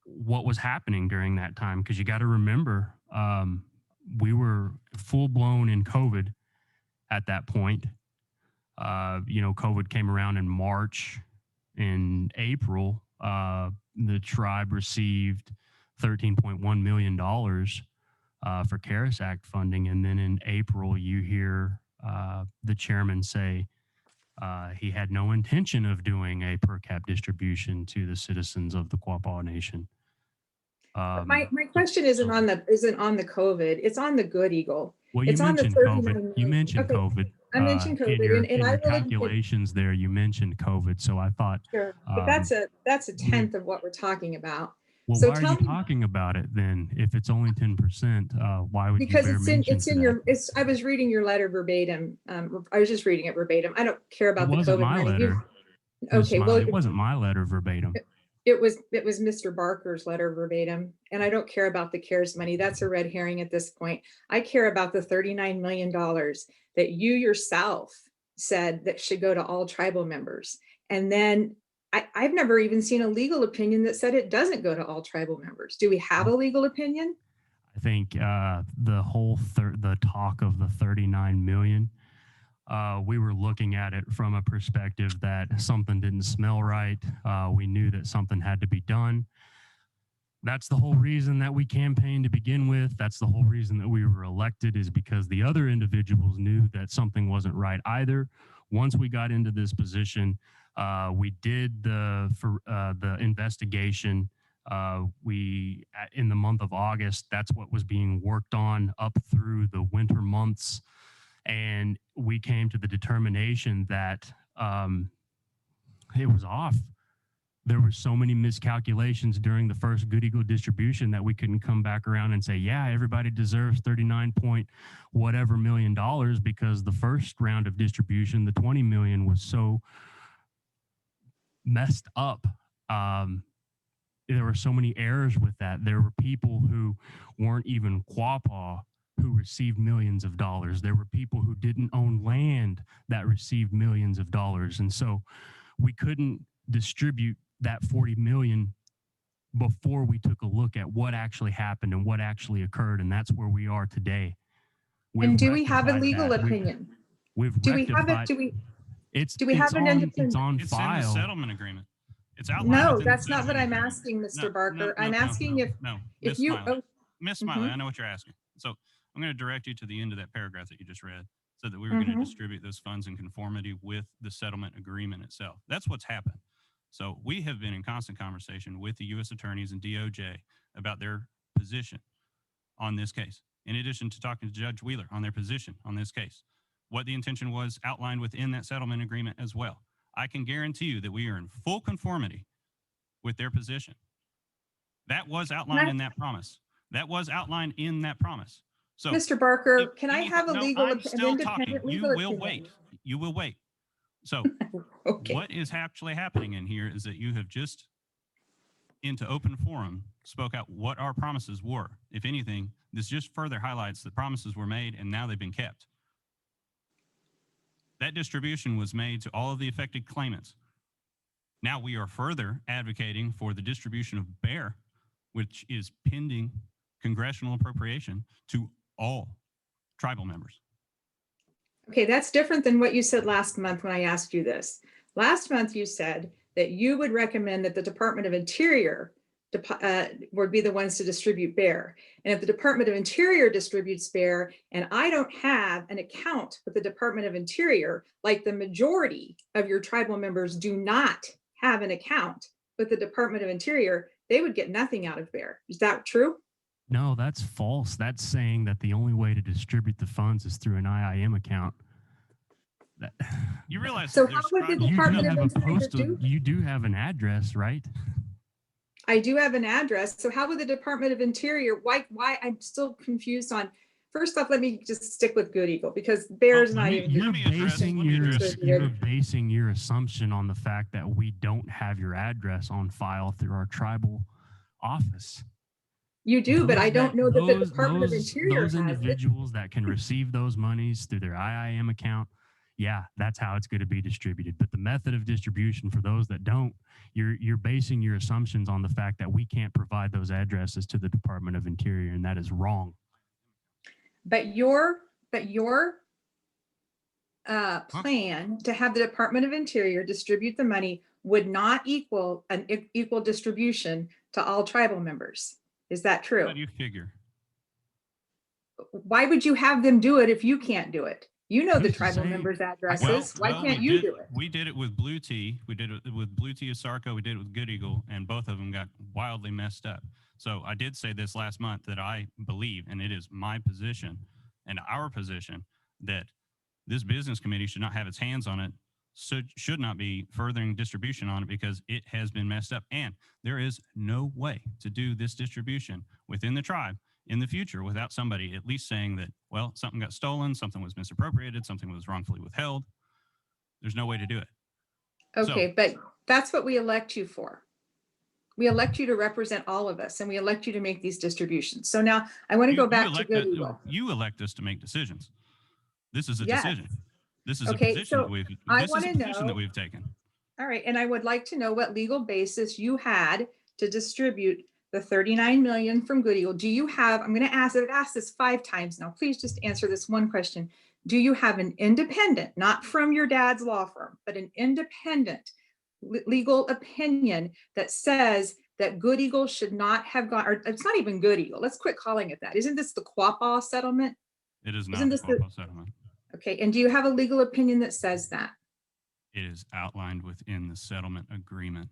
what was happening during that time. Because you got to remember, we were full blown in COVID at that point. You know, COVID came around in March. In April, the tribe received $13.1 million for CARES Act funding. And then in April, you hear the chairman say he had no intention of doing a per cap distribution to the citizens of the Quapaw Nation. But my question isn't on the COVID. It's on the Good Eagle. Well, you It's on the mentioned 39 COVID. million. You mentioned Okay, COVID. I mentioned COVID, In and I your really calculations there, you mentioned COVID. So I thought, sure, but that's a tenth of what we're talking about. well, So why are tell you me, talking about it then? If it's only 10%, why would because you bear mention it's to in that? your, it's, I was reading your letter verbatim. I was just reading it verbatim. I don't care It about the wasn't COVID my money. letter. Ms. Okay, well, Smiley, it wasn't my letter verbatim. it was Mr. Barker's letter verbatim, and I don't care about the CARES money. That's a red herring at this point. I care about the $39 million that you yourself said that should go to all tribal members. And then I've never even seen a legal opinion that said it doesn't go to all tribal members. Do we have a legal opinion? I think the whole the talk of the 39 million, we were looking at it from a perspective that something didn't smell right. We knew that something had to be done. That's the whole reason that we campaigned to begin with. That's the whole reason that we were elected, is because the other individuals knew that something wasn't right either. Once we got into this position, we did the investigation. In the month of August, that's what was being worked on up through the winter months. And we came to the determination that it was off. There were so many miscalculations during the first Good Eagle distribution that we couldn't come back around and say, yeah, everybody deserves 39 point whatever million dollars, because the first round of distribution, the 20 million, was so messed up. There were so many errors with that. There were people who weren't even Quapaw who received millions of dollars. There were people who didn't own land that received millions of dollars. And so we couldn't distribute that 40 million before we took a look at what actually happened and what actually occurred. And that's where we are today. And do we have a legal opinion? Do we have it? Do we do we have an independent? It's on It's in the file. settlement agreement. It's outlined. No, within the that's not what settlement I'm agreement. asking, Mr. No, Barker. no, I'm no, asking no, if no, if Miss you, Smiley. oh, Miss Smiley, I know what you're asking. So I'm going to direct you to the end of that paragraph that you just read, so that we were going to distribute those funds in conformity with the settlement agreement itself. That's what's happened. So we have been in constant conversation with the U.S. attorneys and DOJ about their position on this case, in addition to talking to Judge Wheeler on their position on this case, what the intention was outlined within that settlement agreement as well. I can guarantee you that we are in full conformity with their position. That was outlined in that promise. That was outlined in that promise. So, Mr. Barker, can I have a no, legal, I'm an still independent talking. You legal will opinion? wait. You will wait. So Okay. what is actually happening in here is that you have just, into open forum, spoke out what our promises were. If anything, this just further highlights that promises were made and now they've been kept. That distribution was made to all of the affected claimants. Now we are further advocating for the distribution of BEAR, which is pending congressional appropriation, to all tribal members. Okay, that's different than what you said last month when I asked you this. Last month you said that you would recommend that the Department of Interior would be the ones to distribute bear. And if the Department of Interior distributes bear and I don't have an account with the Department of Interior, like the majority of your tribal members do not have an account with the Department of Interior, they would get nothing out of bear. Is that true? No, that's false. That's saying that the only way to distribute the funds is through an IIM account. You realize So that how there's would the tribal- Department of Interior do? You do have an address, right? I do have an address. So how would the Department of Interior, why I'm still confused on, first off, let me just stick with Good Eagle because bear's not even. You're basing your assumption on the fact that we don't have your address on file through our tribal office. You do, but I don't know that the Department of Interior those has it. individuals that can receive those monies through their IIM account, yeah, that's how it's going to be distributed. But the method of distribution for those that don't, you're basing your assumptions on the fact that we can't provide those addresses to the Department of Interior, and that is wrong. But your plan to have the Department of Interior distribute the money would not equal an equal distribution to all tribal members. Is that true? How do you figure? Why would you have them do it if you can't do it? You know the Who's to tribal say? members' addresses. Why can't we you did- do it? We did it with Blue Tea. We did it with Blue Tea of Sarco. We did it with Good Eagle, and both of them got wildly messed up. So I did say this last month that I believe, and it is my position and our position, that this business committee should not have its hands on it, so should not be furthering distribution on it because it has been messed up. And there is no way to do this distribution within the tribe in the future without somebody at least saying that, well, something got stolen, something was misappropriated, something was wrongfully withheld. There's no way to do it. Okay, but that's what we elect you for. We elect you to represent all of us and we elect you to make these distributions. So now I want to go back to Good Eagle. You elect us to make decisions. This is a Yes. decision. This is Okay, a position so that we've I this is wanna a position know- that we've taken. All right, and I would like to know what legal basis you had to distribute the 39 million from Good Eagle. Do you have, I'm going to ask, I've asked this 5 times now, please just answer this one question. Do you have an independent, not from your dad's law firm, but an independent legal opinion that says that Good Eagle should not have gone, or it's not even Good Eagle, let's quit calling it that. Isn't this the Quapaw settlement? It is not Isn't the this the- Quapaw settlement. Okay, and do you have a legal opinion that says that? It is outlined within the settlement agreement.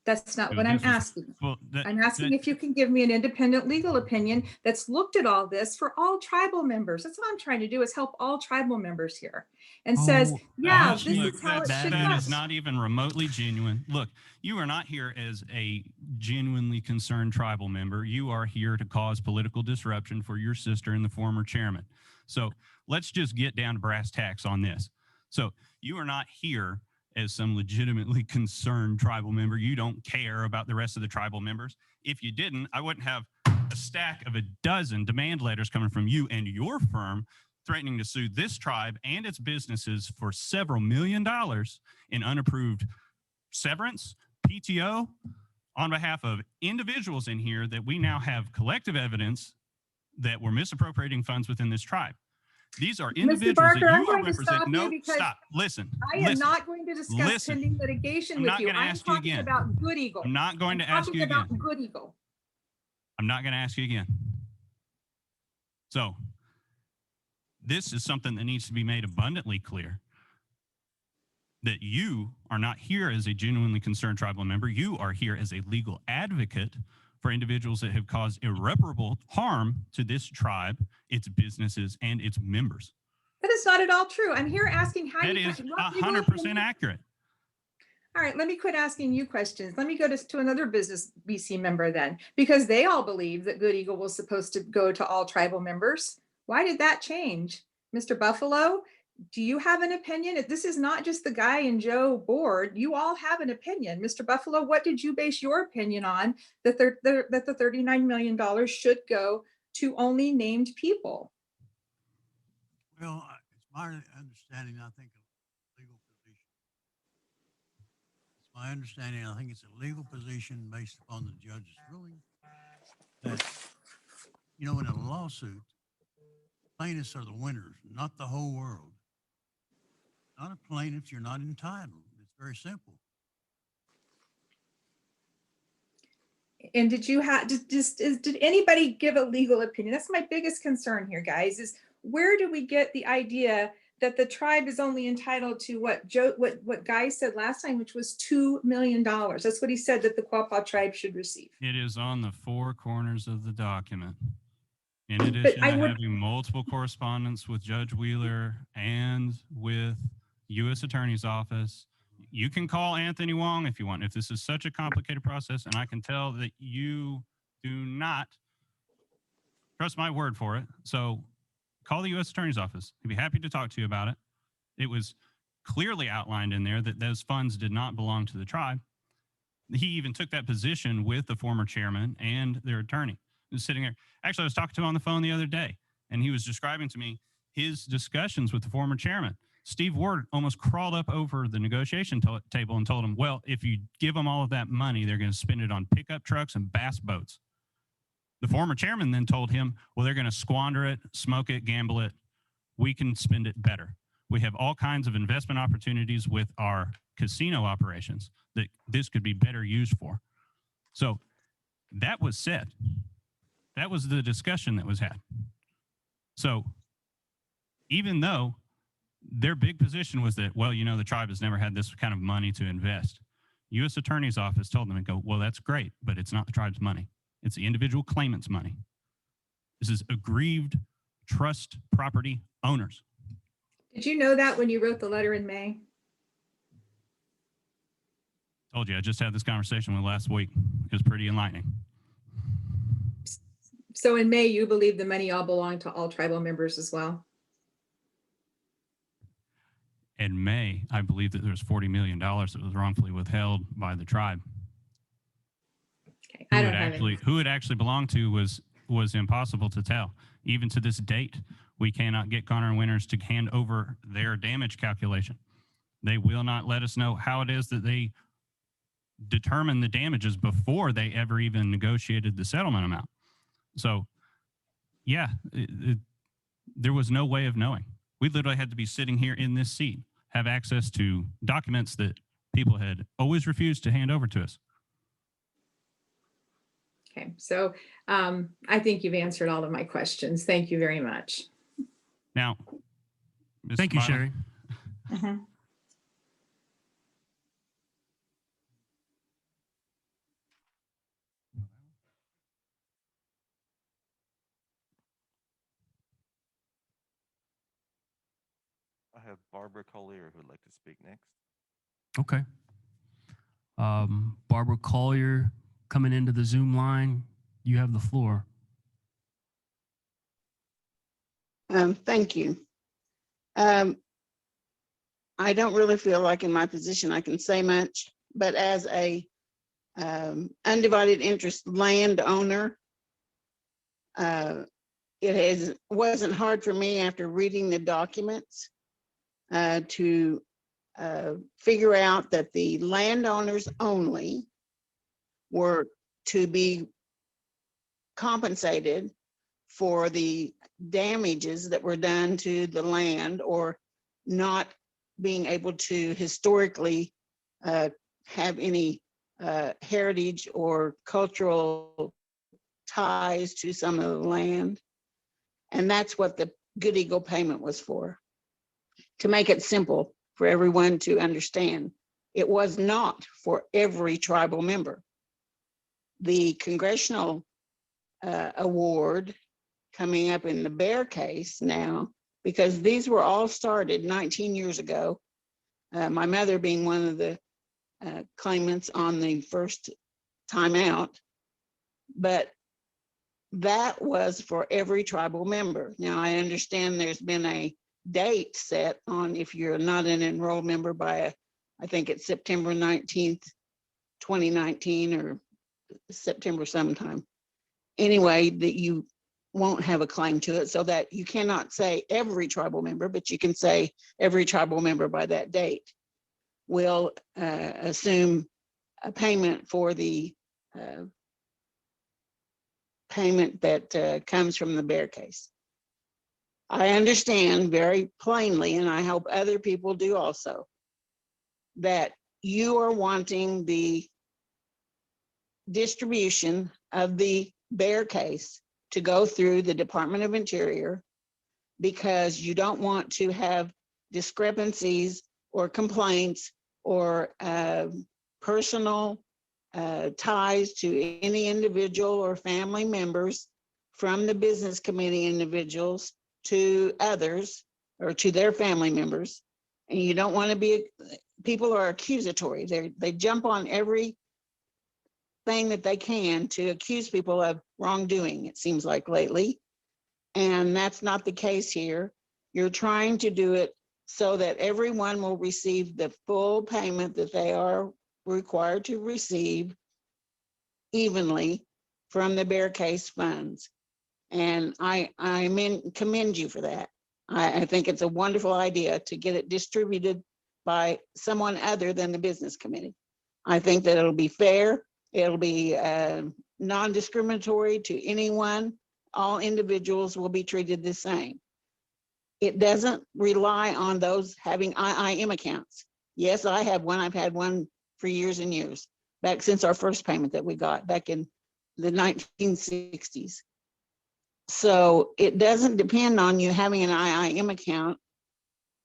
That's not So what I'm this was- asking. Well, I'm asking if you can give me an independent legal opinion that's looked at all this for all tribal members. That's what I'm trying to do, is help all tribal members here. And says, yeah, this Look, is how it should that go. is not even remotely genuine. Look, you are not here as a genuinely concerned tribal member. You are here to cause political disruption for your sister and the former chairman. So let's just get down to brass tacks on this. So you are not here as some legitimately concerned tribal member. You don't care about the rest of the tribal members. If you didn't, I wouldn't have a stack of a dozen demand letters coming from you and your firm threatening to sue this tribe and its businesses for several $1 million in unapproved severance, PTO, on behalf of individuals in here that we now have collective evidence that we're misappropriating funds within this tribe. These are individuals Barker, that I'm you are going to stop representing. you No, because stop. Listen. I am listen. not going to discuss Listen. pending litigation I'm with not you. gonna I'm ask you talking again. about Good Eagle. I'm not going to I'm ask you talking about again. Good Eagle. I'm not going to ask you again. So this is something that needs to be made abundantly clear, that you are not here as a genuinely concerned tribal member. You are here as a legal advocate for individuals that have caused irreparable harm to this tribe, its businesses, and its members. That is not at all true. I'm here asking how That you. is what legal 100% opinion- accurate. All right, let me quit asking you questions. Let me go to another business BC member then, because they all believe that Good Eagle was supposed to go to all tribal members. Why did that change? Mr. Buffalo, do you have an opinion? This is not just the Guy and Joe board. You all have an opinion. Mr. Buffalo, what did you base your opinion on that the $39 million should go to only named people? Well, it's my understanding, I think, a legal position. It's my understanding, I think it's a legal position based upon the judge's ruling that, you know, in a lawsuit, plaintiffs are the winners, not the whole world. Not a plaintiff, you're not entitled. It's very simple. And did you have, did anybody give a legal opinion? That's my biggest concern here, guys, is where do we get the idea that the tribe is only entitled to what Guy said last time, which was $2 million. That's what he said that the Quapaw tribe should receive. It is on the four corners of the document. In addition to having multiple correspondence with Judge Wheeler and with U.S. Attorney's Office, you can call Anthony Wong if you want. If this is such a complicated process, and I can tell that you do not trust my word for it, so call the U.S. Attorney's Office. He'd be happy to talk to you about it. It was clearly outlined in there that those funds did not belong to the tribe. He even took that position with the former chairman and their attorney. He was sitting there. Actually, I was talking to him on the phone the other day, and he was describing to me his discussions with the former chairman. Steve Ward almost crawled up over the negotiation table and told him, well, if you give them all of that money, they're going to spend it on pickup trucks and bass boats. The former chairman then told him, well, they're going to squander it, smoke it, gamble it. We can spend it better. We have all kinds of investment opportunities with our casino operations that this could be better used for. So that was said. That was the discussion that was had. So even though their big position was that, well, you know, the tribe has never had this kind of money to invest, U.S. Attorney's Office told them to go, well, that's great, but it's not the tribe's money. It's the individual claimant's money. This is aggrieved trust property owners. Did you know that when you wrote the letter in May? Told you, I just had this conversation with last week. It was pretty enlightening. So in May, you believe the money all belonged to all tribal members as well? In May, I believe that there was $40 million that was wrongfully withheld by the tribe. Okay, I don't have any. Who it actually belonged to was impossible to tell. Even to this date, we cannot get Connor and Winters to hand over their damage calculation. They will not let us know how it is that they determine the damages before they ever even negotiated the settlement amount. So, yeah, there was no way of knowing. We literally had to be sitting here in this seat, have access to documents that people had always refused to hand over to us. Okay, so I think you've answered all of my questions. Thank you very much. Now, thank you, Sherry. I have Barbara Collier who would like to speak next. Okay. Barbara Collier coming into the Zoom line. You have the floor. Thank you. I don't really feel like in my position I can say much, but as a undivided interest landowner, it wasn't hard for me after reading the documents to figure out that the landowners only were to be compensated for the damages that were done to the land or not being able to historically have any heritage or cultural ties to some of the land. And that's what the Good Eagle payment was for. To make it simple for everyone to understand, it was not for every tribal member. The congressional award coming up in the Bear case now, because these were all started 19 years ago, my mother being one of the claimants on the first time out, but that was for every tribal member. Now, I understand there's been a date set on if you're not an enrolled member by, I think it's September 19th, 2019 or September sometime. Anyway, that you won't have a claim to it, so that you cannot say every tribal member, but you can say every tribal member by that date will assume a payment for the payment that comes from the Bear case. I understand very plainly, and I hope other people do also, that you are wanting the distribution of the bear case to go through the Department of Interior, because you don't want to have discrepancies or complaints or personal ties to any individual or family members from the business committee individuals to others or to their family members. And you don't want to be, people are accusatory. They jump on every thing that they can to accuse people of wrongdoing, it seems like lately. And that's not the case here. You're trying to do it so that everyone will receive the full payment that they are required to receive evenly from the bear case funds. And I commend you for that. I think it's a wonderful idea to get it distributed by someone other than the business committee. I think that it'll be fair. It'll be non-discriminatory to anyone. All individuals will be treated the same. It doesn't rely on those having IIM accounts. Yes, I have one. I've had one for years and years, back since our first payment that we got back in the 1960s. So it doesn't depend on you having an IIM account.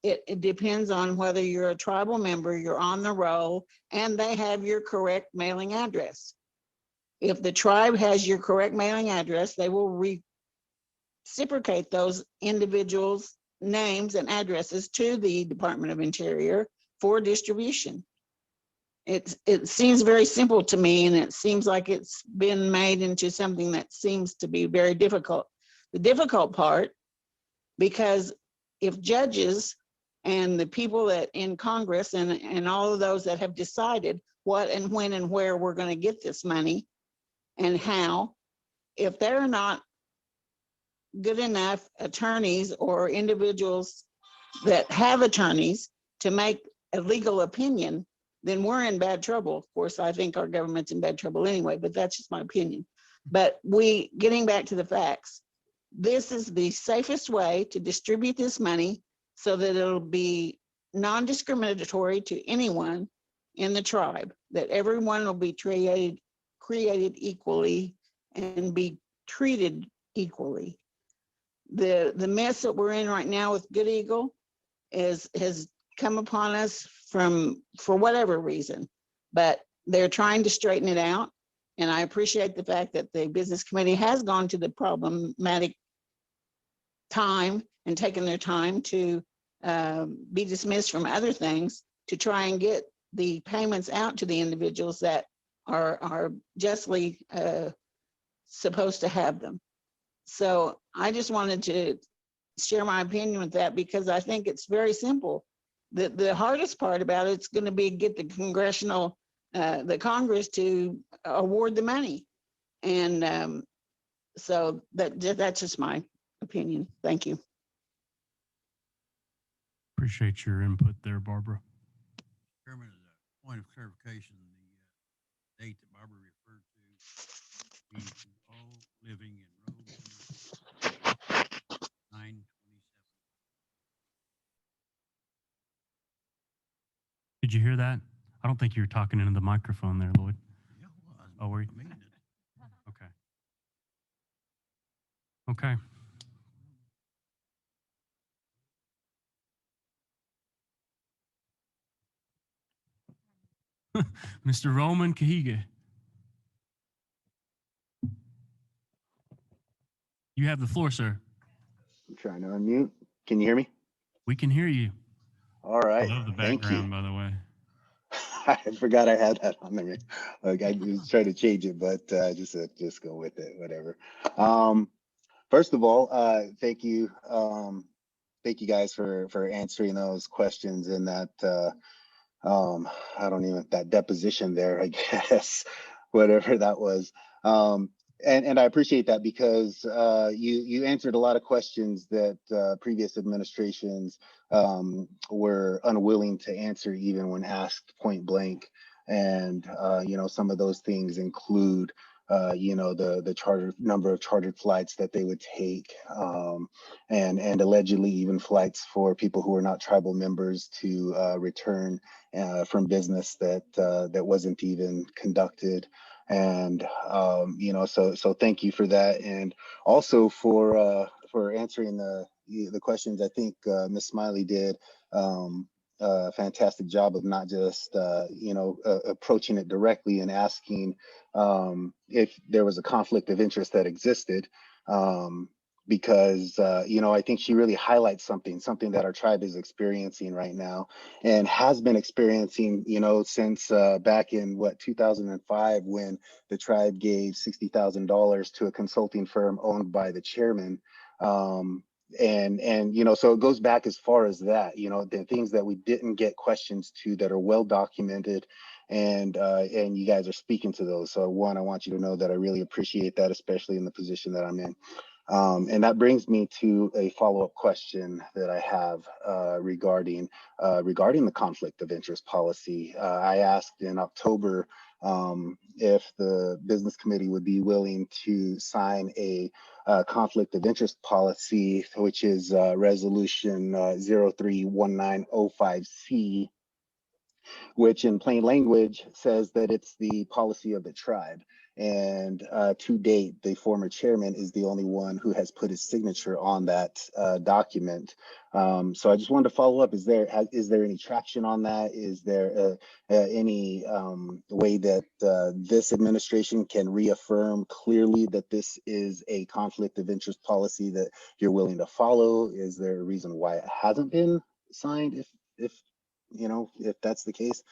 It depends on whether you're a tribal member, you're on the roll, and they have your correct mailing address. If the tribe has your correct mailing address, they will reciprocate those individuals' names and addresses to the Department of Interior for distribution. It seems very simple to me, and it seems like it's been made into something that seems to be very difficult. The difficult part, because if judges and the people that in Congress and all of those that have decided what and when and where we're going to get this money and how, if they're not good enough attorneys or individuals that have attorneys to make a legal opinion, then we're in bad trouble. Of course, I think our government's in bad trouble anyway, but that's just my opinion. But getting back to the facts, this is the safest way to distribute this money so that it'll be non-discriminatory to anyone in the tribe, that everyone will be created equally and be treated equally. The mess that we're in right now with Good Eagle has come upon us for whatever reason, but they're trying to straighten it out. And I appreciate the fact that the business committee has gone to the problematic time and taken their time to be dismissed from other things to try and get the payments out to the individuals that are justly supposed to have them. So I just wanted to share my opinion with that, because I think it's very simple. The hardest part about it's going to be get the the Congress to award the money. And so that's just my opinion. Thank you. Appreciate your input there, Barbara. Chairman, as a point of clarification, the date that Barbara referred to means to all living in row 927. Did you hear that? I don't think you were talking into the microphone there, Lloyd. Yeah, well, Oh, were you? I mean it. Okay. Okay. Mr. Roman Kahige. You have the floor, sir. I'm trying to unmute. Can you hear me? We can hear you. All right. I love the Thank you. background, by the way. I forgot I had that on there. Like, I was trying to change it, but just go with it, whatever. First of all, thank you. Thank you guys for answering those questions in that that deposition there, I guess, whatever that was. And I appreciate that, because you answered a lot of questions that previous administrations were unwilling to answer, even when asked point blank. And some of those things include the charter number of chartered flights that they would take, and allegedly even flights for people who are not tribal members to return from business that wasn't even conducted. And so thank you for that, and also for answering the questions. I think Ms. Smiley did a fantastic job of not just approaching it directly and asking if there was a conflict of interest that existed. Because I think she really highlights something that our tribe is experiencing right now, and has been experiencing, since back in 2005, when the tribe gave $60,000 to a consulting firm owned by the chairman. So it goes back as far as that, the things that we didn't get questions to that are well documented, and you guys are speaking to those. So one, I want you to know that I really appreciate that, especially in the position that I'm in. And that brings me to a follow-up question that I have regarding the conflict of interest policy. I asked in October if the business committee would be willing to sign a conflict of interest policy, which is resolution 031905C, which in plain language says that it's the policy of the tribe. And to date, the former chairman is the only one who has put his signature on that document. So I just wanted to follow up. Is there any traction on that? Is there any way that this administration can reaffirm clearly that this is a conflict of interest policy that you're willing to follow? Is there a reason why it hasn't been signed, if that's the case?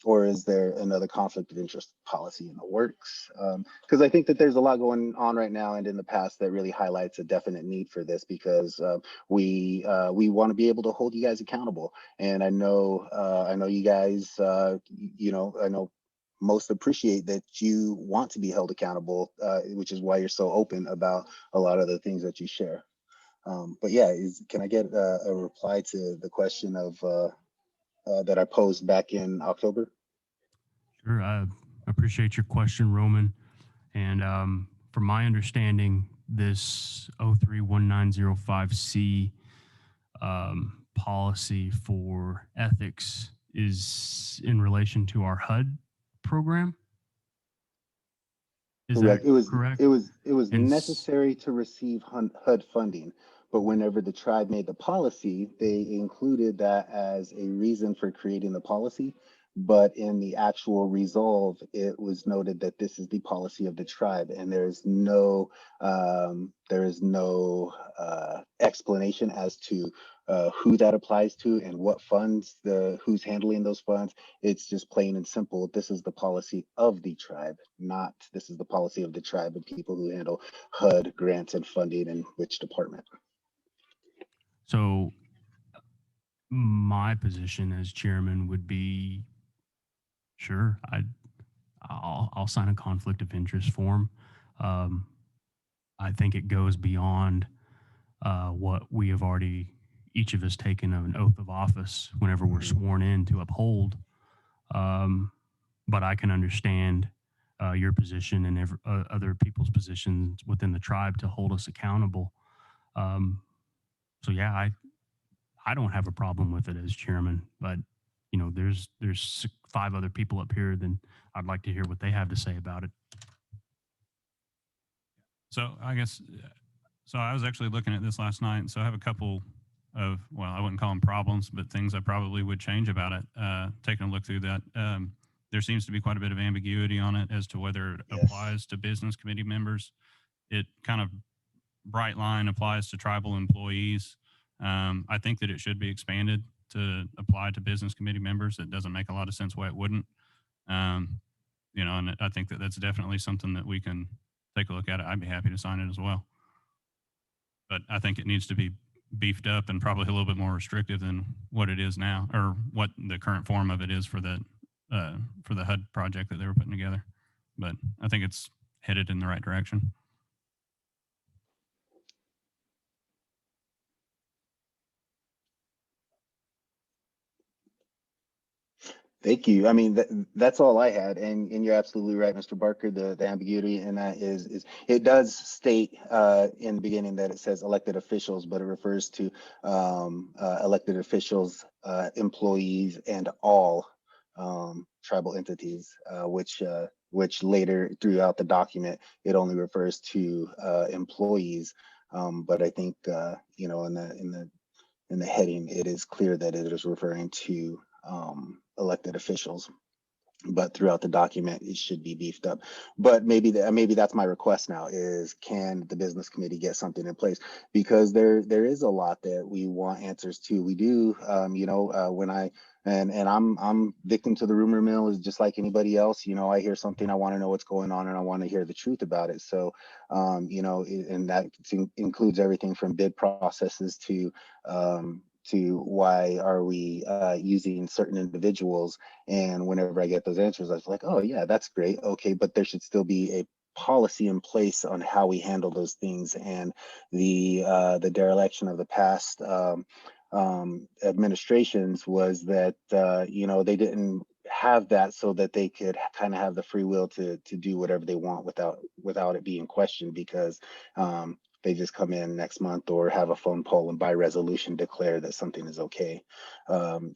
Or is there another conflict of interest policy in the works? Because I think that there's a lot going on right now and in the past that really highlights a definite need for this, because we want to be able to hold you guys accountable. And I know you guys, I know most appreciate that you want to be held accountable, which is why you're so open about a lot of the things that you share. But yeah, can I get a reply to the question of that I posed back in October? Sure. I appreciate your question, Roman. And from my understanding, this 031905C policy for ethics is in relation to our HUD program. Is Correct. that correct? It was And necessary to receive HUD funding, but whenever the tribe made the policy, they included that as a reason for creating the policy. But in the actual resolve, it was noted that this is the policy of the tribe, and there is no explanation as to who that applies to and what funds, who's handling those funds. It's just plain and simple. This is the policy of the tribe, not this is the policy of the tribe and people who handle HUD grants and funding in which department. so my position as chairman would be, sure, I'll sign a conflict of interest form. I think it goes beyond what we have already, each of us, taken an oath of office whenever we're sworn in to uphold. But I can understand your position and other people's positions within the tribe to hold us accountable. So yeah, I don't have a problem with it as chairman, but there's 5 other people up here, then I'd like to hear what they have to say about it. So I guess, so I was actually looking at this last night. So I have a couple of, well, I wouldn't call them problems, but things I probably would change about it. Taking a look through that, there seems to be quite a bit of ambiguity on it as to whether it applies to business committee members. It kind of bright line applies to tribal employees. I think that it should be expanded to apply to business committee members. It doesn't make a lot of sense why it wouldn't. And I think that that's definitely something that we can take a look at. I'd be happy to sign it as well. But I think it needs to be beefed up and probably a little bit more restrictive than what it is now, or what the current form of it is for the HUD project that they were putting together. But I think it's headed in the right direction. Thank you. I mean, that's all I had, and you're absolutely right, Mr. Barker. The ambiguity in that is it does state in the beginning that it says elected officials, but it refers to elected officials, employees, and all tribal entities, which which later throughout the document, it only refers to employees. But I think, you know, in the heading, it is clear that it is referring to elected officials. But throughout the document, it should be beefed up. But maybe that's my request now: is can the business committee get something in place? Because there is a lot that we want answers to. We do, you know, when I and I'm victim to the rumor mill, is just like anybody else. You know, I hear something, I want to know what's going on, and I want to hear the truth about it. So, you know, and that includes everything from bid processes to why are we using certain individuals. And whenever I get those answers, I was like, oh yeah, that's great. Okay, but there should still be a policy in place on how we handle those things. And the dereliction of the past administrations was that you know, they didn't have that, so that they could kind of have the free will to do whatever they want without it being questioned, because they just come in next month or have a phone poll and by resolution declare that something is okay.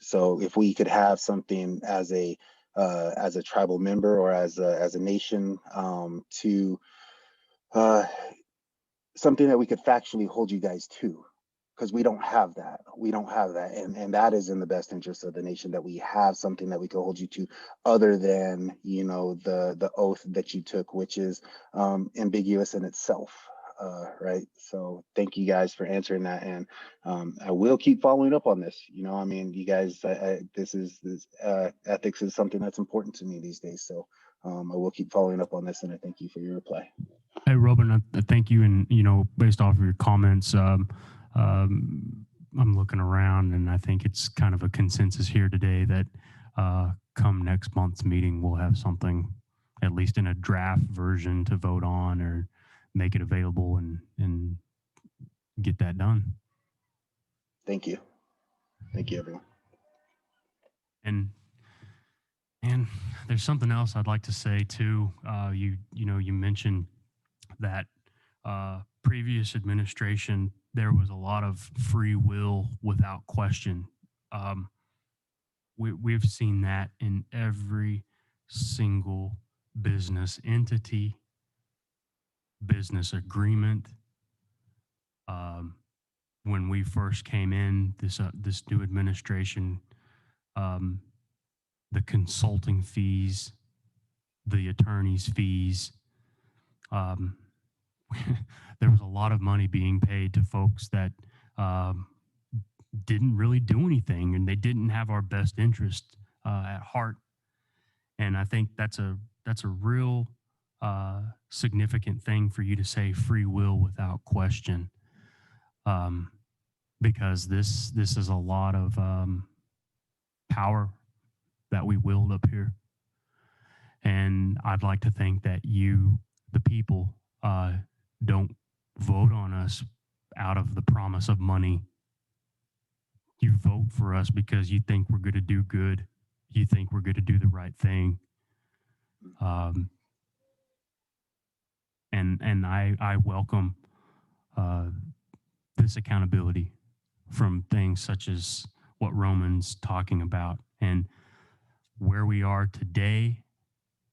So if we could have something as a tribal member or as a nation, to something that we could factually hold you guys to, because we don't have that. And that is in the best interest of the nation, that we have something that we can hold you to, other than, you know, the oath that you took, which is ambiguous in itself. Right. So thank you guys for answering that. And I will keep following up on this. You know, I mean, you guys, this ethics is something that's important to me these days. So I will keep following up on this, and I thank you for your reply. Hey, Robin, I thank you. And, you know, based off of your comments, I'm looking around, and I think it's kind of a consensus here today that come next month's meeting, we'll have something, at least in a draft version, to vote on or make it available and get that done. Thank you. Thank you, everyone. And there's something else I'd like to say too. You know, you mentioned that previous administration, there was a lot of free will without question. We've seen that in every single business entity, business agreement. When we first came in, this new administration, the consulting fees, the attorney's fees, there was a lot of money being paid to folks that didn't really do anything, and they didn't have our best interest at heart. And I think that's a real significant thing for you to say, free will without question, because this is a lot of power that we wield up here. And I'd like to think that you, the people, don't vote on us out of the promise of money. You vote for us because you think we're going to do good. You think we're going to do the right thing. And I welcome this accountability from things such as what Roman's talking about. And where we are today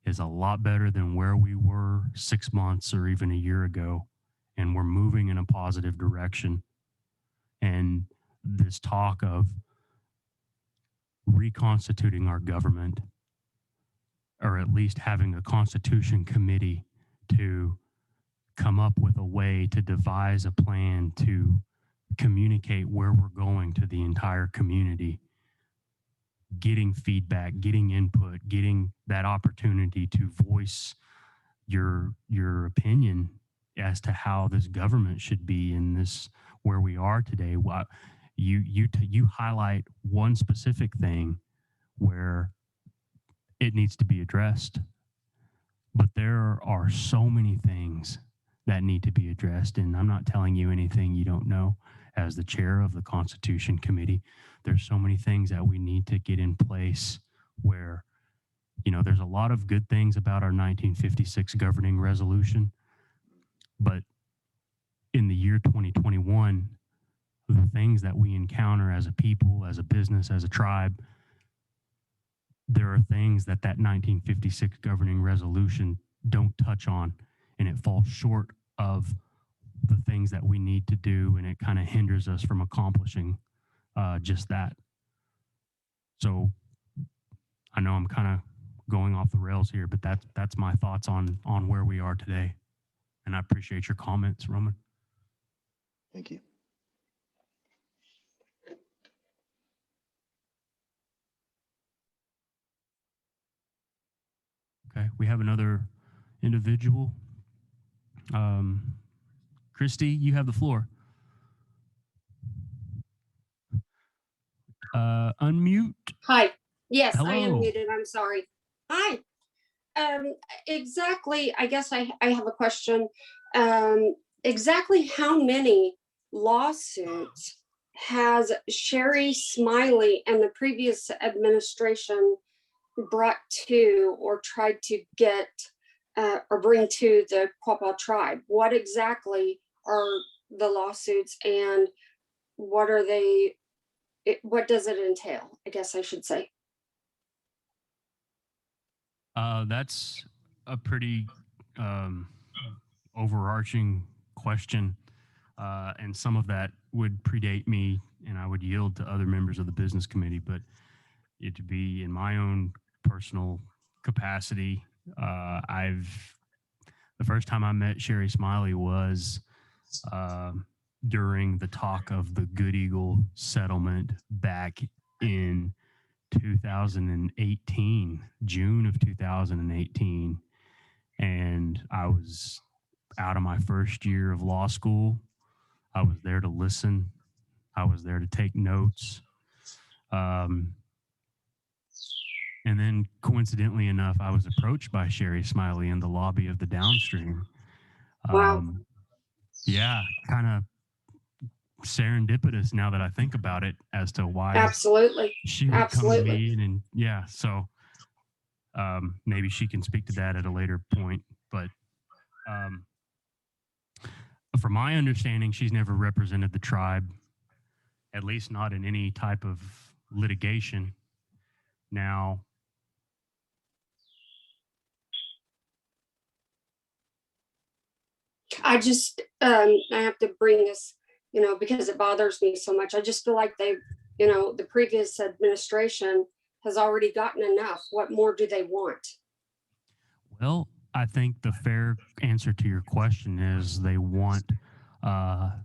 is a lot better than where we were 6 months or even a year ago. And we're moving in a positive direction. And this talk of reconstituting our government, or at least having a constitution committee to come up with a way to devise a plan to communicate where we're going to the entire community, getting feedback, getting input, getting that opportunity to voice your opinion as to how this government should be in this, where we are today. You highlight one specific thing where it needs to be addressed, but there are so many things that need to be addressed. And I'm not telling you anything you don't know. As the chair of the Constitution Committee, there's so many things that we need to get in place where, you know, there's a lot of good things about our 1956 governing resolution, but in the year 2021, the things that we encounter as a people, as a business, as a tribe, there are things that 1956 governing resolution don't touch on, and it falls short of the things that we need to do, and it kind of hinders us from accomplishing just that. So I know I'm kind of going off the rails here, but that's my thoughts on where we are today. And I appreciate your comments, Roman. Thank you. Okay, we have another individual. Christy, you have the floor. Unmute. Hi. Yes, I am Hello. muted. I'm sorry. Hi. Exactly. I guess I have a question. Exactly how many lawsuits has Sherry Smiley and the previous administration brought to or tried to get or bring to the Quapaw tribe? What exactly are the lawsuits, and what are they? What does it entail? I guess I should say. That's a pretty overarching question, and some of that would predate me, and I would yield to other members of the business committee. But it to be in my own personal capacity, the first time I met Sherry Smiley was during the talk of the Good Eagle settlement back in 2018, June of 2018. And I was out of my first year of law school. I was there to listen. I was there to take notes. And then coincidentally enough, I was approached by Sherry Smiley in the lobby of the Downstream. Wow. Yeah, kind of serendipitous now that I think about it as to why Absolutely. she would come to me, and yeah, so maybe she can speak to that at a later point. But from my understanding, she's never represented the tribe, at least not in any type of litigation. Now, I just I have to bring this, because it bothers me so much. I just feel like the previous administration has already gotten enough. What more do they want? well, I think the fair answer to your question is they want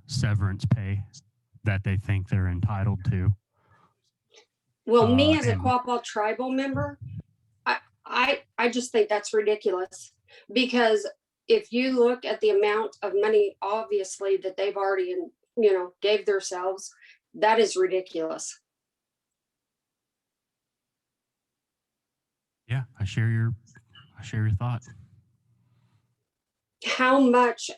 severance pay that they think they're entitled to. Well, me as a Quapaw tribal member, I just think that's ridiculous, because if you look at the amount of money, obviously, that they've already, gave themselves, that is ridiculous. Yeah, I share your thought. How much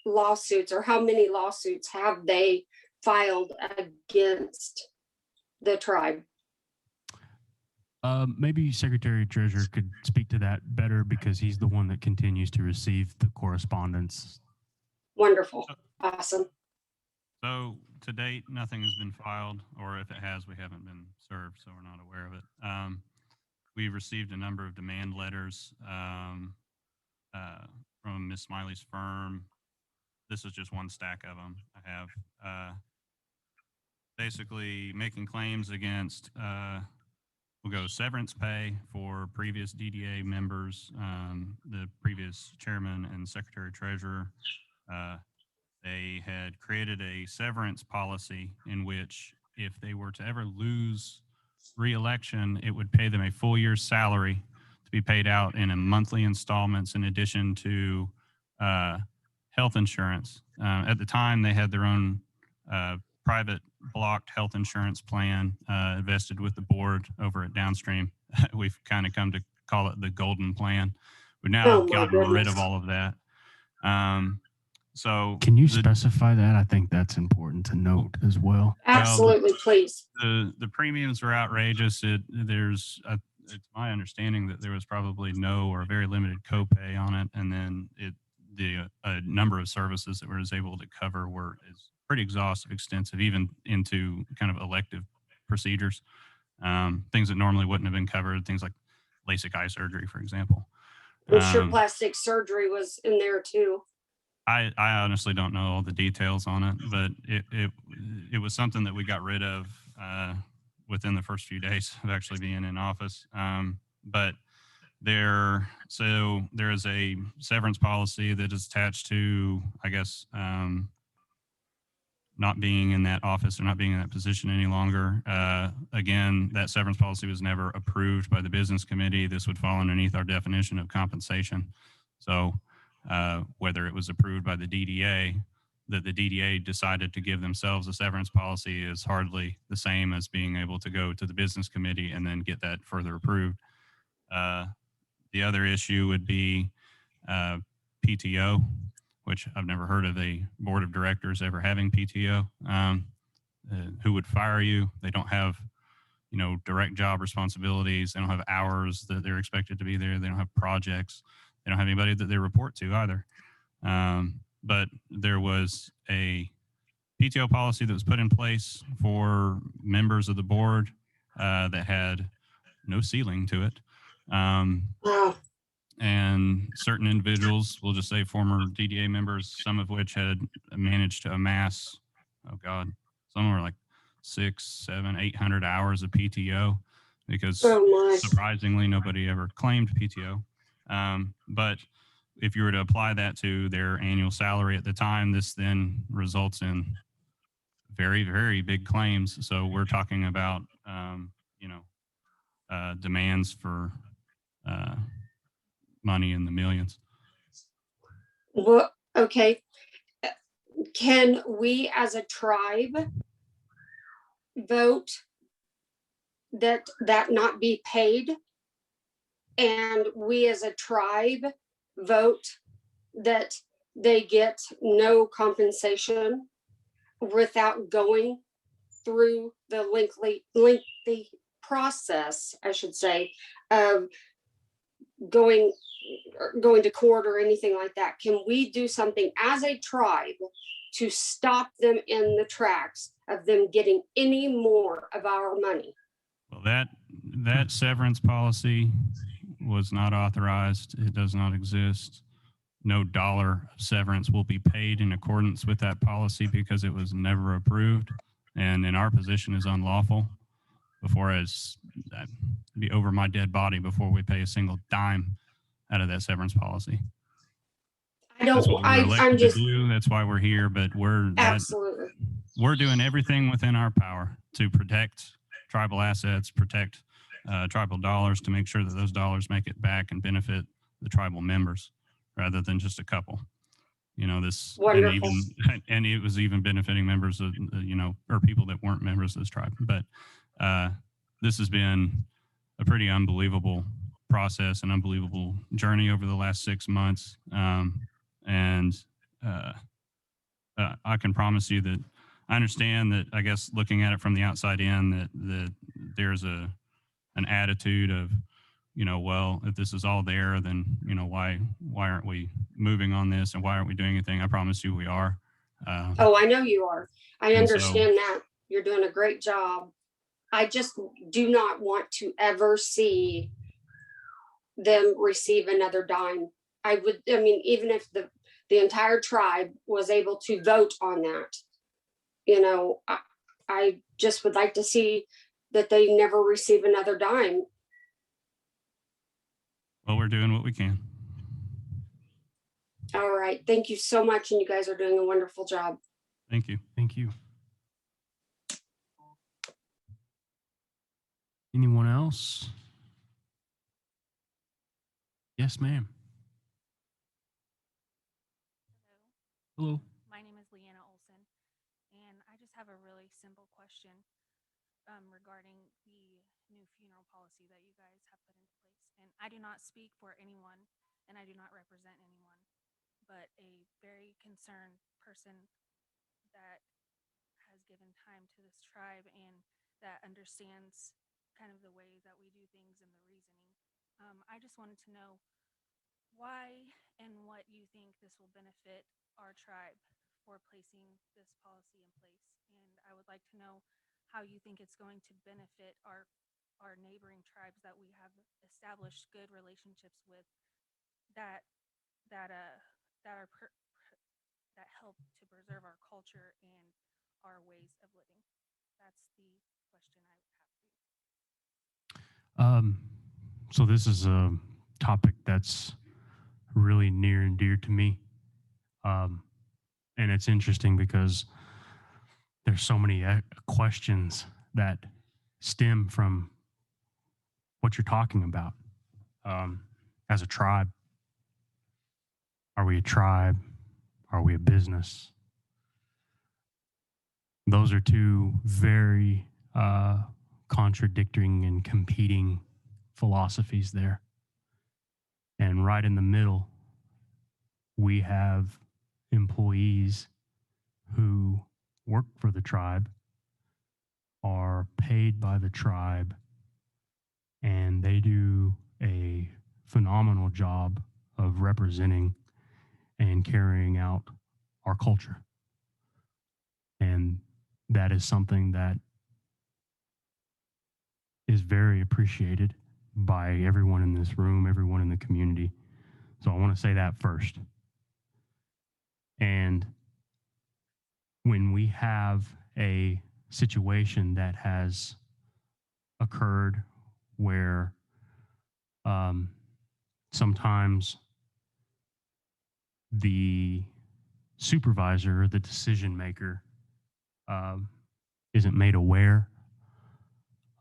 lawsuits, or how many lawsuits have they filed against the tribe? Maybe Secretary Treasurer could speak to that better, because he's the one that continues to receive the correspondence. Wonderful. Awesome. So to date, nothing has been filed, or if it has, we haven't been served, so we're not aware of it. We've received a number of demand letters from Ms. Smiley's firm. This is just one stack of them I have. Basically making claims against we'll go severance pay for previous DDA members, the previous chairman and secretary treasurer. They had created a severance policy in which if they were to ever lose re-election, it would pay them a full year's salary to be paid out in a monthly installments, in addition to health insurance. At the time, they had their own private blocked health insurance plan vested with the board over at Downstream. We've kind of come to call it the golden plan. We've now gotten rid of all of that. So can you specify that? I think that's important to note as well. Absolutely, please. The premiums are outrageous. It's my understanding that there was probably no or very limited copay on it, and then the number of services that we was able to cover is pretty exhaustive, extensive, even into kind of elective procedures. things that normally wouldn't have been covered, things like LASIK eye surgery, for example. I'm sure plastic surgery was in there too. I honestly don't know all the details on it, but it was something that we got rid of within the first few days of actually being in office. But there is a severance policy that is attached to, I guess, not being in that office or not being in that position any longer. Again, that severance policy was never approved by the business committee. This would fall underneath our definition of compensation. So whether it was approved by the DDA, that the DDA decided to give themselves a severance policy is hardly the same as being able to go to the business committee and then get that further approved. The other issue would be PTO, which I've never heard of a board of directors ever having PTO. Who would fire you? They don't have, direct job responsibilities. They don't have hours that they're expected to be there. They don't have projects. They don't have anybody that they report to either. But there was a PTO policy that was put in place for members of the board that had no ceiling to it. And certain individuals, we'll just say former DDA members, some of which had managed to amass, some were like 600, 700, 800 hours of PTO because surprisingly nobody ever claimed PTO. But if you were to apply that to their annual salary at the time, this then results in very, very big claims. So we're talking about, demands for money in the millions. Well, okay. Can we as a tribe vote that not be paid? And we as a tribe vote that they get no compensation without going through the lengthy process, I should say, of going to court or anything like that? Can we do something as a tribe to stop them in the tracks of them getting any more of our money? Well, that severance policy was not authorized. It does not exist. No dollar of severance will be paid in accordance with that policy because it was never approved, and in our position is unlawful. Before that'd be over my dead body before we pay a single dime out of that severance policy. That's what we're elected to do. That's why we're here. But we're doing everything within our power to protect tribal assets, protect tribal dollars, to make sure that those dollars make it back and benefit the tribal members rather than just a couple. And it was even benefiting members of, or people that weren't members of this tribe. But this has been a pretty unbelievable process, an unbelievable journey over the last 6 months. And I can promise you that I understand that, I guess, looking at it from the outside in, that there's an attitude of, well, if this is all there, then, why aren't we moving on this and why aren't we doing anything? I promise you we are. I know you are. I understand that. You're doing a great job. I just do not want to ever see them receive another dime. Even if the entire tribe was able to vote on that, I just would like to see that they never receive another dime. Well, we're doing what we can. All right. Thank you so much. And you guys are doing a wonderful job. Thank you. Thank you. Anyone else? Yes, ma'am. Hello. My name is Leanna Olson, and I just have a really simple question regarding the new funeral policy that you guys have put into place. And I do not speak for anyone, and I do not represent anyone, but a very concerned person that has given time to this tribe and that understands kind of the way that we do things and the reasoning. I just wanted to know why and what you think this will benefit our tribe for placing this policy in place. And I would like to know how you think it's going to benefit our our neighboring tribes that we have established good relationships with that that that are that help to preserve our culture and our ways of living? That's the question I would have for you. So this is a topic that's really near and dear to me. Um, and it's interesting because there's so many questions that stem from what you're talking about. As a tribe, are we a tribe? Are we a business? Those are two very contradicting and competing philosophies there. And right in the middle, we have employees who work for the tribe, are paid by the tribe, and they do a phenomenal job of representing and carrying out our culture. And that is something that is very appreciated by everyone in this room, everyone in the community. So I want to say that first. And when we have a situation that has occurred where sometimes the supervisor or the decision maker isn't made aware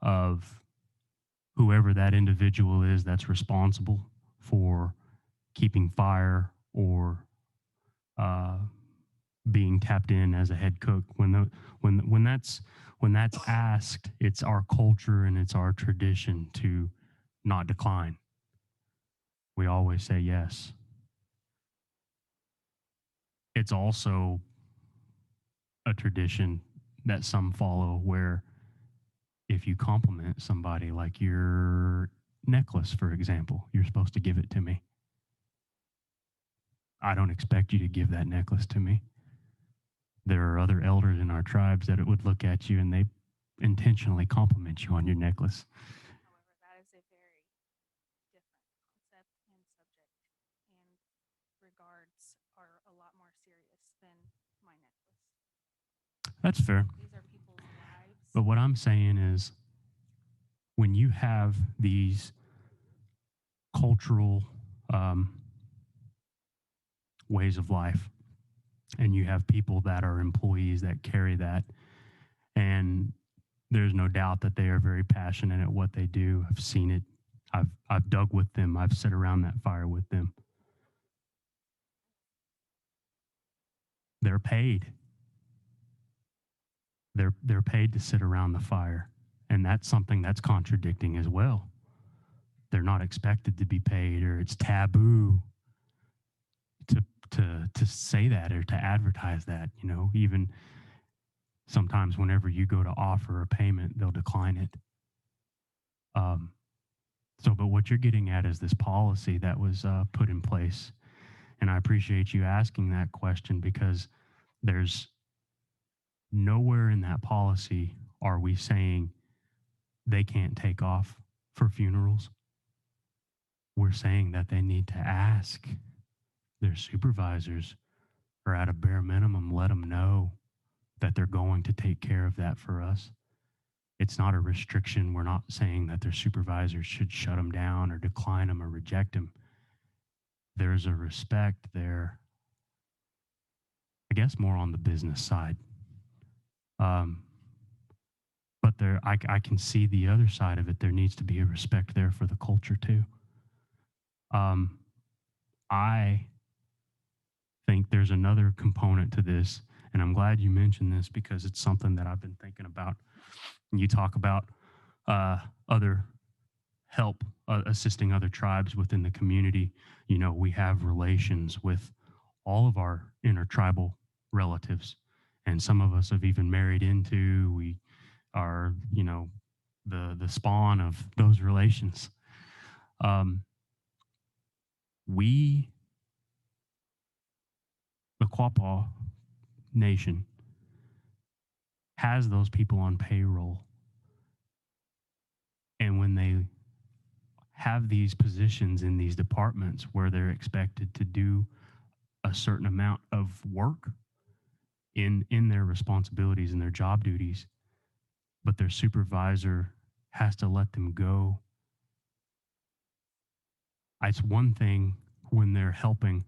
of whoever that individual is that's responsible for keeping fire or being tapped in as a head cook. When that's asked, it's our culture and it's our tradition to not decline. We always say yes. It's also a tradition that some follow where if you compliment somebody, like your necklace, for example, you're supposed to give it to me. I don't expect you to give that necklace to me. There are other elders in our tribes that would look at you and they intentionally compliment you on your necklace. However, that is a very different concept and subject, and regards are a lot more serious than my necklace. That's fair. These are people's lives. But what I'm saying is when you have these cultural ways of life and you have people that are employees that carry that, and there's no doubt that they are very passionate at what they do. I've seen it. I've dug with them. I've sat around that fire with them. They're paid. They're paid to sit around the fire, and that's something that's contradicting as well. They're not expected to be paid, or it's taboo to say that or to advertise that. You know, even sometimes whenever you go to offer a payment, they'll decline it. But what you're getting at is this policy that was put in place. And I appreciate you asking that question because there's nowhere in that policy are we saying they can't take off for funerals. We're saying that they need to ask their supervisors, or at a bare minimum, let them know that they're going to take care of that for us. It's not a restriction. We're not saying that their supervisors should shut them down or decline them or reject them. There's a respect there, I guess more on the business side. But I can see the other side of it. There needs to be a respect there for the culture too. I think there's another component to this, and I'm glad you mentioned this because it's something that I've been thinking about. You talk about other help assisting other tribes within the community. You know, we have relations with all of our intertribal relatives, and some of us have even married into. We are, you know, the spawn of those relations. The Quapaw Nation has those people on payroll And when they have these positions in these departments where they're expected to do a certain amount of work in their responsibilities and their job duties, but their supervisor has to let them go. It's one thing when they're helping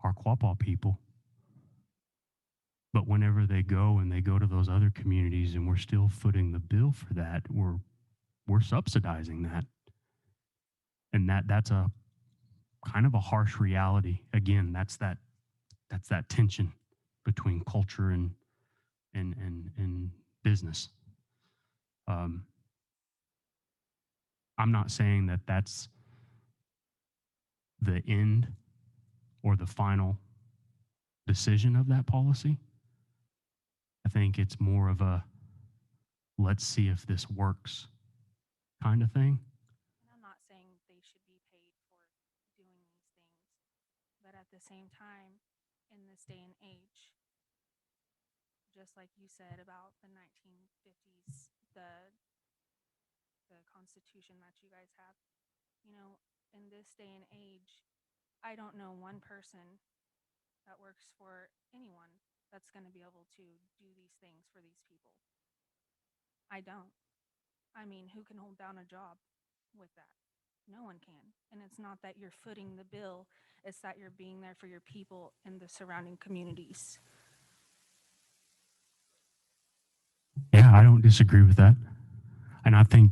our Quapaw people, but whenever they go and they go to those other communities and we're still footing the bill for that, we're subsidizing that. And that's a kind of a harsh reality. Again, that's that tension between culture and business. I'm not saying that that's the end or the final decision of that policy. I think it's more of a let's see if this works kind of thing. And I'm not saying they should be paid for doing these things, but at the same time, in this day and age, just like you said about the 1950s, the Constitution that you guys have, in this day and age, I don't know one person that works for anyone that's going to be able to do these things for these people. I don't. I mean, who can hold down a job with that? No one can. And it's not that you're footing the bill, it's that you're being there for your people in the surrounding communities. Yeah, I don't disagree with that. And I think,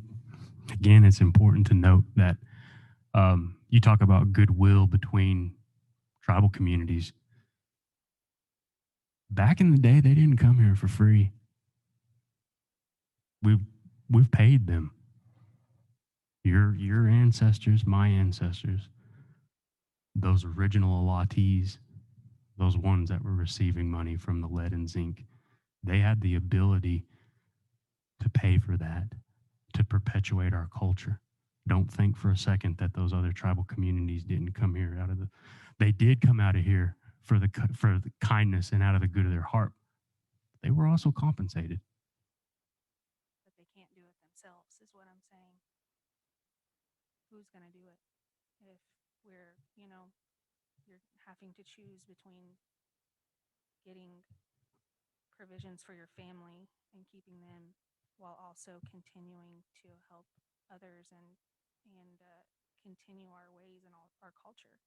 again, it's important to note that you talk about goodwill between tribal communities. Back in the day, they didn't come here for free. We've paid them. Your ancestors, my ancestors, those original allottees, those ones that were receiving money from the lead and zinc, they had the ability to pay for that, to perpetuate our culture. Don't think for a second that those other tribal communities didn't come here they did come out of here for the kindness and out of the good of their heart. They were also compensated. But they can't do it themselves, is what I'm saying. Who's going to do it if you're having to choose between getting provisions for your family and keeping them while also continuing to help others and continue our ways and our culture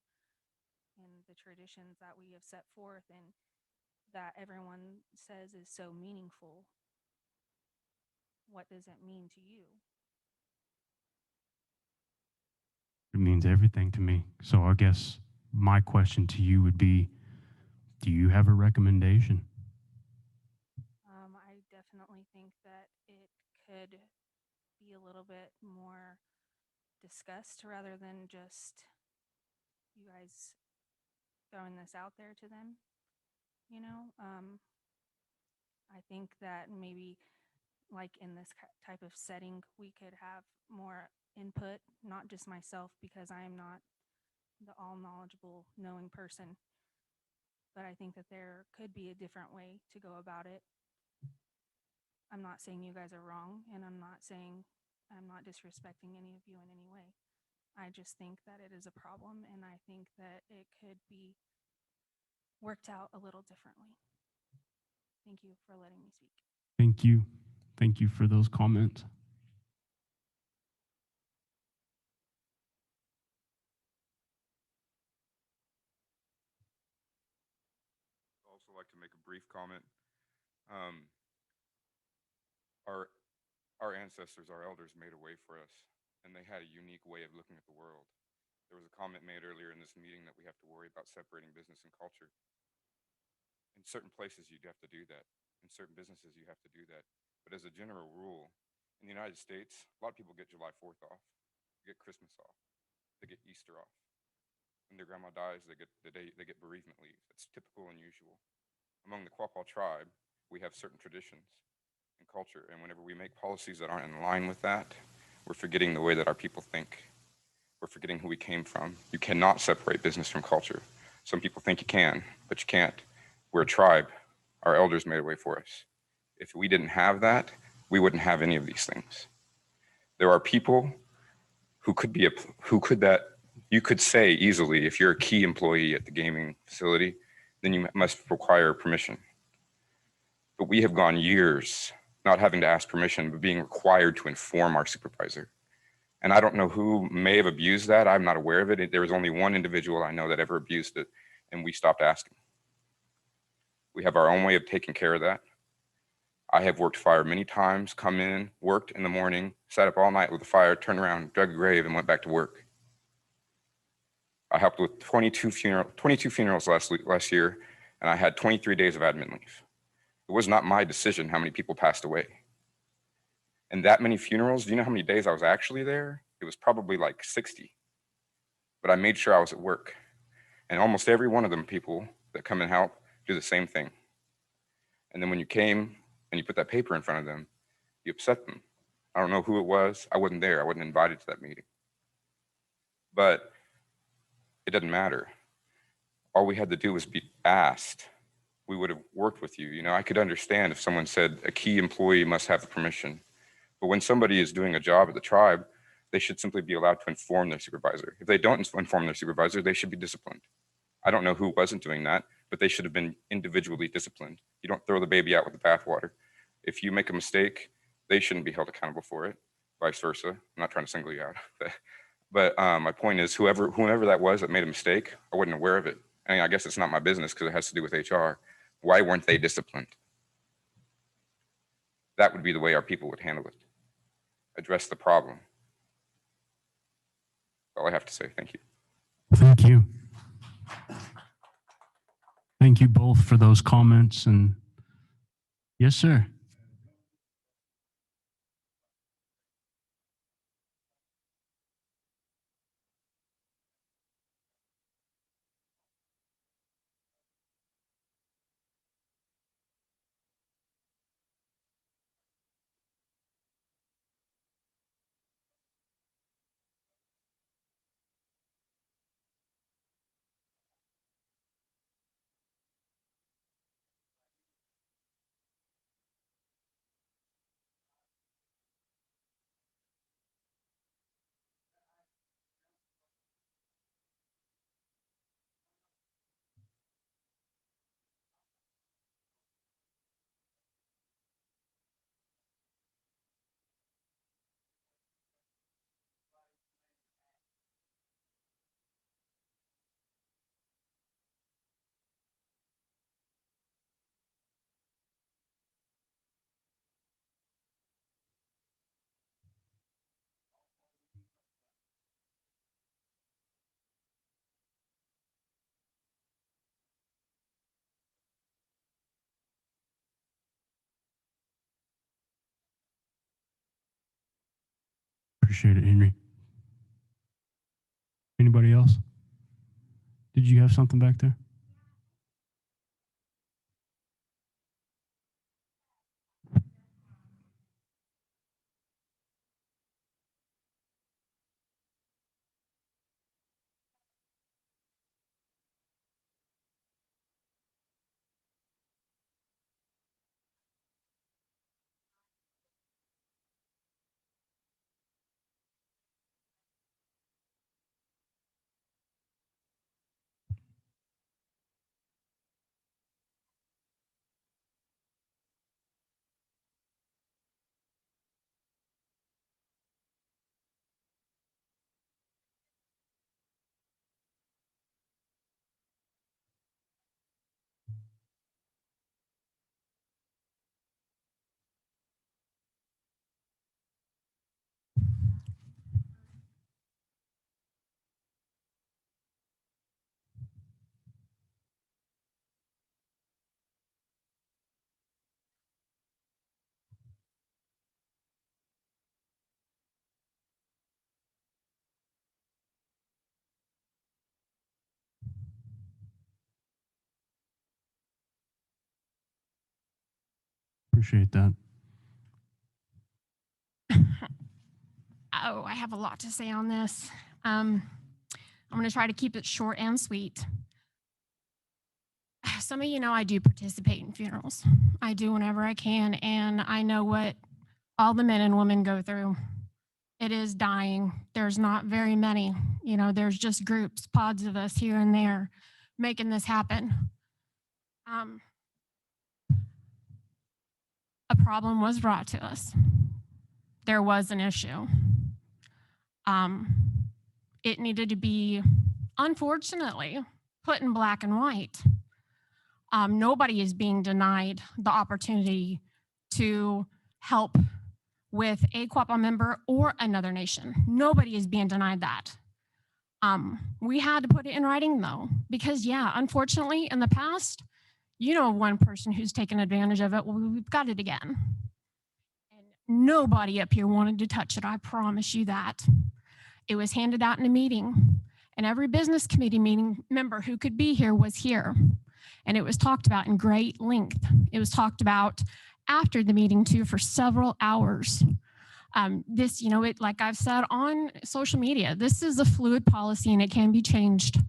and the traditions that we have set forth and that everyone says is so meaningful. What does it mean to you? It means everything to me. So I guess my question to you would be, do you have a recommendation? I definitely think that it could be a little bit more discussed rather than just you guys throwing this out there to them. I think that maybe like in this type of setting, we could have more input, not just myself, because I am not the all knowledgeable knowing person, but I think that there could be a different way to go about it. I'm not saying you guys are wrong, and I'm not disrespecting any of you in any way. I just think that it is a problem, and I think that it could be worked out a little differently. Thank you for letting me speak. Thank you. Thank you for those comments. I'd also like to make a brief comment. Our ancestors, our elders made a way for us, and they had a unique way of looking at the world. There was a comment made earlier in this meeting that we have to worry about separating business and culture. In certain places, you'd have to do that. In certain businesses, you have to do that. But as a general rule, in the United States, a lot of people get July 4th off, they get Christmas off, they get Easter off. When their grandma dies, they get bereavement leave. It's typical and usual. Among the Quapaw tribe, we have certain traditions and culture, and whenever we make policies that aren't in line with that, we're forgetting the way that our people think. We're forgetting who we came from. You cannot separate business from culture. Some people think you can, but you can't. We're a tribe. Our elders made a way for us. If we didn't have that, we wouldn't have any of these things. There are people who could be you could say easily, if you're a key employee at the gaming facility, then you must require permission. But we have gone years not having to ask permission, but being required to inform our supervisor. And I don't know who may have abused that. I'm not aware of it. There was only one individual I know that ever abused it, and we stopped asking. We have our own way of taking care of that. I have worked fire many times, come in, worked in the morning, sat up all night with the fire, turned around, dug a grave, and went back to work. I helped with 22 funerals last year, and I had 23 days of admin leave. It was not my decision how many people passed away. And that many funerals, do you know how many days I was actually there? It was probably like 60. But I made sure I was at work. And almost every one of them people that come and help do the same thing. And then when you came and you put that paper in front of them, you upset them. I don't know who it was. I wasn't there. I wasn't invited to that meeting. But it doesn't matter. All we had to do was be asked. We would have worked with you. You know, I could understand if someone said a key employee must have permission. But when somebody is doing a job at the tribe, they should simply be allowed to inform their supervisor. If they don't inform their supervisor, they should be disciplined. I don't know who wasn't doing that, but they should have been individually disciplined. You don't throw the baby out with the bathwater. If you make a mistake, they shouldn't be held accountable for it, vice versa. I'm not trying to single you out. But my point is, whoever that was that made a mistake, I wasn't aware of it. I mean, I guess it's not my business because it has to do with HR. Why weren't they disciplined? That would be the way our people would handle it. Address the problem. That's all I have to say. Thank you. Thank you. Thank you both for those comments. And yes, sir. Appreciate it, Henry. Anybody else? Did you have something back there? Appreciate that. Oh, I have a lot to say on this. I'm going to try to keep it short and sweet. Some of you know I do participate in funerals. I do whenever I can, and I know what all the men and women go through. It is dying. There's not very many, there's just groups, pods of us here and there making this happen. A problem was brought to us. There was an issue. It needed to be, unfortunately, put in black and white. Nobody is being denied the opportunity to help with a Quapaw member or another nation. Nobody is being denied that. We had to put it in writing though, because yeah, unfortunately in the past, one person who's taken advantage of it, well, we've got it again. And nobody up here wanted to touch it, I promise you that. It was handed out in a meeting, and every business committee meeting member who could be here was here. And it was talked about in great length. It was talked about after the meeting too for several hours. This, like I've said on social media, this is a fluid policy and it can be changed.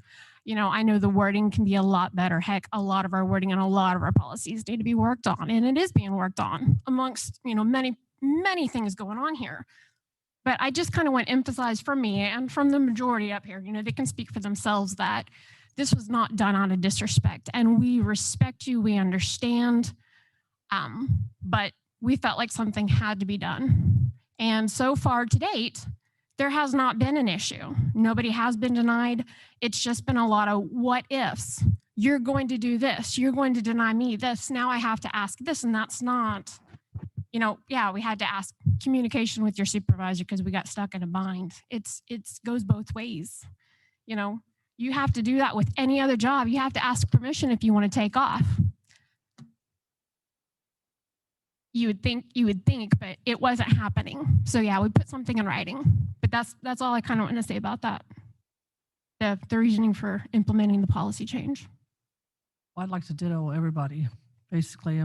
I know the wording can be a lot better. Heck, a lot of our wording and a lot of our policies need to be worked on, and it is being worked on amongst, many, many things going on here. But I just kind of want to emphasize from me and from the majority up here, they can speak for themselves that this was not done out of disrespect, and we respect you, we understand, but we felt like something had to be done. And so far to date, there has not been an issue. Nobody has been denied. It's just been a lot of what ifs. You're going to do this. You're going to deny me this. Now I have to ask this, and that's not, yeah, we had to ask communication with your supervisor because we got stuck in a bind. It's goes both ways. You have to do that with any other job. You have to ask permission if you want to take off. You would think, but it wasn't happening. So yeah, we put something in writing, but that's all I kind of want to say about that. The reasoning for implementing the policy change. Well, I'd like to ditto everybody. Basically,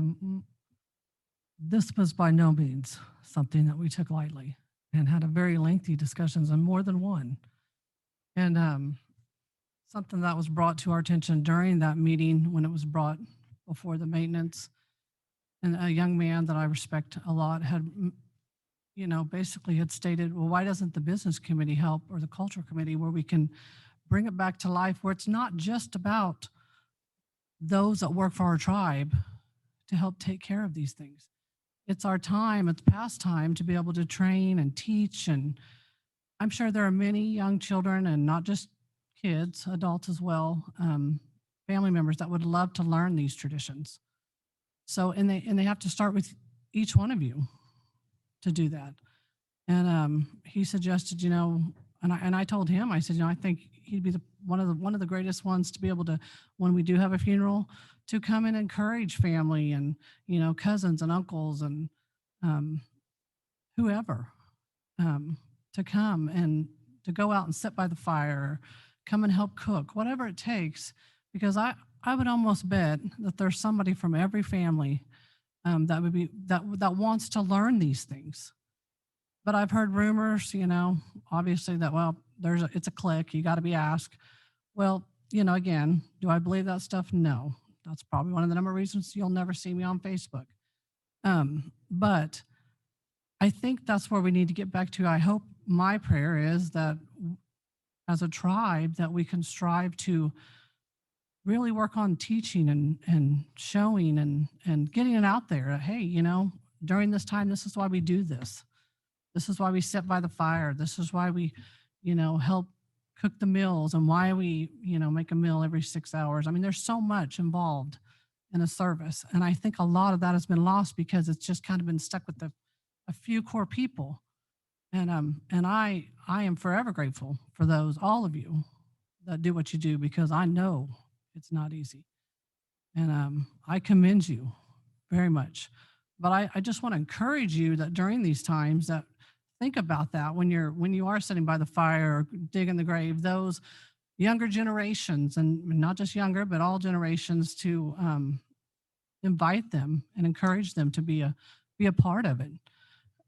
this was by no means something that we took lightly, and had a very lengthy discussions on more than one. And something that was brought to our attention during that meeting when it was brought before the maintenance, and a young man that I respect a lot had, basically had stated, well, why doesn't the business committee help, or the culture committee, where we can bring it back to life, where it's not just about those that work for our tribe to help take care of these things. It's our time, it's past time to be able to train and teach. And I'm sure there are many young children, and not just kids, adults as well, family members that would love to learn these traditions. So, and they have to start with each one of you to do that. And he suggested, and I told him, I said, I think he'd be one of the greatest ones to be able to, when we do have a funeral, to come and encourage family and, cousins and uncles and whoever, to come and to go out and sit by the fire, come and help cook, whatever it takes, because I would almost bet that there's somebody from every family that wants to learn these things. But I've heard rumors, obviously that, well, it's a clique, you got to be asked. Well, again, do I believe that stuff? No. That's probably one of the number of reasons you'll never see me on Facebook. But I think that's where we need to get back to. I hope, my prayer is that as a tribe that we can strive to really work on teaching and showing and getting it out there. Hey, during this time, this is why we do this. This is why we sit by the fire. This is why we, help cook the meals, and why we, make a meal every 6 hours. I mean, there's so much involved in a service. And I think a lot of that has been lost because it's just kind of been stuck with a few core people. And I am forever grateful for all of you that do what you do, because I know it's not easy. And I commend you very much. But I just want to encourage you that during these times, that think about that when you are sitting by the fire or digging the grave, those younger generations, and not just younger, but all generations, to invite them and encourage them to be a part of it.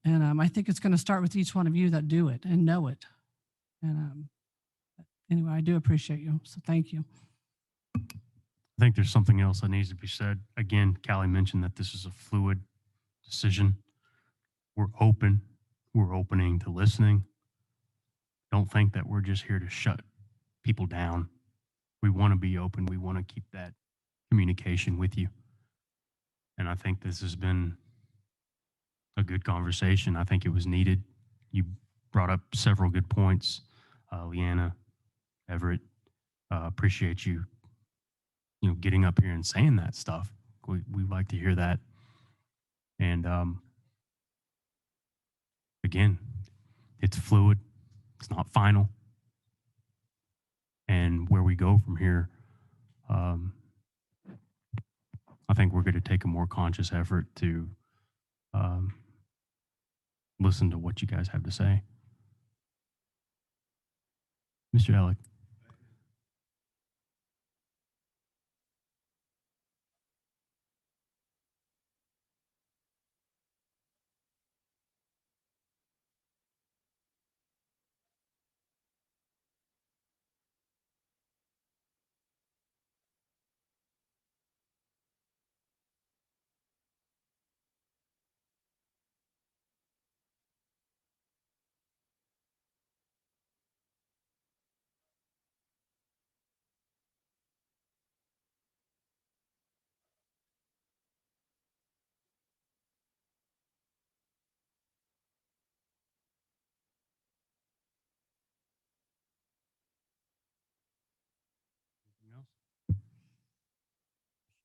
And I think it's going to start with each one of you that do it and know it. And anyway, I do appreciate you. So thank you. I think there's something else that needs to be said. Again, Callie mentioned that this is a fluid decision. We're open. We're opening to listening. Don't think that we're just here to shut people down. We want to be open. We want to keep that communication with you. And I think this has been a good conversation. I think it was needed. You brought up several good points, Leanna, Everett. Appreciate you, getting up here and saying that stuff. We like to hear that. And again, it's fluid. It's not final. And where we go from here, I think we're going to take a more conscious effort to listen to what you guys have to say. Mr. Alec.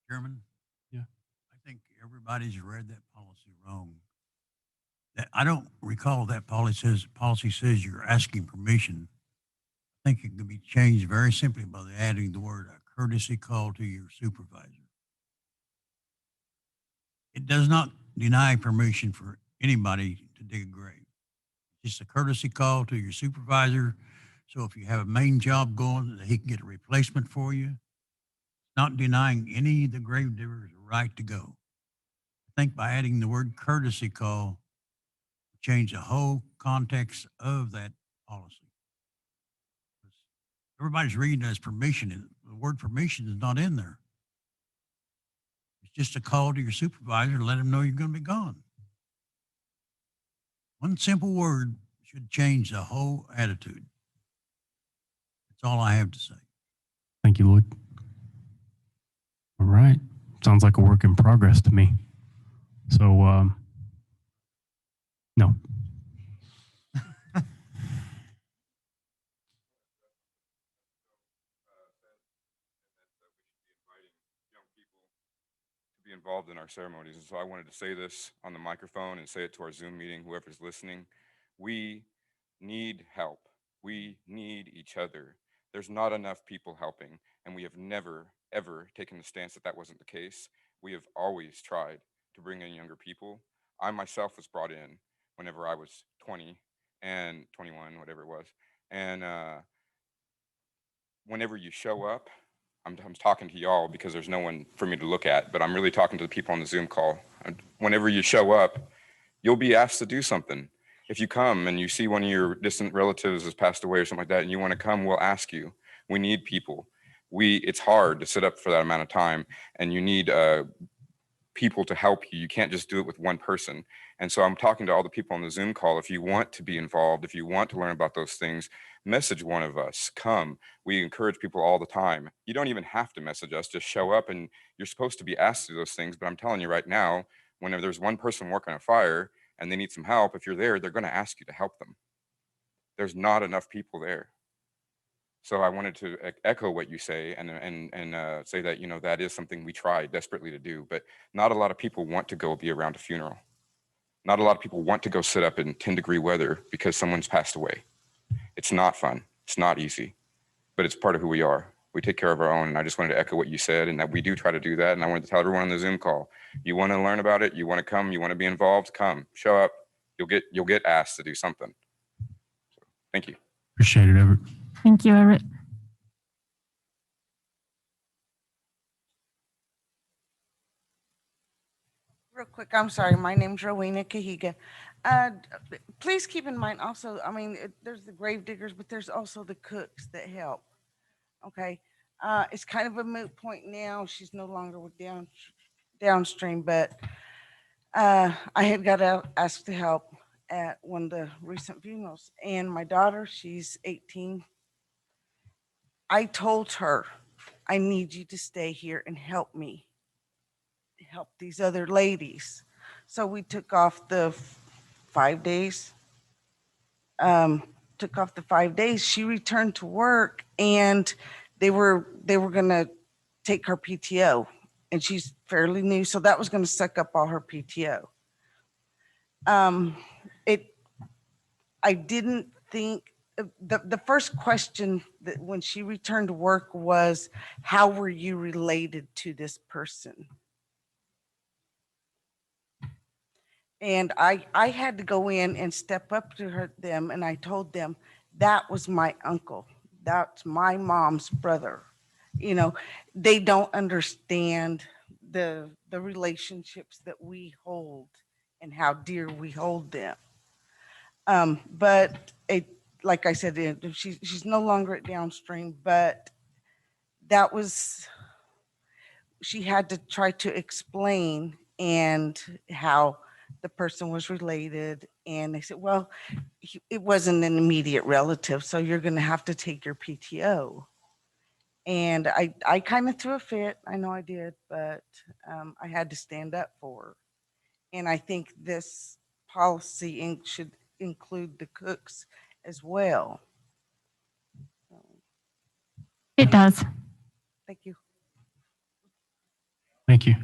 Chairman? Yeah. I think everybody's read that policy wrong. I don't recall that policy says you're asking permission. I think it can be changed very simply by adding the word a courtesy call to your supervisor. It does not deny permission for anybody to dig a grave. It's just a courtesy call to your supervisor. So if you have a main job going, he can get a replacement for you. Not denying any of the grave diggers the right to go. I think by adding the word courtesy call, change the whole context of that policy. Everybody's reading it as permission, and the word permission is not in there. It's just a call to your supervisor to let them know you're going to be gone. One simple word should change the whole attitude. That's all I have to say. Thank you, Lloyd. All right. Sounds like a work in progress to me. So, no. Be involved in our ceremonies. And so I wanted to say this on the microphone and say it to our Zoom meeting, whoever's listening. We need help. We need each other. There's not enough people helping, and we have never, ever taken the stance that that wasn't the case. We have always tried to bring in younger people. I myself was brought in whenever I was 20 and 21, whatever it was. And whenever you show up, I'm talking to y'all because there's no one for me to look at, but I'm really talking to the people on the Zoom call. Whenever you show up, you'll be asked to do something. If you come and you see one of your distant relatives has passed away or something like that, and you want to come, we'll ask you. We need people. It's hard to sit up for that amount of time, and you need people to help you. You can't just do it with one person. And so I'm talking to all the people on the Zoom call. If you want to be involved, if you want to learn about those things, message one of us. Come. We encourage people all the time. You don't even have to message us. Just show up, and you're supposed to be asked to do those things. But I'm telling you right now, whenever there's one person working a fire and they need some help, if you're there, they're going to ask you to help them. There's not enough people there. So I wanted to echo what you say and say that, that is something we try desperately to do, but not a lot of people want to go be around a funeral. Not a lot of people want to go sit up in 10-degree weather because someone's passed away. It's not fun. It's not easy, but it's part of who we are. We take care of our own. And I just wanted to echo what you said, and that we do try to do that. And I wanted to tell everyone on the Zoom call, you want to learn about it, you want to come, you want to be involved, come, show up. You'll get asked to do something. So, thank you. Appreciate it, Everett. Thank you, Everett. Real quick, I'm sorry. My name's Rowena Cahiga. Please keep in mind also, there's the grave diggers, but there's also the cooks that help. Okay. It's kind of a moot point now. She's no longer with downstream, but I had got asked to help. at one of the recent funerals. And my daughter, she's 18. I told her, I need you to stay here and help me, help these other ladies. So we took off the 5 days. Took off the 5 days. She returned to work, and they were gonna take her PTO, and she's fairly new, so that was gonna suck up all her PTO. It, I didn't think, the first question that when she returned to work was, how were you related to this person? And I had to go in and step up to them, and I told them, that was my uncle. That's my mom's brother. You know, they don't understand the relationships that we hold and how dear we hold them. But it, like I said, she's no longer at downstream, but that was, she had to try to explain and how the person was related. And they said, well, it wasn't an immediate relative, so you're going to have to take your PTO. And I kind of threw a fit. I know I did, but I had to stand up for her. And I think this policy should include the cooks as well. It does. Thank you. Thank you.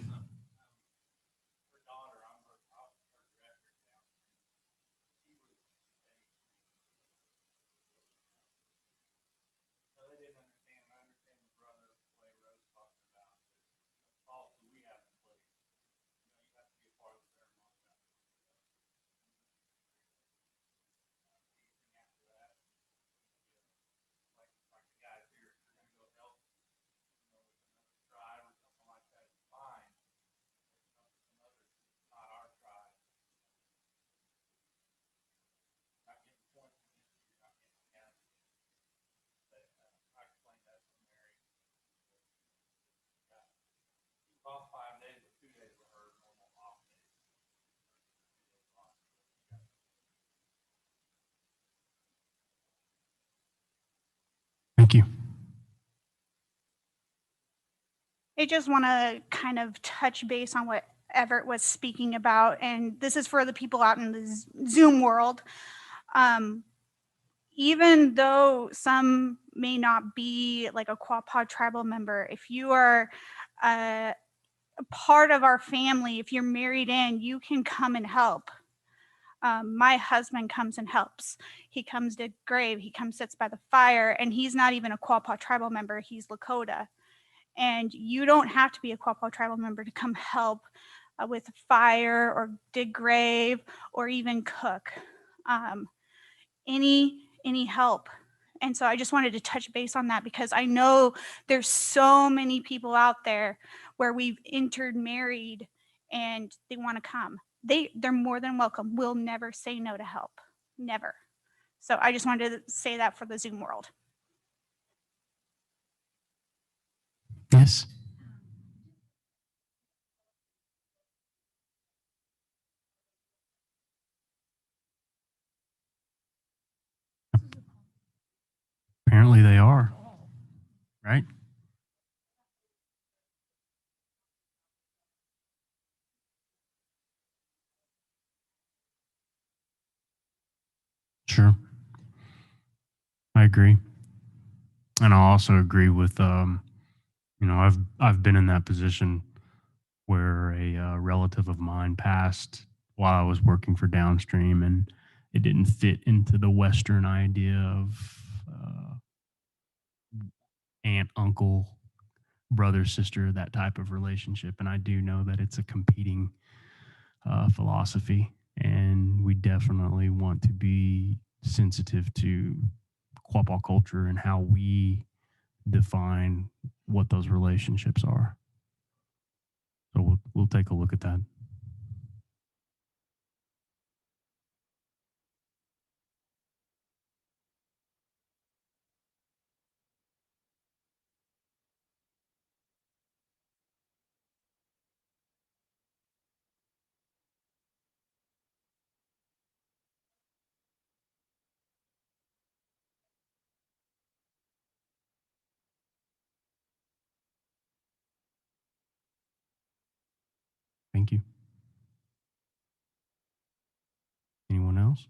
Thank you. I just want to kind of touch base on what Everett was speaking about, and this is for the people out in the Zoom world. Even though some may not be like a Quapaw tribal member, if you are a part of our family, if you're married in, you can come and help. My husband comes and helps. He comes to grave, he comes, sits by the fire, and he's not even a Quapaw tribal member, he's Lakota. And you don't have to be a Quapaw tribal member to come help with fire or dig grave or even cook. Any help. And so I just wanted to touch base on that because I know there's so many people out there where we've intermarried and they want to come. They're more than welcome. We'll never say no to help. Never. So I just wanted to say that for the Zoom world. Yes. Apparently they are, right? Sure. I agree. And I also agree with, I've been in that position where a relative of mine passed while I was working for downstream, and it didn't fit into the Western idea of aunt, uncle, brother, sister, that type of relationship. And I do know that it's a competing philosophy, and we definitely want to be sensitive to Quapaw culture and how we define what those relationships are. So we'll take a look at that. Thank you. Anyone else?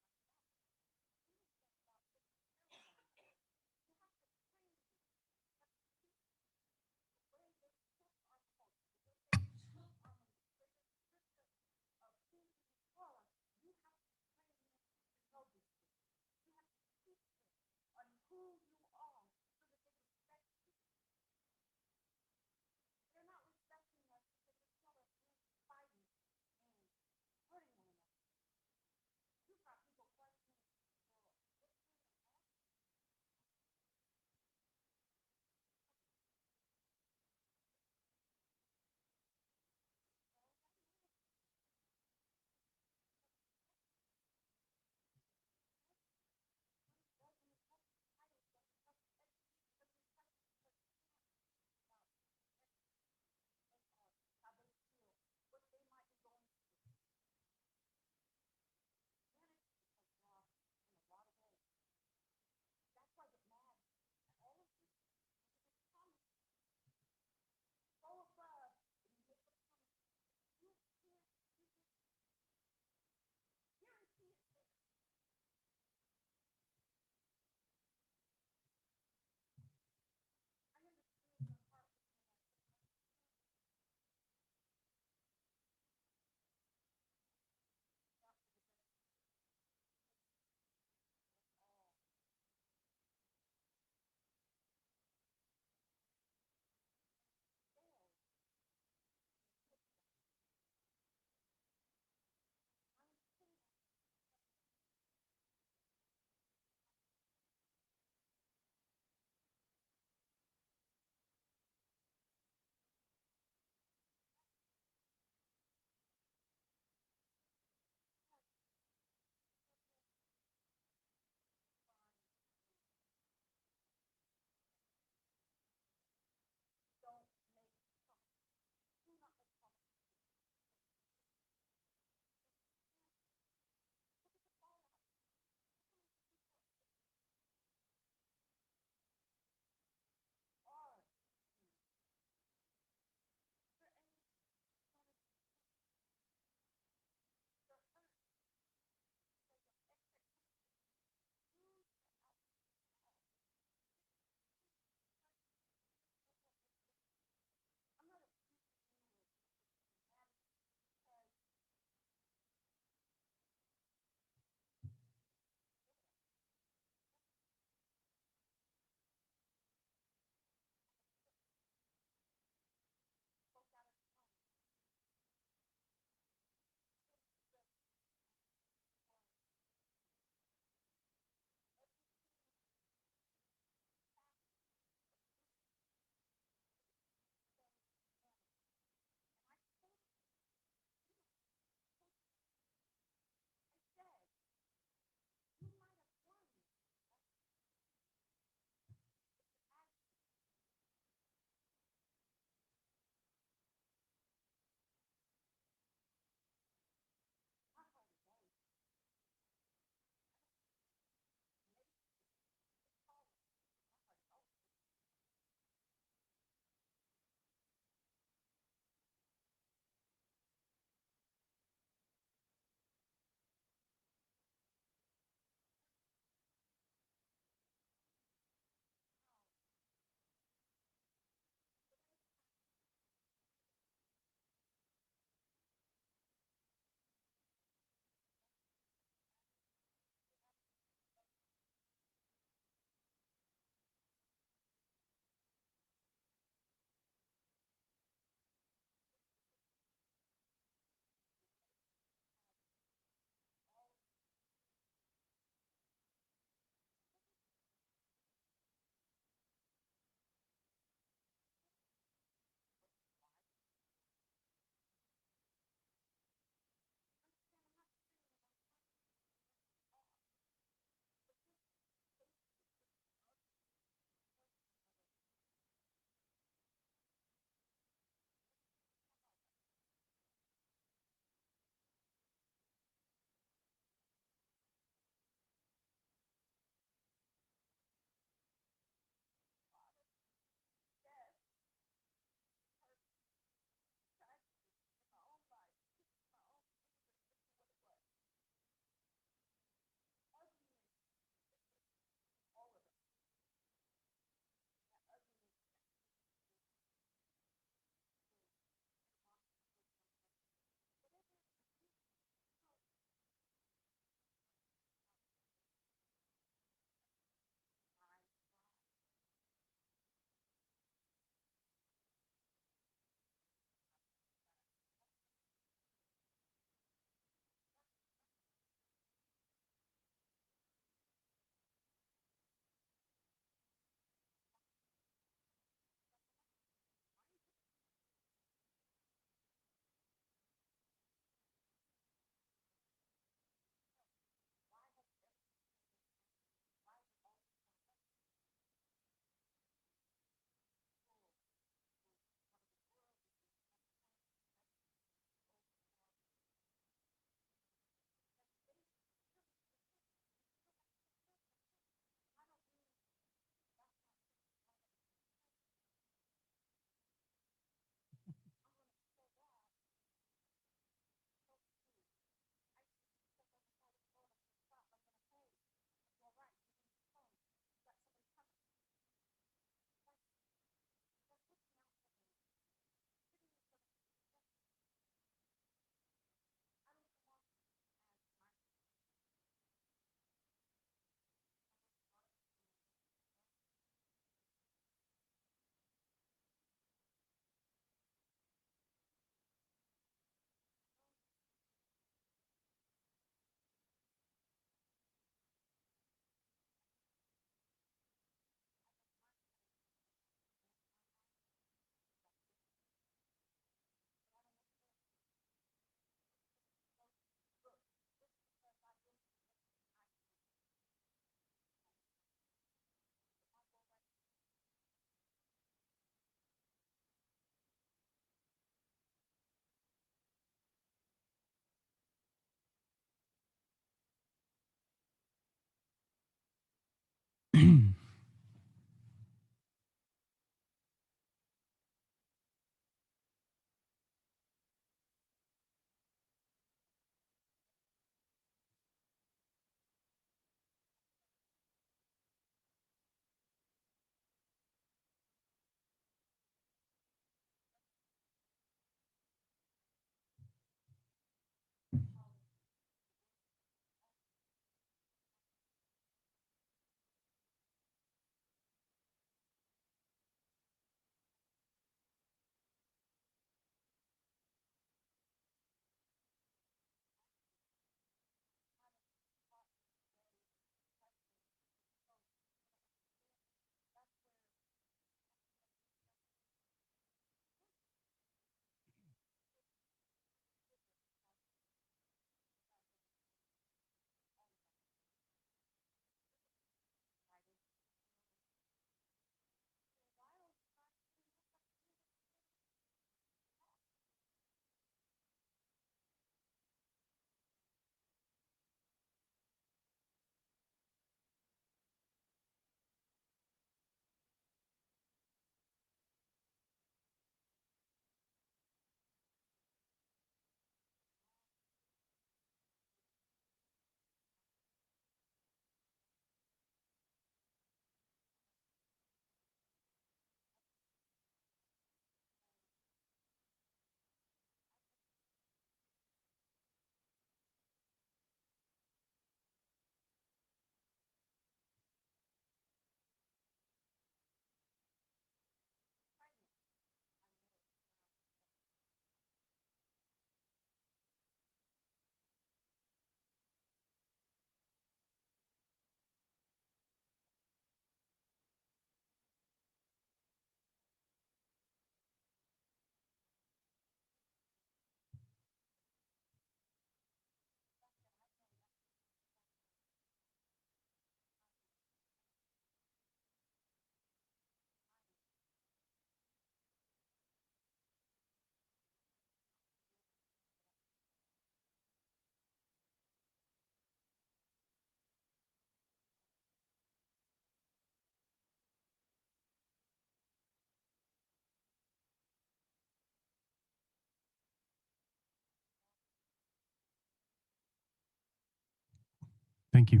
Thank you.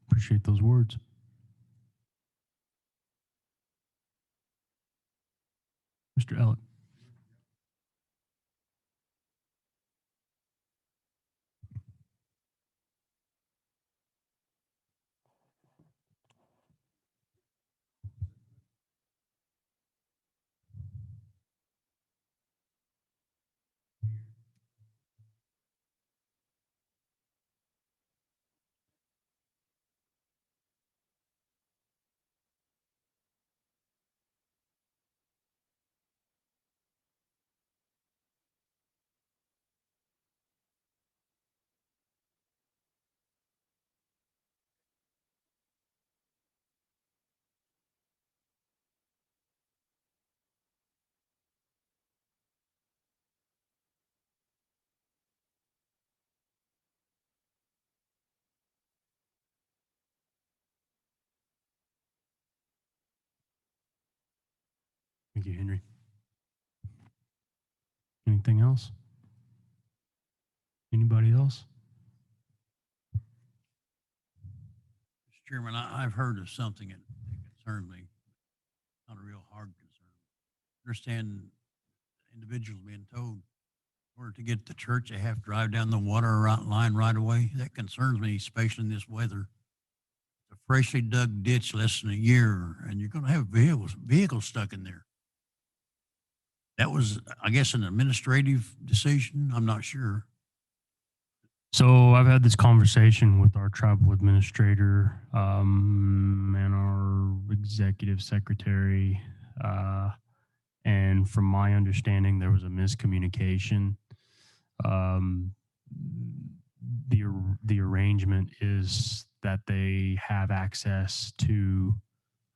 Appreciate those words. Mr. Ellett. Thank you, Henry. Anything else? Anybody else? Mr. Chairman, I've heard of something that concerns me. Not a real hard concern. Understand individuals being told in order to get to church, they have to drive down the water line right away. That concerns me, especially in this weather. It's a freshly dug ditch less than a year, and you're going to have vehicles stuck in there. That was, I guess, an administrative decision. I'm not sure. So I've had this conversation with our tribal administrator and our executive secretary. And from my understanding, there was a miscommunication. The arrangement is that they have access to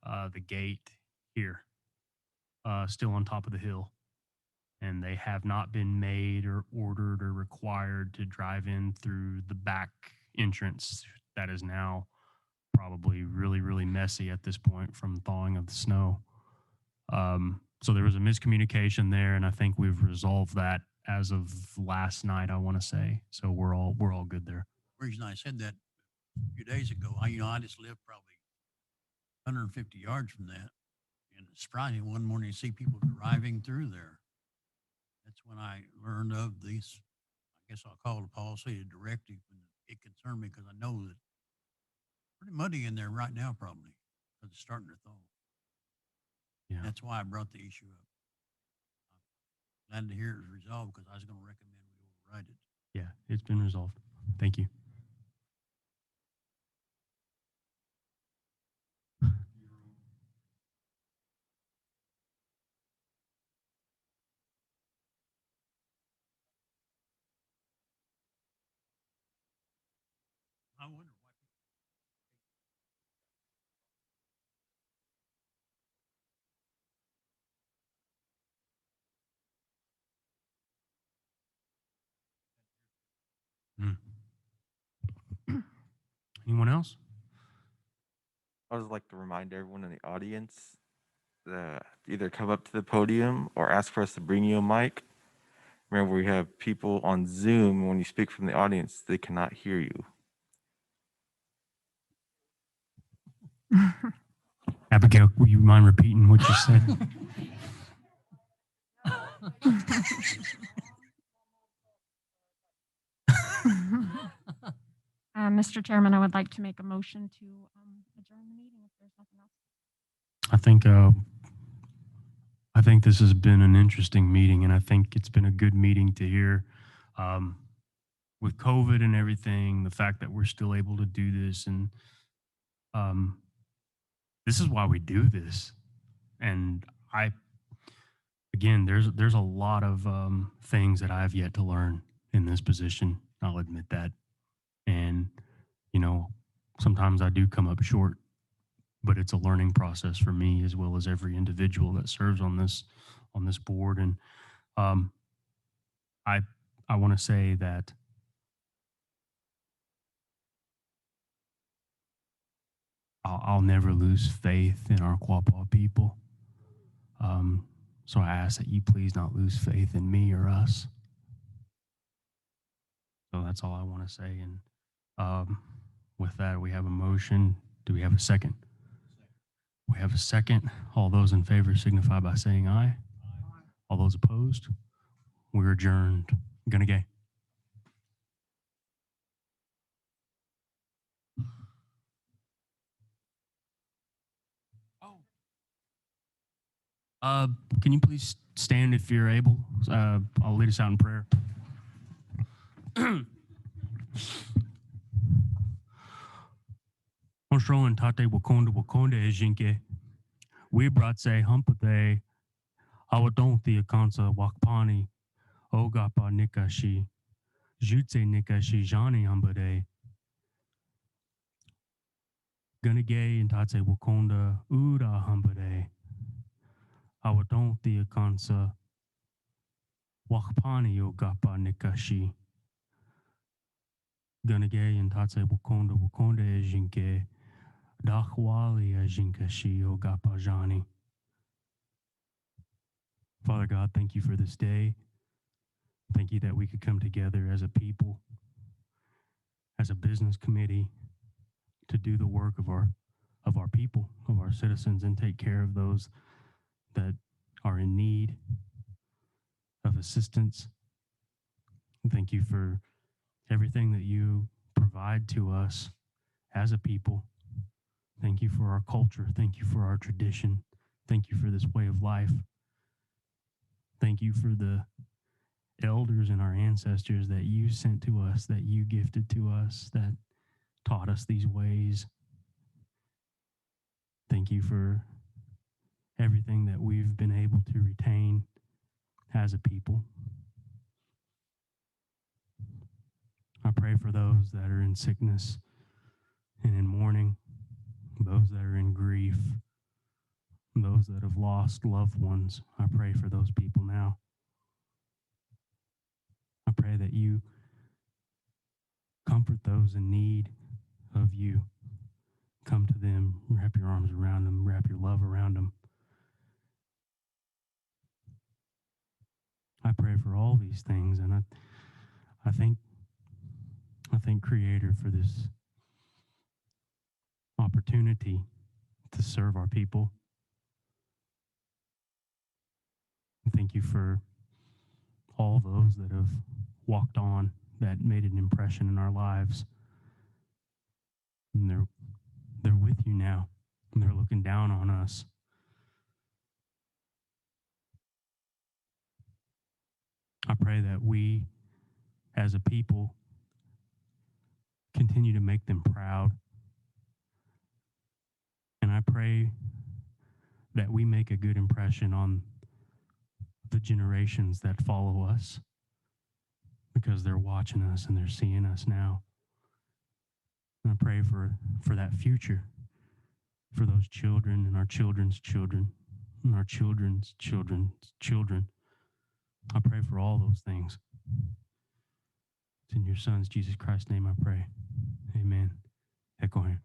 the gate here, still on top of the hill. And they have not been made or ordered or required to drive in through the back entrance that is now probably really, really messy at this point from thawing of the snow. So there was a miscommunication there, and I think we've resolved that as of last night, I want to say. So we're all good there. The reason I said that a few days ago, I just live probably 150 yards from that. And it's Friday one morning, to see people driving through there. That's when I learned of these, I guess I'll call it a policy, a directive, and it concerned me because I know that it's pretty muddy in there right now, probably, because it's starting to thaw. Yeah. That's why I brought the issue up. I'm glad to hear it was resolved because I was going to recommend we override it. Yeah, it's been resolved. Thank you. I wonder why. Anyone else? I would like to remind everyone in the audience that either come up to the podium or ask for us to bring you a mic. Remember, we have people on Zoom. When you speak from the audience, they cannot hear you. Abigail, will you mind repeating what you said? Mr. Chairman, I would like to make a motion to adjourn the meeting if there's nothing else. I think this has been an interesting meeting, and I think it's been a good meeting to hear. With COVID and everything, the fact that we're still able to do this, and this is why we do this. And again, there's a lot of things that I've yet to learn in this position. I'll admit that. And, sometimes I do come up short, but it's a learning process for me as well as every individual that serves on this board. And I want to say that I'll never lose faith in our Quapaw people. So I ask that you please not lose faith in me or us. So that's all I want to say. And With that, we have a motion. Do we have a second? We have a second. All those in favor signify by saying aye. All those opposed? We're adjourned. Gonna gay. Can you please stand if you're able? I'll lead us out in prayer. Onstro tate wakonda ejinke. We brought say humpathe. Awadon the akansa wakpani. O-gah-pah nikashi. Jutse nikashi jani humbade. Gonna gay and tate wakonda uda humbade. Awadon the akansa wakpani o-gah-pah nikashi. Gonna gay and tate wakonda ejinke. Dakhwali ejinkashi O-gah-pah jani. Father God, thank you for this day. Thank you that we could come together as a people, as a business committee, to do the work of our people, of our citizens, and take care of those that are in need of assistance. Thank you for everything that you provide to us as a people. Thank you for our culture. Thank you for our tradition. Thank you for this way of life. Thank you for the elders and our ancestors that you sent to us, that you gifted to us, that taught us these ways. Thank you for everything that we've been able to retain as a people. I pray for those that are in sickness and in mourning, those that are in grief, those that have lost loved ones. I pray for those people now. I pray that you comfort those in need of you. Come to them, wrap your arms around them, wrap your love around them. I pray for all these things, and I thank Creator for this opportunity to serve our people. Thank you for all those that have walked on, that made an impression in our lives. And they're with you now, and they're looking down on us. I pray that we, as a people, continue to make them proud. And I pray that we make a good impression on the generations that follow us, because they're watching us and they're seeing us now. And I pray for that future, for those children and our children's children and our children's children's children. I pray for all those things. It's in your Son's Jesus Christ's name I pray. Amen. Echo here.